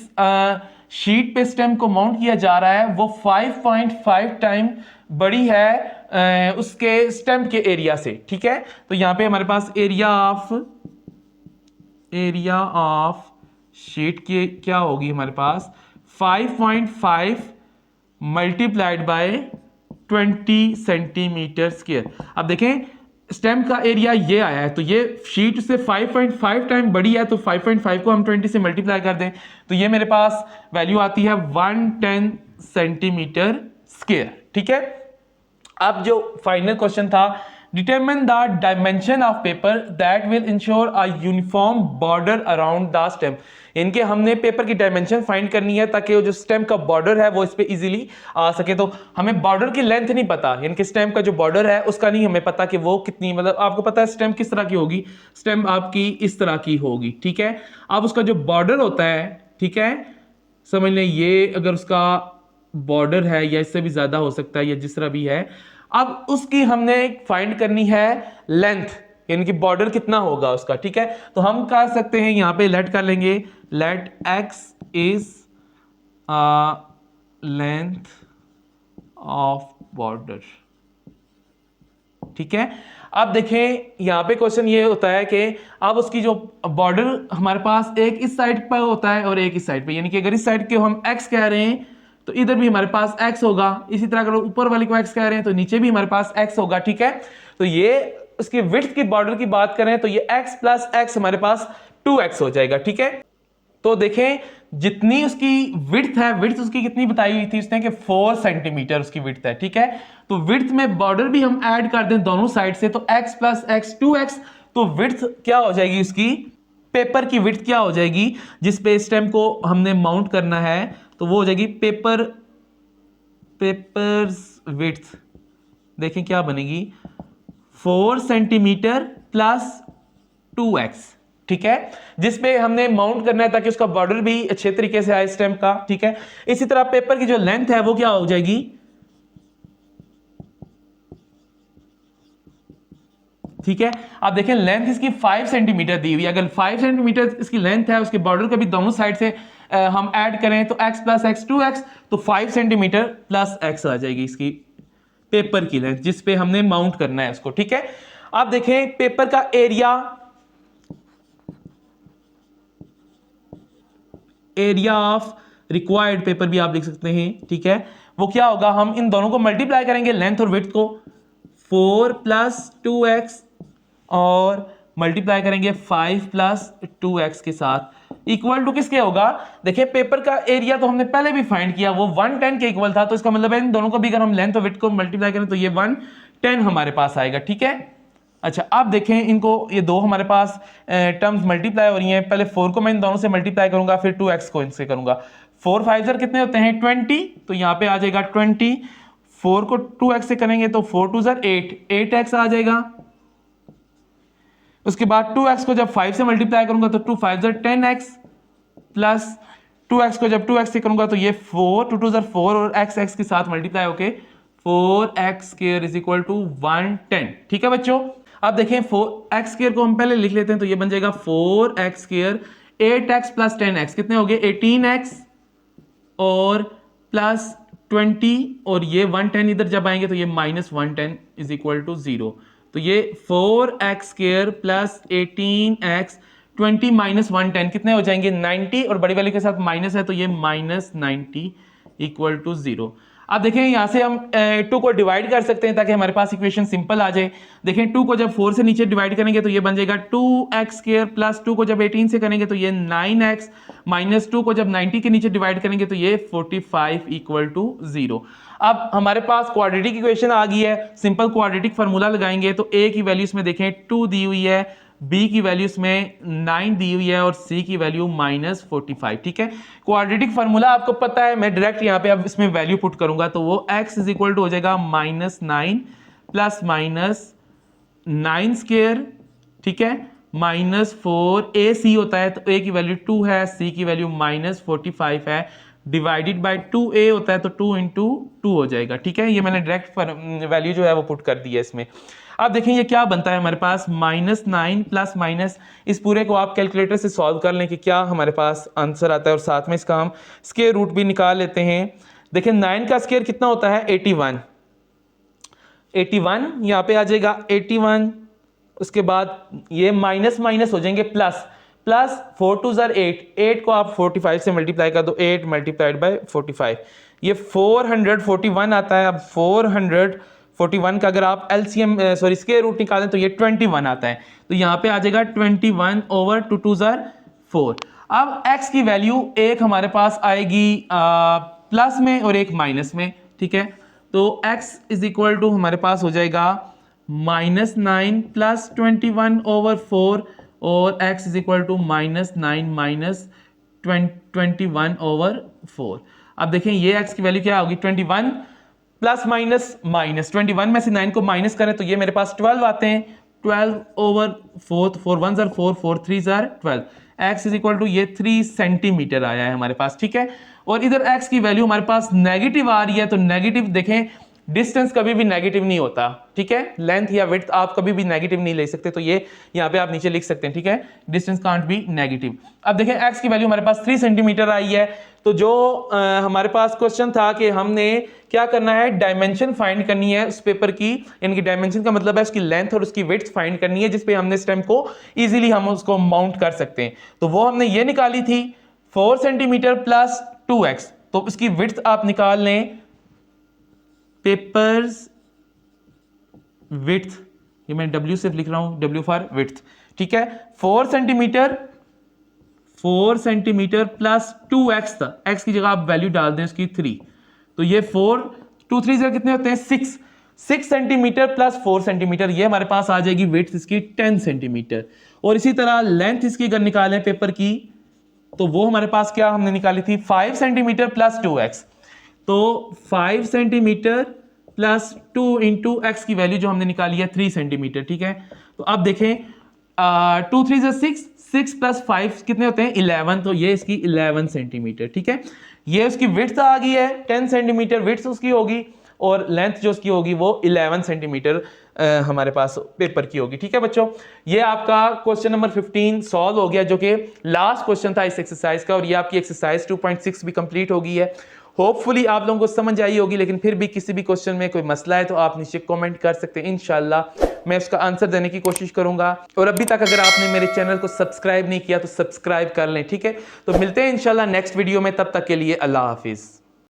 शीट पे स्टेम को माउंट किया जा रहा है वो 5.5 टाइम बड़ी है उसके स्टेम के एरिया से, ठीक है। तो यहां पे हमारे पास एरिया ऑफ शीट की क्या होगी हमारे पास 5.5 मल्टीप्लाइड बाय 20 सेंटीमीटर स्क्वायर। अब देखें स्टेम का एरिया ये आया है, तो ये शीट से 5.5 टाइम बड़ी है, तो 5.5 को हम 20 से मल्टीप्लाई कर दें तो ये मेरे पास वैल्यू आती है 110 सेंटीमीटर स्क्वायर, ठीक है। अब जो फाइनल क्वेश्चन था, determine the dimension of paper that will ensure a uniform border around the stem. इनके हमने पेपर की डायमेंशन फाइंड करनी है ताकि वो जो स्टेम का बॉर्डर है वो इस पे इजीली आ सके। तो हमें बॉर्डर की लेंथ नहीं पता, इनके स्टेम का जो बॉर्डर है उसका नहीं हमें पता कि वो कितनी, मतलब आपको पता है स्टेम किस तरह की होगी, स्टेम आपकी इस तरह की होगी, ठीक है। अब उसका जो बॉर्डर होता है, ठीक है, समझ लें ये अगर उसका बॉर्डर है या इससे भी ज्यादा हो सकता है या जिस तरह भी है, अब उसकी हमने फाइंड करनी है लेंथ, यानी कि बॉर्डर कितना होगा उसका, ठीक है। तो हम कर सकते हैं यहां पे लेट कर लेंगे, let x is length of border, ठीक है। अब देखें यहां पे क्वेश्चन ये होता है कि अब उसकी जो बॉर्डर हमारे पास एक इस साइड पर होता है और एक इस साइड पे, यानी कि अगर इस साइड के हम x कह रहे हैं तो इधर भी हमारे पास x होगा, इसी तरह अगर ऊपर वाले को x कह रहे हैं तो नीचे भी हमारे पास x होगा, ठीक है। तो ये उसकी विड्थ की बॉर्डर की बात करें तो ये x प्लस x हमारे पास 2x हो जाएगा, ठीक है। तो देखें जितनी उसकी विड्थ है, विड्थ उसकी कितनी बताई हुई थी उसने कि 4 सेंटीमीटर उसकी विड्थ है, ठीक है। तो विड्थ में बॉर्डर भी हम ऐड कर दें दोनों साइड से तो x प्लस x 2x, तो विड्थ क्या हो जाएगी उसकी, पेपर की विड्थ क्या हो जाएगी जिस पे स्टेम को हमने माउंट करना है, तो वो हो जाएगी पेपर्स विड्थ, देखें क्या बनेगी 4 सेंटीमीटर प्लस 2x, ठीक है, जिसपे हमने माउंट करना है ताकि उसका बॉर्डर भी अच्छे तरीके से आए स्टेम का, ठीक है। इसी तरह पेपर की जो लेंथ है वो क्या हो जाएगी, ठीक है। आप देखें लेंथ इसकी 5 सेंटीमीटर दी हुई है, अगर 5 सेंटीमीटर इसकी लेंथ है, उसके बॉर्डर का भी दोनों साइड से हम ऐड करें तो x प्लस x 2x, तो 5 सेंटीमीटर प्लस x आ जाएगी इसकी पेपर की लेंथ जिस पे हमने माउंट करना है उसको, ठीक है। आप देखें पेपर का एरिया ऑफ रिक्वायर्ड पेपर भी आप लिख सकते हैं, ठीक है। वो क्या होगा, हम इन दोनों को मल्टीप्लाई करेंगे लेंथ और विड्थ को, 4 प्लस 2x और मल्टीप्लाई करेंगे 5 प्लस 2x के साथ, इक्वल टू किसके होगा, देखिए पेपर का एरिया तो हमने पहले भी फाइंड किया वो 110 के इक्वल था, तो इसका मतलब है इन दोनों को भी अगर हम लेंथ और विड्थ को मल्टीप्लाई करें तो ये 110 हमारे पास आएगा, ठीक है। अच्छा अब देखें इनको, ये दो हमारे पास टर्म्स मल्टीप्लाई हो रही हैं, पहले 4 को मैं इन दोनों से मल्टीप्लाई करूंगा फिर 2x को इनसे करूंगा, 4 5 कितने होते हैं 20, तो यहां पे आ जाएगा 20, 4 को 2x से करेंगे तो 4 2 8x आ जाएगा। उसके बाद 2x को जब 5 से मल्टीप्लाई करूंगा तो 2 5 10x प्लस 2x को जब 2x से करूंगा तो ये 4 2 2 4 और x के साथ मल्टीप्लाई होके 4x square is equal to 110, ठीक है बच्चों। अब देखें 4x स्क्वायर को हम पहले लिख लेते हैं, तो ये बन जाएगा 4x square 8x plus 10x कितने हो गए 18x और प्लस 20, और ये 110 इधर जब आएंगे तो ये माइनस 110 इज इक्वल टू 0, तो ये 4x square plus 18x 20 minus 110 कितने हो जाएंगे 90, और बड़ी वाली के साथ माइनस है तो ये माइनस 90 इक्वल टू 0। अब देखें यहां से हम 2 को डिवाइड कर सकते हैं ताकि हमारे पास इक्वेशन सिंपल आ जाए। देखें 2 को जब 4 से नीचे डिवाइड करेंगे तो ये बन जाएगा 2x स्क्वायर प्लस 2 को जब 18 से करेंगे तो ये 9x माइनस 2 को जब 90 के नीचे डिवाइड करेंगे तो ये 45 इक्वल टू 0। अब हमारे पास क्वाड्रेटिक इक्वेशन आ गई है, सिंपल क्वाड्रेटिक फार्मूला लगाएंगे तो a की वैल्यू इसमें देखें 2 दी हुई है, बी की वैल्यू इसमें 9 दी हुई है और सी की वैल्यू -45। ठीक है, क्वाड्रेटिक फार्मूला आपको पता है, मैं डायरेक्ट यहाँ पे अब इसमें वैल्यू पुट करूंगा तो वो x इज इक्वल टू हो जाएगा -9 प्लस -9 स्क्वायर, ठीक है, -4 ए सी होता है तो a की वैल्यू 2 है, c की वैल्यू -45 है, डिवाइडेड बाय 2a होता है तो 2 इंटू 2 हो जाएगा। ठीक है, ये मैंने डायरेक्ट वैल्यू जो है वो पुट कर दी है इसमें। अब देखें ये क्या बनता है हमारे पास, -9 प्लस माइनस, इस पूरे को आप कैलकुलेटर से सॉल्व कर लें कि क्या हमारे पास आंसर आता है, और साथ में इसका हम स्क्वायर रूट भी निकाल लेते हैं। देखें 9 का स्क्वायर कितना होता है, 81 यहाँ पे आ जाएगा 81, उसके बाद ये माइनस माइनस हो जाएंगे प्लस 4 2 ज़र 8 को आप 45 से मल्टीप्लाई कर दो, 8 मल्टीप्लाइड बाय 45, ये 441 आता है। अब 441 का अगर आप एलसीएम सॉरी स्क्वायर रूट निकालें तो ये 21 आता है, तो यहाँ पे आ जाएगा 21 ओवर 2 2 ज़र 4। अब x की वैल्यू एक हमारे पास आएगी प्लस में और एक माइनस में। ठीक है, तो x इज इक्वल टू हमारे पास हो जाएगा -9 प्लस 21 ओवर 4 और x is equal to -9 minus 21 over 4। अब देखें ये x की वैल्यू क्या होगी, 21 प्लस माइनस माइनस 21 में से 9 को माइनस करें तो ये मेरे पास 12 आते हैं, 12 ओवर 4, 4 1 ज़र 4, 4 3 ज़र 12, x इज इक्वल टू ये 3 सेंटीमीटर आया है हमारे पास। ठीक है, और इधर x की वैल्यू हमारे पास नेगेटिव आ रही है, तो नेगेटिव देखें डिस्टेंस कभी भी नेगेटिव नहीं होता। ठीक है, लेंथ या विड्थ आप कभी भी नेगेटिव नहीं ले सकते, तो ये यहाँ पे आप नीचे लिख सकते हैं। ठीक है, डिस्टेंस कांट बी नेगेटिव। अब देखें x की वैल्यू हमारे पास 3 सेंटीमीटर आई है, तो जो हमारे पास क्वेश्चन था कि हमने क्या करना है, डायमेंशन फाइंड करनी है उस पेपर की, यानी कि डायमेंशन का मतलब है उसकी लेंथ और उसकी विड्थ फाइंड करनी है, जिसपे हमने स्टेम्प को इजीली हम उसको माउंट कर सकते हैं। तो वो हमने ये निकाली थी 4 सेंटीमीटर प्लस 2x, तो उसकी विड्थ आप निकाल लें, पेपर्स विड्थ, ये मैं W सिर्फ लिख रहा हूं, W फॉर विड्थ। ठीक है, 4 सेंटीमीटर प्लस 2x था, x की जगह आप वैल्यू डाल दें उसकी 3, तो ये 4 2 3 से कितने होते हैं 6 सेंटीमीटर प्लस 4 सेंटीमीटर, ये हमारे पास आ जाएगी विड्थ इसकी 10 सेंटीमीटर। और इसी तरह लेंथ इसकी अगर निकालें पेपर की, तो वो हमारे पास क्या हमने निकाली थी 5 सेंटीमीटर प्लस 2x, तो 5 सेंटीमीटर प्लस 2 इंटू एक्स की वैल्यू जो हमने निकाली है 3 सेंटीमीटर। ठीक है, तो अब देखें 2 3 ज़र 6 प्लस 5 कितने होते हैं 11, तो ये इसकी 11 सेंटीमीटर। ठीक है, ये उसकी विड्थ आ गई है 10 सेंटीमीटर विड्थ उसकी होगी, और लेंथ जो उसकी होगी वो 11 सेंटीमीटर हमारे पास पेपर की होगी। ठीक है बच्चों, ये आपका क्वेश्चन नंबर 15 सॉल्व हो गया, जो कि लास्ट क्वेश्चन था इस एक्सरसाइज का, और ये आपकी एक्सरसाइज 2.6 भी कंप्लीट हो गई है। होपफुली आप लोगों को समझ आई होगी, लेकिन फिर भी किसी भी क्वेश्चन में कोई मसला है तो आप नीचे कमेंट कर सकते हैं, इंशाल्लाह मैं उसका आंसर देने की कोशिश करूंगा। और अभी तक अगर आपने मेरे चैनल को सब्सक्राइब नहीं किया तो सब्सक्राइब कर लें। ठीक है, तो मिलते हैं इंशाल्लाह नेक्स्ट वीडियो में, तब तक के लिए अल्लाह हाफिज़।